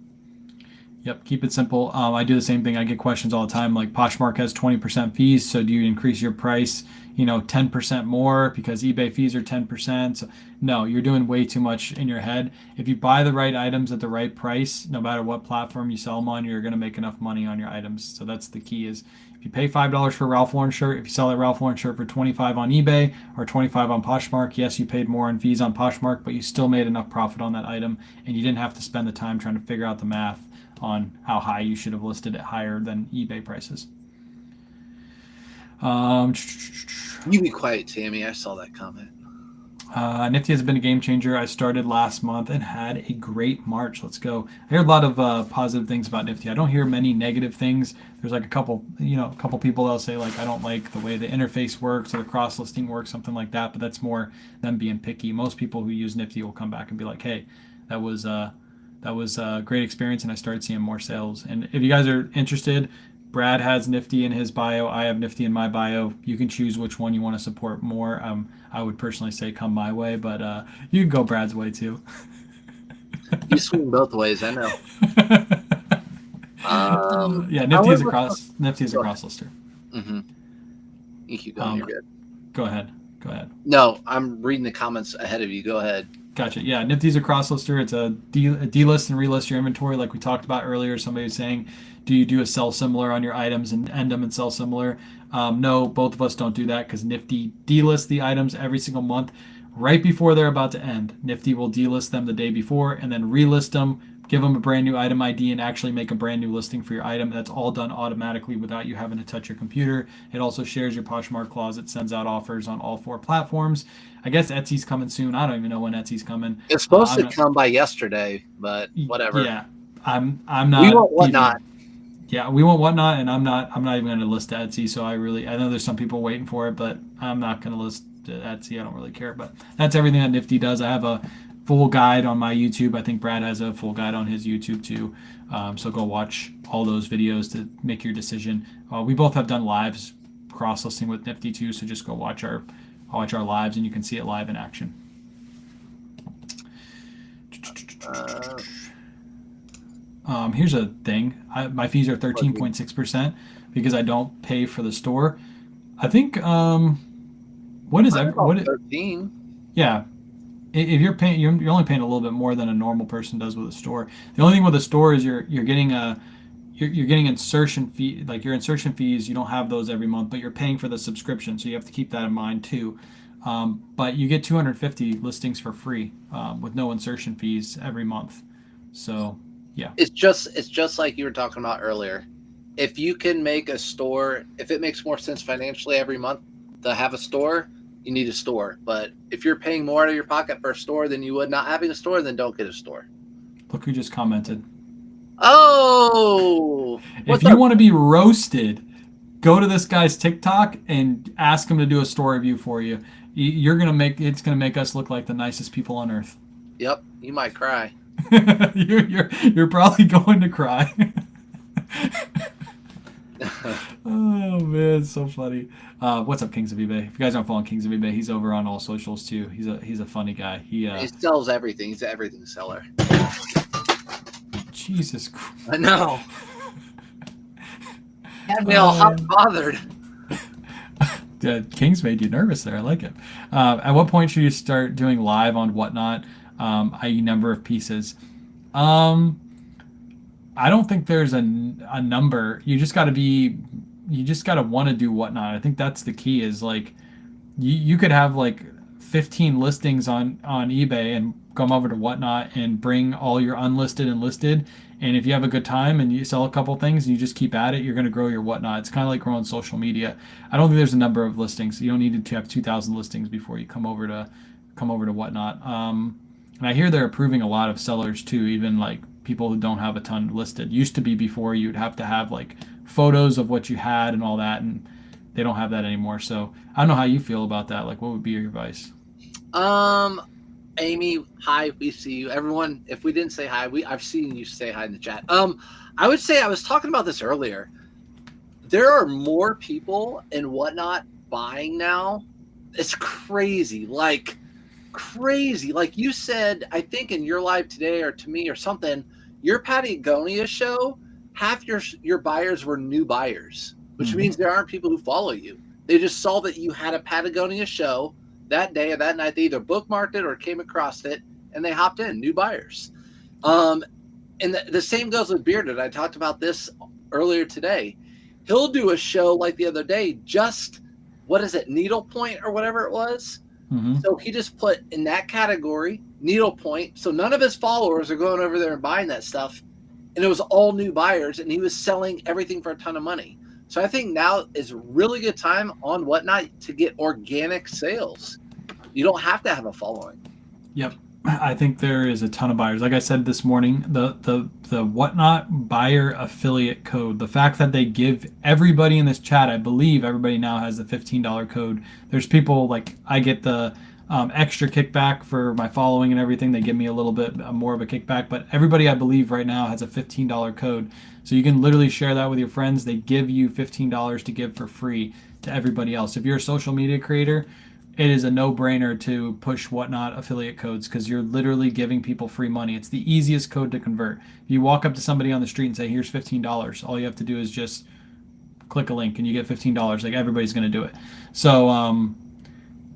Yep, keep it simple. I do the same thing. I get questions all the time, like Poshmark has 20% fees, so do you increase your price, 10% more because eBay fees are 10%? So, no, you're doing way too much in your head. If you buy the right items at the right price, no matter what platform you sell them on, you're going to make enough money on your items. So that's the key. Is if you pay $5 for a Ralph Lauren shirt, if you sell that Ralph Lauren shirt for $25 on eBay or $25 on Poshmark, yes, you paid more in fees on Poshmark, but you still made enough profit on that item, and you didn't have to spend the time trying to figure out the math on how high you should have listed it higher than eBay prices. You be quiet, Tammy. I saw that comment. Nifty has been a game changer. I started last month and had a great March. Let's go. I hear a lot of positive things about Nifty. I don't hear many negative things. There's like a couple people that'll say like, I don't like the way the interface works or the cross listing works, something like that. But that's more them being picky. Most people who use Nifty will come back and be like, hey, that was a great experience, and I started seeing more sales. And if you guys are interested, Brad has Nifty in his bio. I have Nifty in my bio. You can choose which one you want to support more. I would personally say come my way, but you can go Brad's way too. You swing both ways, I know. Yeah, Nifty is a cross lister. Mm-hmm. You keep going. You're good. Go ahead. No, I'm reading the comments ahead of you. Go ahead. Gotcha. Yeah, Nifty's a cross lister. It's a delist and relist your inventory, like we talked about earlier. Somebody was saying, do you do a sell similar on your items and end them and sell similar? No, both of us don't do that because Nifty delists the items every single month right before they're about to end. Nifty will delist them the day before and then relist them, give them a brand new item ID, and actually make a brand new listing for your item. That's all done automatically without you having to touch your computer. It also shares your Poshmark closet, sends out offers on all 4 platforms. I guess Etsy's coming soon. I don't even know when Etsy's coming. It's supposed to come by yesterday, but whatever. Yeah, I'm not. We want Whatnot. Yeah, we want Whatnot, and I'm not even going to list Etsy. So I know there's some people waiting for it, but I'm not going to list Etsy. I don't really care. But that's everything that Nifty does. I have a full guide on my YouTube. I think Brad has a full guide on his YouTube too. So go watch all those videos to make your decision. We both have done lives cross listing with Nifty too, so just go watch our lives and you can see it live in action. Here's a thing. My fees are 13.6% because I don't pay for the store. I think what is that? What 13? Yeah. If you're paying, you're only paying a little bit more than a normal person does with a store. The only thing with a store is you're getting you're getting insertion fee, like your insertion fees. You don't have those every month, but you're paying for the subscription, so you have to keep that in mind too. But you get 250 listings for free with no insertion fees every month. So yeah, It's just like you were talking about earlier. If you can make a store, if it makes more sense financially every month to have a store, you need a store. But if you're paying more out of your pocket for a store than you would not having a store, then don't get a store. look who just commented. Oh, If you want to be roasted, go to this guy's TikTok and ask him to do a store review for you. It's gonna make us look like the nicest people on earth. Yep, you might cry. you're probably going to cry. Oh man, it's so funny. What's up, Kings of eBay? If you guys aren't following Kings of eBay, he's over on all socials too. He's a funny guy. He sells everything. He's an everything seller. Jesus Christ. I know. Had me all hot and bothered. Kings made you nervous there. I like it. At what point should you start doing live on Whatnot, i.e. number of pieces? I don't think there's a number. You just got to want to do Whatnot. I think that's the key is like you could have like 15 listings on eBay and come over to Whatnot and bring all your unlisted and listed. And if you have a good time and you sell a couple things and you just keep at it, you're going to grow your Whatnot. It's kind of like growing social media. I don't think there's a number of listings. You don't need to have 2,000 listings before you come over to Whatnot. And I hear they're approving a lot of sellers too, even like people who don't have a ton listed. Used to be before you'd have to have like photos of what you had and all that, and they don't have that anymore. So I don't know how you feel about that. Like, what would be your advice? Amy, hi, we see you. Everyone, if we didn't say hi, I've seen you say hi in the chat. I would say I was talking about this earlier. There are more people in Whatnot buying now. It's crazy. Like crazy. Like you said, I think in your live today or to me or something, your Patagonia show, half your buyers were new buyers, which means there aren't people who follow you. They just saw that you had a Patagonia show that day or that night. They either bookmarked it or came across it and they hopped in, new buyers. And the same goes with Bearded. I talked about this earlier today. He'll do a show like the other day, just, what is it, needlepoint or whatever it was. So he just put in that category, needlepoint. So none of his followers are going over there and buying that stuff. And it was all new buyers and he was selling everything for a ton of money. So I think now is a really good time on Whatnot to get organic sales. You don't have to have a following. Yep. I think there is a ton of buyers. Like I said this morning, the Whatnot buyer affiliate code, the fact that they give everybody in this chat, I believe everybody now has the $15 code. There's people like I get the extra kickback for my following and everything. They give me a little bit more of a kickback, but everybody I believe right now has a $15 code. So you can literally share that with your friends. They give you $15 to give for free to everybody else. If you're a social media creator, it is a no-brainer to push Whatnot affiliate codes because you're literally giving people free money. It's the easiest code to convert. If you walk up to somebody on the street and say, here's $15, all you have to do is just click a link and you get $15. Like everybody's going to do it. So,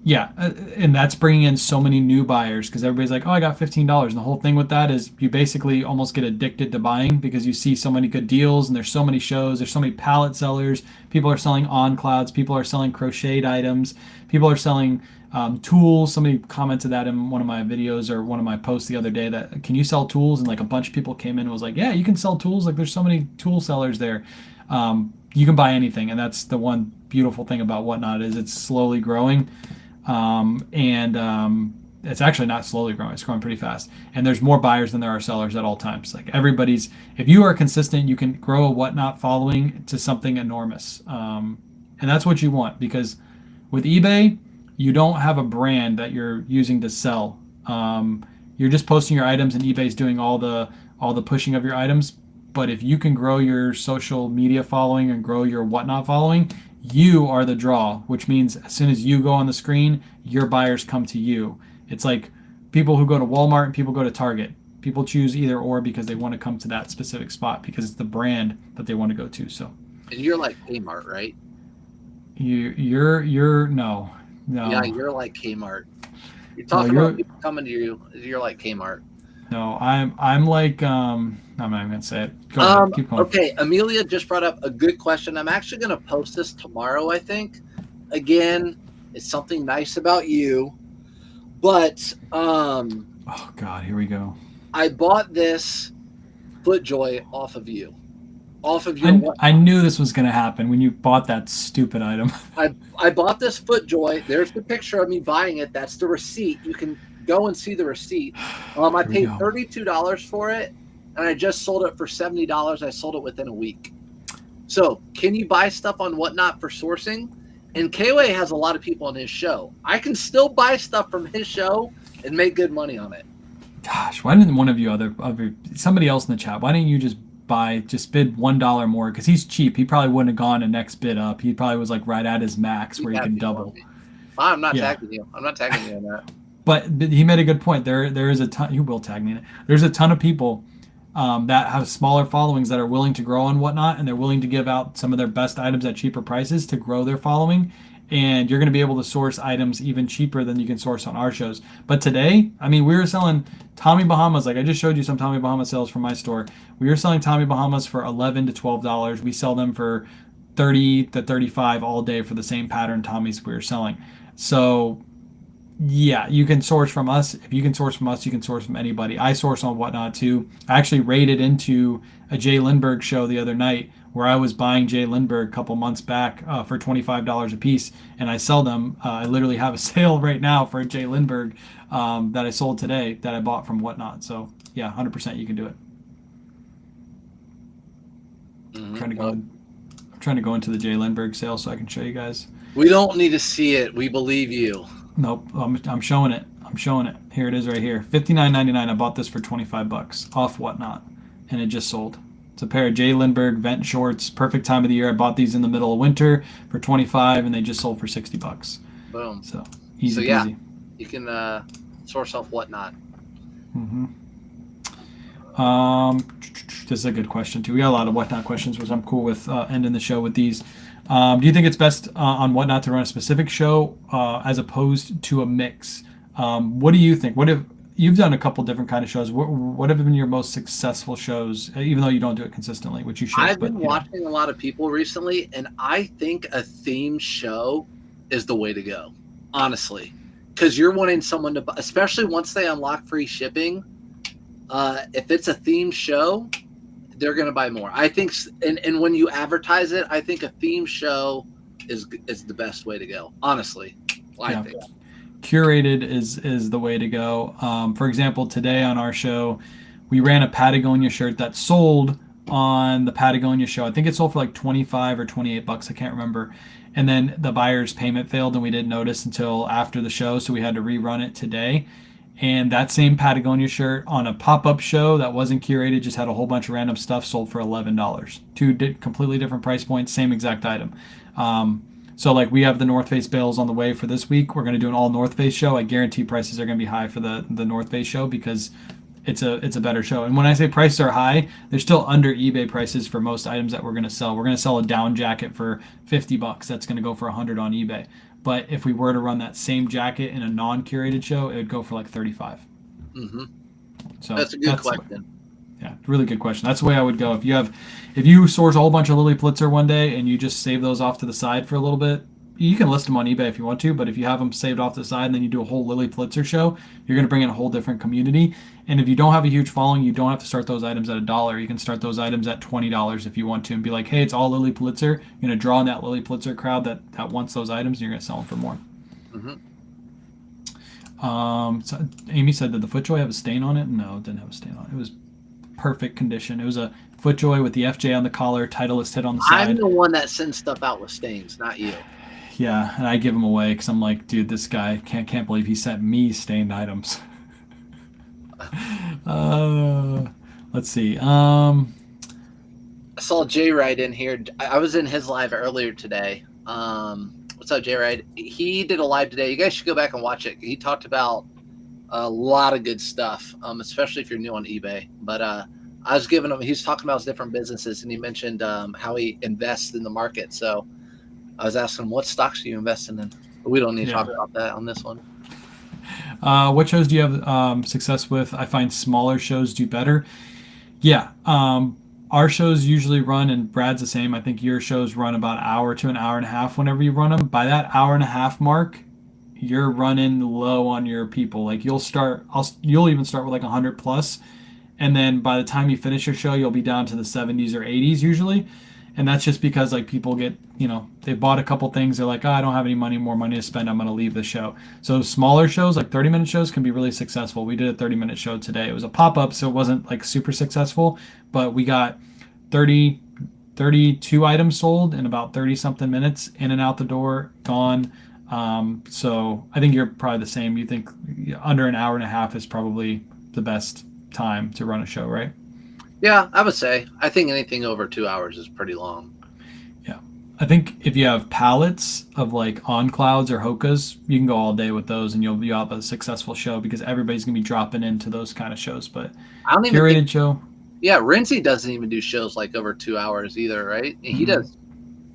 yeah, and that's bringing in so many new buyers because everybody's like, oh, I got $15. And the whole thing with that is you basically almost get addicted to buying because you see so many good deals and there's so many shows. There's so many pallet sellers. People are selling on clouds. People are selling crocheted items. People are selling tools. Somebody commented that in one of my videos or one of my posts the other day that, can you sell tools? And like a bunch of people came in and was like, yeah, you can sell tools. Like there's so many tool sellers there. You can buy anything. And that's the one beautiful thing about Whatnot is it's slowly growing. It's actually not slowly growing. It's growing pretty fast. And there's more buyers than there are sellers at all times. Like if you are consistent, you can grow a Whatnot following to something enormous. And that's what you want because with eBay, you don't have a brand that you're using to sell. you're just posting your items and eBay's doing all the pushing of your items. But if you can grow your social media following and grow your whatnot following, you are the draw, which means as soon as you go on the screen, your buyers come to you. It's like people who go to Walmart and people go to Target. People choose either or because they want to come to that specific spot because it's the brand that they want to go to. So, And you're like Kmart, right? you're no. Yeah, you're like Kmart. You're talking about people coming to you. You're like Kmart. No, I'm like I'm not even gonna say it. Go ahead, keep going. Okay, Amelia just brought up a good question. I'm actually gonna post this tomorrow, I think. Again, it's something nice about you. But Oh God, here we go. I bought this FootJoy off of you. Off of your I knew this was gonna happen when you bought that stupid item. I bought this FootJoy. There's the picture of me buying it. That's the receipt. You can go and see the receipt. I paid $32 for it, and I just sold it for $70. I sold it within a week. So, can you buy stuff on Whatnot for sourcing? And Kway has a lot of people on his show. I can still buy stuff from his show and make good money on it. Gosh, why didn't one of you somebody else in the chat? Why didn't you just bid $1 more? Because he's cheap. He probably wouldn't have gone a next bid up. He probably was like right at his max where he can double. I'm not tagging you. I'm not tagging you on that. But he made a good point. There is a ton. You will tag me in it. There's a ton of people that have smaller followings that are willing to grow on Whatnot, and they're willing to give out some of their best items at cheaper prices to grow their following. And you're going to be able to source items even cheaper than you can source on our shows. But today, I mean, we were selling Tommy Bahamas. Like I just showed you some Tommy Bahama sales from my store. We were selling Tommy Bahamas for $11 to $12. We sell them for $30 to $35 all day for the same pattern Tommy's we were selling. So yeah, you can source from us. If you can source from us, you can source from anybody. I source on Whatnot too. I actually raided into a Jay Lindbergh show the other night where I was buying Jay Lindbergh a couple months back for $25 a piece, and I sell them. I literally have a sale right now for a Jay Lindbergh that I sold today that I bought from Whatnot. So yeah, 100% you can do it. I'm trying to go into the Jay Lindbergh sale so I can show you guys. We don't need to see it. We believe you. Nope, I'm showing it. I'm showing it. Here it is right here. $59.99. I bought this for $25 off Whatnot, and it just sold. It's a pair of Jay Lindbergh vent shorts. Perfect time of the year. I bought these in the middle of winter for $25, and they just sold for $60. Boom. So easy so, yeah, peasy. You can source off Whatnot. Mm-hmm. This is a good question too. We got a lot of Whatnot questions, which I'm cool with ending the show with these. Do you think it's best on Whatnot to run a specific show as opposed to a mix? What do you think? What if you've done a couple different kind of shows? What have been your most successful shows, even though you don't do it consistently, which you should? I've been watching a lot of people recently, and I think a theme show is the way to go, honestly, because you're wanting someone to, especially once they unlock free shipping. If it's a theme show, they're going to buy more. I think, and when you advertise it, I think a theme show is the best way to go. Honestly, I think curated is the way to go. For example, today on our show, we ran a Patagonia shirt that sold on the Patagonia show. I think it sold for like $25 or $28. I can't remember. And then the buyer's payment failed, and we didn't notice until after the show, so we had to rerun it today. And that same Patagonia shirt on a pop-up show that wasn't curated, just had a whole bunch of random stuff, sold for $11. Two completely different price points, same exact item. So like we have the North Face bales on the way for this week. We're going to do an all North Face show. I guarantee prices are going to be high for the North Face show because it's a better show. And when I say prices are high, they're still under eBay prices for most items that we're going to sell. We're going to sell a down jacket for $50. That's going to go for $100 on eBay. But if we were to run that same jacket in a non-curated show, it would go for like $35. Mm-hmm. So that's a good question. Yeah, really good question. That's the way I would go. If you source a whole bunch of Lily Pulitzer one day and you just save those off to the side for a little bit, you can list them on eBay if you want to, but if you have them saved off to the side and then you do a whole Lily Pulitzer show, you're going to bring in a whole different community. And if you don't have a huge following, you don't have to start those items at $1. You can start those items at $20 if you want to and be like, hey, it's all Lily Pulitzer. You're going to draw in that Lily Pulitzer crowd that wants those items, and you're going to sell them for more. Mm-hmm. So Amy said, did the FootJoy have a stain on it? No, it didn't have a stain on it. It was perfect condition. It was a FootJoy with the FJ on the collar, Titleist hit on the side. I'm the one that sends stuff out with stains, not you. Yeah, and I give them away because I'm like, dude, this guy can't believe he sent me stained items. Let's see. I saw Jay Wright in here. I was in his live earlier today. What's up, Jay Wright? He did a live today. You guys should go back and watch it. He talked about a lot of good stuff, especially if you're new on eBay. But I was giving him, he was talking about his different businesses, and he mentioned how he invests in the market. So I was asking him, what stocks are you investing in? But we don't need to talk about that on this one. What shows do you have success with? I find smaller shows do better. Yeah. Our shows usually run, and Brad's the same. I think your shows run about an hour to an hour and a half whenever you run them. By that hour and a half mark, you're running low on your people. Like you'll even start with like 100 plus, and then by the time you finish your show, you'll be down to the 70s or 80s usually. And that's just because like people get, they bought a couple things. They're like, oh, I don't have any more money to spend. I'm going to leave the show. So smaller shows, like 30-minute shows, can be really successful. We did a 30-minute show today. It was a pop-up, so it wasn't like super successful, but we got 32 items sold in about 30 something minutes, in and out the door, gone. So I think you're probably the same. You think under an hour and a half is probably the best time to run a show, right? Yeah, I would say. I think anything over 2 hours is pretty long. Yeah. I think if you have pallets of like on clouds or hokas, you can go all day with those and you'll have a successful show because everybody's going to be dropping into those kind of shows. But I don't even curated show. Yeah, Renzi doesn't even do shows like over 2 hours either, right? He does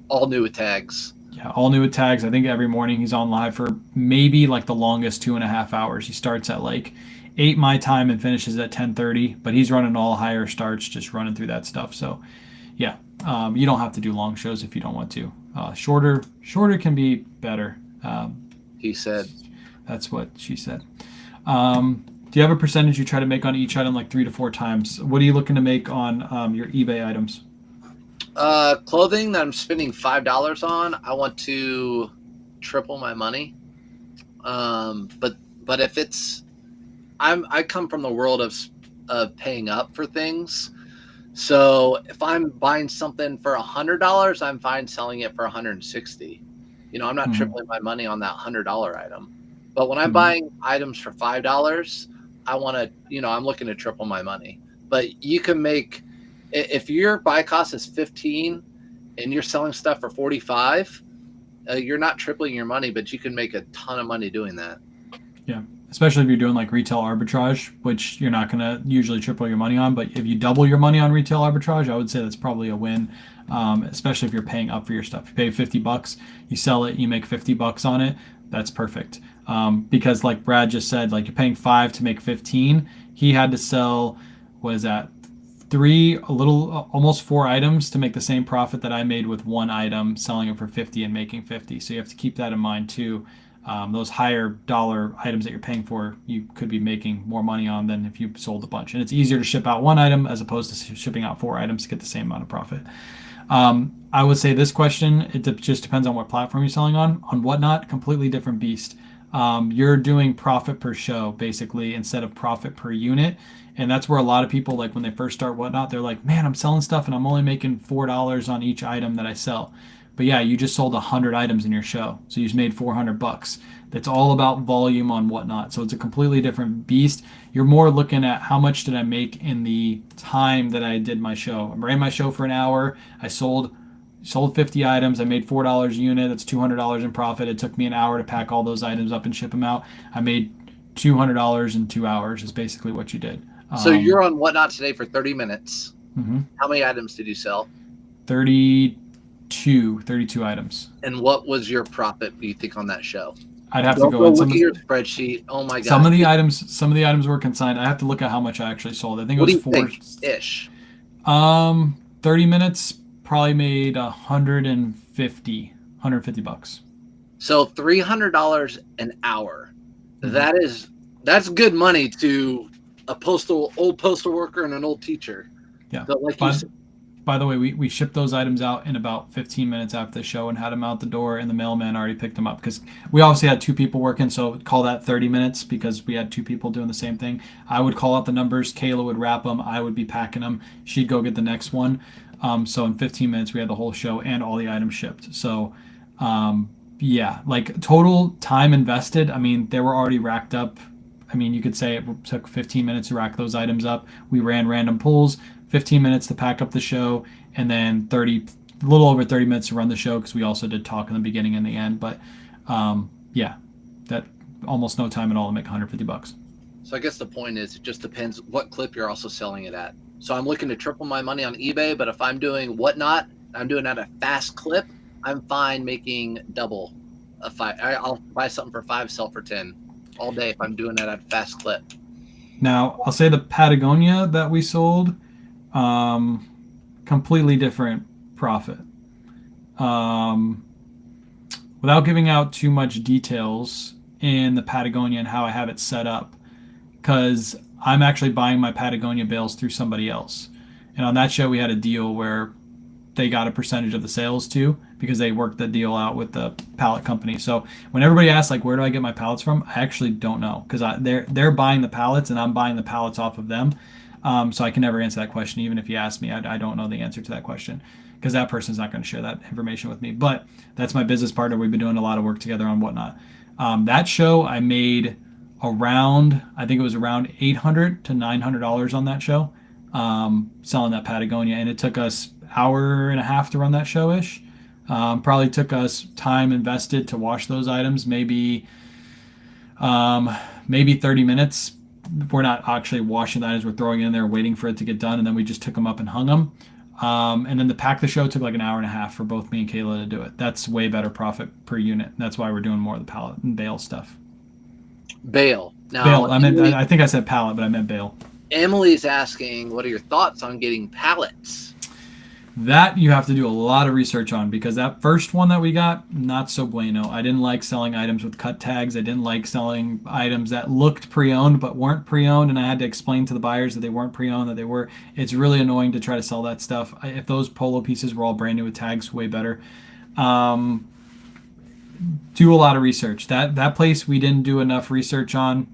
all new with tags. Yeah, all new with tags. I think every morning he's on live for maybe like the longest 2.5 hours. He starts at like 8 my time and finishes at 10:30, but he's running all higher starts, just running through that stuff. So yeah, you don't have to do long shows if you don't want to. Shorter can be better. He said. That's what she said. Do you have a percentage you try to make on each item, like 3 to 4 times? What are you looking to make on your eBay items? Clothing that I'm spending $5 on, I want to triple my money. But if it's, I come from the world of paying up for things. So if I'm buying something for $100, I'm fine selling it for $160. I'm not tripling my money on that $100 item. But when I'm buying items for $5, I want to, I'm looking to triple my money. But you can make, if your buy cost is 15 and you're selling stuff for 45, you're not tripling your money, but you can make a ton of money doing that. Yeah. Especially if you're doing like retail arbitrage, which you're not going to usually triple your money on. But if you double your money on retail arbitrage, I would say that's probably a win, especially if you're paying up for your stuff. You pay $50, you sell it, you make $50 on it. That's perfect. Because like Brad just said, like you're paying 5 to make 15. He had to sell, what is that? 3, almost 4 items to make the same profit that I made with one item, selling it for 50 and making 50. So you have to keep that in mind too. Those higher dollar items that you're paying for, you could be making more money on than if you sold a bunch. And it's easier to ship out one item as opposed to shipping out 4 items to get the same amount of profit. I would say this question, it just depends on what platform you're selling on. On Whatnot, completely different beast. You're doing profit per show, basically, instead of profit per unit. And that's where a lot of people, like when they first start Whatnot, they're like, man, I'm selling stuff and I'm only making $4 on each item that I sell. But yeah, you just sold 100 items in your show. So you just made $400. That's all about volume on Whatnot. So it's a completely different beast. You're more looking at how much did I make in the time that I did my show. I ran my show for an hour. I sold 50 items. I made $4 a unit. That's $200 in profit. It took me an hour to pack all those items up and ship them out. I made $200 in 2 hours is basically what you did. So you're on Whatnot today for 30 minutes. Mm-hmm. How many items did you sell? 32 items. And what was your profit, do you think, on that show? I'd have to go in look at your spreadsheet. Oh my god! Some of the items were consigned. I have to look at how much I actually sold. I think it was 4 ish. 30 minutes probably made $150 $150. So $300 an hour. Mm-hmm. That's good money to a old postal worker and an old teacher. Yeah. So like by the way, we shipped those items out in about 15 minutes after the show and had them out the door, and the mailman already picked them up because we obviously had 2 people working, so call that 30 minutes because we had 2 people doing the same thing. I would call out the numbers, Kayla would wrap them, I would be packing them, she'd go get the next one. So in 15 minutes, we had the whole show and all the items shipped. So yeah, like total time invested, I mean, they were already racked up I mean, you could say it took 15 minutes to rack those items up. We ran random pulls, 15 minutes to pack up the show, and then a little over 30 minutes to run the show because we also did talk in the beginning and the end. But yeah, that almost no time at all to make $150. So I guess the point is, it just depends what clip you're also selling it at. So I'm looking to triple my money on eBay, but if I'm doing Whatnot, I'm doing it at a fast clip, I'm fine making double. I'll buy something for 5, sell for 10 all day if I'm doing that at a fast clip. Now, I'll say the Patagonia that we sold, completely different profit. Without giving out too much details in the Patagonia and how I have it set up, because I'm actually buying my Patagonia bales through somebody else. And on that show, we had a deal where they got a percentage of the sales too, because they worked the deal out with the pallet company. So when everybody asks, like, where do I get my pallets from? I actually don't know, because they're buying the pallets and I'm buying the pallets off of them. So I can never answer that question. Even if you ask me, I don't know the answer to that question, because that person's not going to share that information with me. But that's my business partner. We've been doing a lot of work together on Whatnot. That show I made around, I think it was around $800 to $900 on that show, selling that Patagonia. And it took us hour and a half to run that show ish. Probably took us time invested to wash those items, maybe 30 minutes. We're not actually washing the items, we're throwing it in there, waiting for it to get done, and then we just took them up and hung them. And then the pack the show took like an hour and a half for both me and Kayla to do it. That's way better profit per unit. That's why we're doing more of the pallet and bale stuff. Bale. Now, Bale. I think I said pallet, but I meant bale. Emily's asking, what are your thoughts on getting pallets? That you have to do a lot of research on, because that first one that we got, not so bueno. I didn't like selling items with cut tags. I didn't like selling items that looked pre-owned but weren't pre-owned, and I had to explain to the buyers that they weren't pre-owned, that they were. It's really annoying to try to sell that stuff. If those polo pieces were all brand new with tags, way better. Do a lot of research. That place we didn't do enough research on.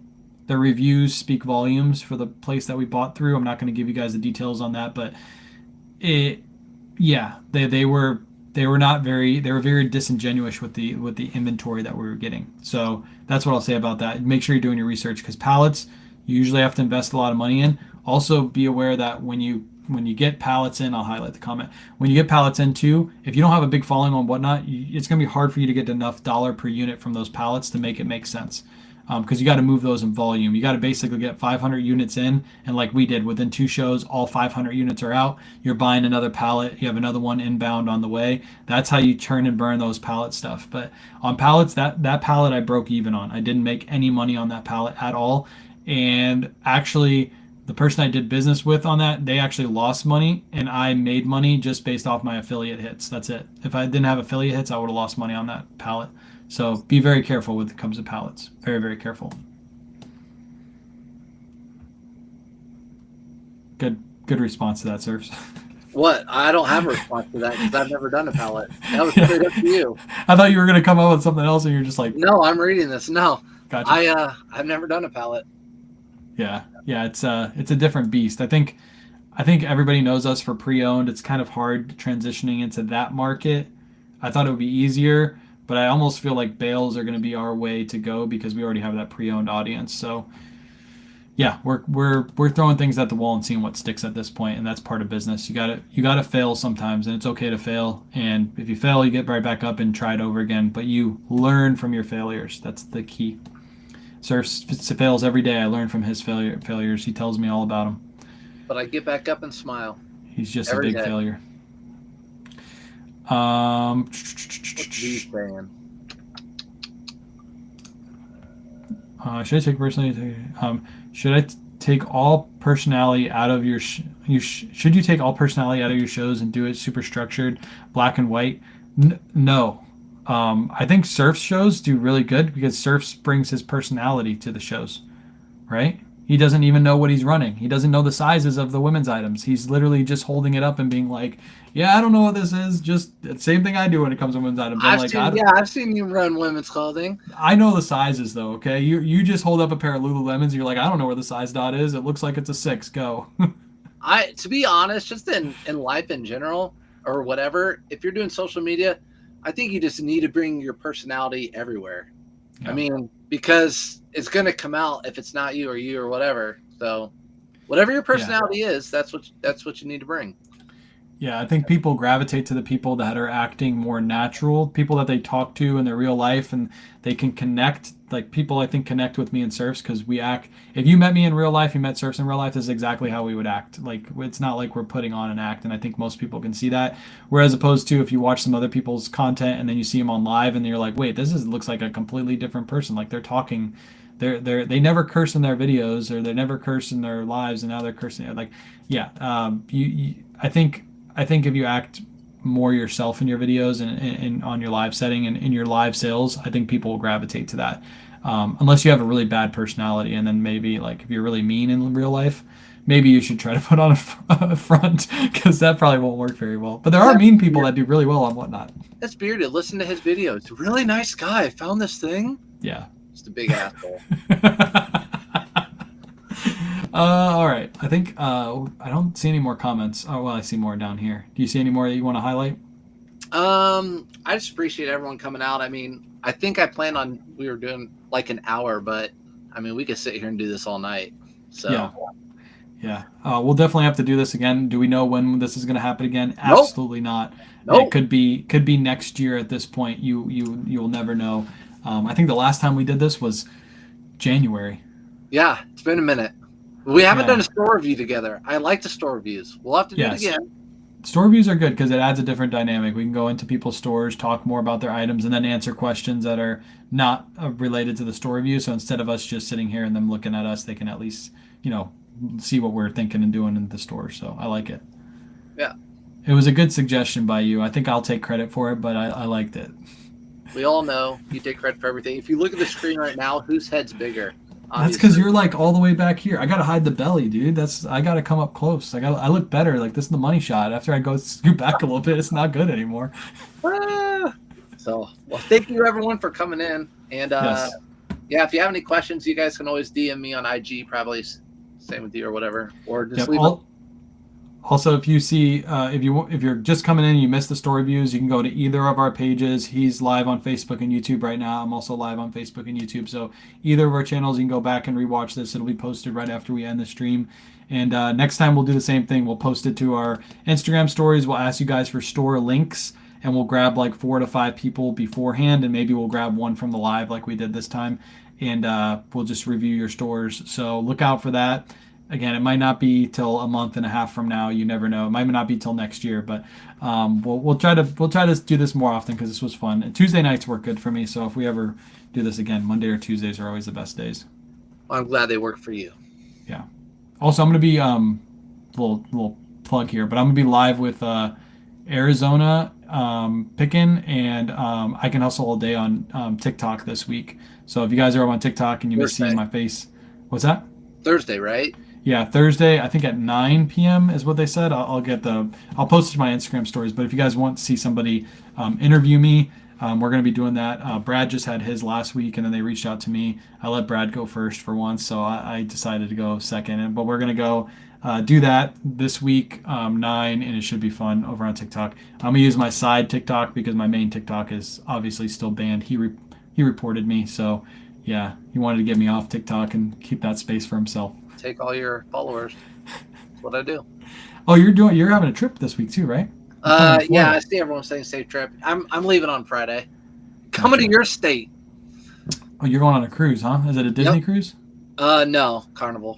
The reviews speak volumes for the place that we bought through. I'm not going to give you guys the details on that, but they were very disingenuous with the inventory that we were getting. So that's what I'll say about that. Make sure you're doing your research, because pallets you usually have to invest a lot of money in. Also be aware that when you get pallets in, I'll highlight the comment. When you get pallets in too, if you don't have a big following on Whatnot, it's going to be hard for you to get enough dollar per unit from those pallets to make it make sense. Because you got to move those in volume. You got to basically get 500 units in, and like we did, within 2 shows, all 500 units are out. You're buying another pallet. You have another one inbound on the way. That's how you churn and burn those pallet stuff. But on pallets, that pallet I broke even on. I didn't make any money on that pallet at all. And actually, the person I did business with on that, they actually lost money, and I made money just based off my affiliate hits. That's it. If I didn't have affiliate hits, I would have lost money on that pallet. So be very careful when it comes to pallets. Very, very careful. Good response to that, Surfs. What? I don't have a response to that, because I've never done a pallet. That was straight up to you. I thought you were going to come up with something else, and you're just like, no, I'm reading this. No, gotcha. I've never done a pallet. Yeah, it's a different beast. I think everybody knows us for pre-owned. It's kind of hard transitioning into that market. I thought it would be easier, but I almost feel like bales are going to be our way to go, because we already have that pre-owned audience. So yeah, we're throwing things at the wall and seeing what sticks at this point, and that's part of business. You gotta fail sometimes, and it's okay to fail. And if you fail, you get right back up and try it over again. But you learn from your failures. That's the key. Surf fails every day. I learn from his failures. He tells me all about them. But I get back up and smile. He's just every a big day. failure. What's he saying? Should I take personality? Should I take all personality out of your? Should you take all personality out of your shows and do it super structured, black and white? No. I think Surf's shows do really good, because Surf brings his personality to the shows, right? He doesn't even know what he's running. He doesn't know the sizes of the women's items. He's literally just holding it up and being like, yeah, I don't know what this is. Just the same thing I do when it comes to women's items. I've seen you run women's clothing. I know the sizes though, okay? You just hold up a pair of Lululemons and you're like, I don't know where the size dot is. It looks like it's a 6. Go. To be honest, just in life in general or whatever, if you're doing social media, I think you just need to bring your personality everywhere. Yeah. I mean, because it's going to come out if it's not you or whatever. So whatever your personality is, that's what you need to bring. Yeah, I think people gravitate to the people that are acting more natural, people that they talk to in their real life, and they can connect. Like people, I think, connect with me in surfs because we act. If you met me in real life, you met surfs in real life, this is exactly how we would act. Like it's not like we're putting on an act, and I think most people can see that. Whereas opposed to if you watch some other people's content and then you see them on live and you're like, wait, looks like a completely different person. Like they're talking. They never curse in their videos or they never curse in their lives and now they're cursing. Like, yeah, I think if you act more yourself in your videos and on your live setting and in your live sales, I think people will gravitate to that. Unless you have a really bad personality, and then maybe like if you're really mean in real life, maybe you should try to put on a front because that probably won't work very well. But there are mean people that do really well on Whatnot. That's Bearded. Listen to his videos. Really nice guy. Found this thing. Yeah. Just a big asshole. All right. I think I don't see any more comments. Oh, well, I see more down here. Do you see any more that you want to highlight? I just appreciate everyone coming out. I mean, I think I planned on we were doing like an hour, but I mean, we could sit here and do this all night. So yeah. We'll definitely have to do this again. Do we know when this is going to happen again? Nope. Absolutely not. Nope. It could be next year at this point. You'll never know. I think the last time we did this was January. Yeah, it's been a minute. We haven't done a store review together. I like the store reviews. We'll have to do it again. Store reviews are good because it adds a different dynamic. We can go into people's stores, talk more about their items, and then answer questions that are not related to the store review. So instead of us just sitting here and them looking at us, they can at least, see what we're thinking and doing in the store. So I like it. Yeah. It was a good suggestion by you. I think I'll take credit for it, but I liked it. We all know you take credit for everything. If you look at the screen right now, whose head's bigger? That's because you're like all the way back here. I gotta hide the belly, dude. I gotta come up close. I look better. Like this is the money shot. After I go scoot back a little bit, it's not good anymore. So, well, thank you everyone for coming in. And if you have any questions, you guys can always DM me on IG. Probably same with you or whatever, or just leave. Also, if you see, if you're just coming in and you missed the store reviews, you can go to either of our pages. He's live on Facebook and YouTube right now. I'm also live on Facebook and YouTube. So either of our channels, you can go back and rewatch this. It'll be posted right after we end the stream. And next time we'll do the same thing. We'll post it to our Instagram stories. We'll ask you guys for store links, and we'll grab like 4 to 5 people beforehand, and maybe we'll grab one from the live like we did this time, and we'll just review your stores. So look out for that. Again, it might not be till a month and a half from now. You never know. It might not be till next year, but we'll try to do this more often because this was fun. And Tuesday nights work good for me. So if we ever do this again, Monday or Tuesdays are always the best days. I'm glad they work for you. Yeah. Also, I'm gonna be little plug here, but I'm gonna be live with Arizona picking, and I Can Hustle All Day on TikTok this week. So if you guys are on TikTok and you miss seeing my face, what's that? Thursday, right? Yeah, Thursday, I think at 9 p.m. is what they said. I'll post it to my Instagram stories. But if you guys want to see somebody interview me, we're going to be doing that. Brad just had his last week, and then they reached out to me. I let Brad go first for once, so I decided to go second. But we're going to go do that this week, 9, and it should be fun over on TikTok. I'm going to use my side TikTok because my main TikTok is obviously still banned. He reported me, so yeah, he wanted to get me off TikTok and keep that space for himself. Take all your followers. That's what I do. Oh, you're having a trip this week too, right? Yeah, I see everyone saying safe trip. I'm leaving on Friday. Coming to your state. Oh, you're going on a cruise, huh? Is it a Disney cruise? No, Carnival.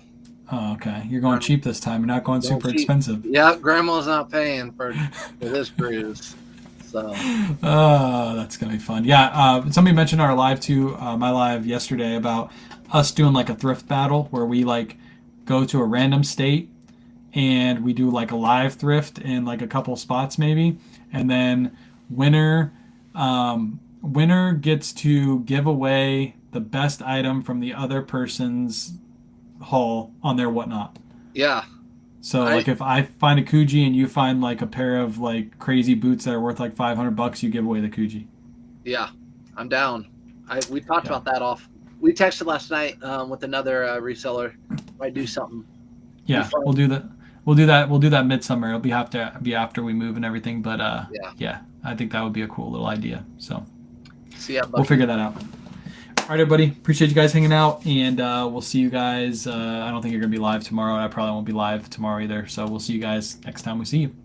Oh, okay. You're going cheap this time. You're not going super expensive. Yeah, Grandma's not paying for this cruise. So. That's gonna be fun. Yeah. Somebody mentioned our live too. My live yesterday about us doing like a thrift battle where we like go to a random state and we do like a live thrift in like a couple spots maybe, and then winner gets to give away the best item from the other person's haul on their Whatnot. Yeah. So like if I find a Coogi and you find like a pair of like crazy boots that are worth like $500, you give away the Coogi. Yeah, I'm down. We talked about that We texted last night with another reseller. Might do something. Yeah, we'll do that. We'll do that midsummer. It'll be after we move and everything. But yeah, I think that would be a cool little idea. So see ya, buddy. We'll figure that out. All right, everybody. Appreciate you guys hanging out, and we'll see you guys. I don't think you're gonna be live tomorrow. I probably won't be live tomorrow either. So we'll see you guys next time we see you.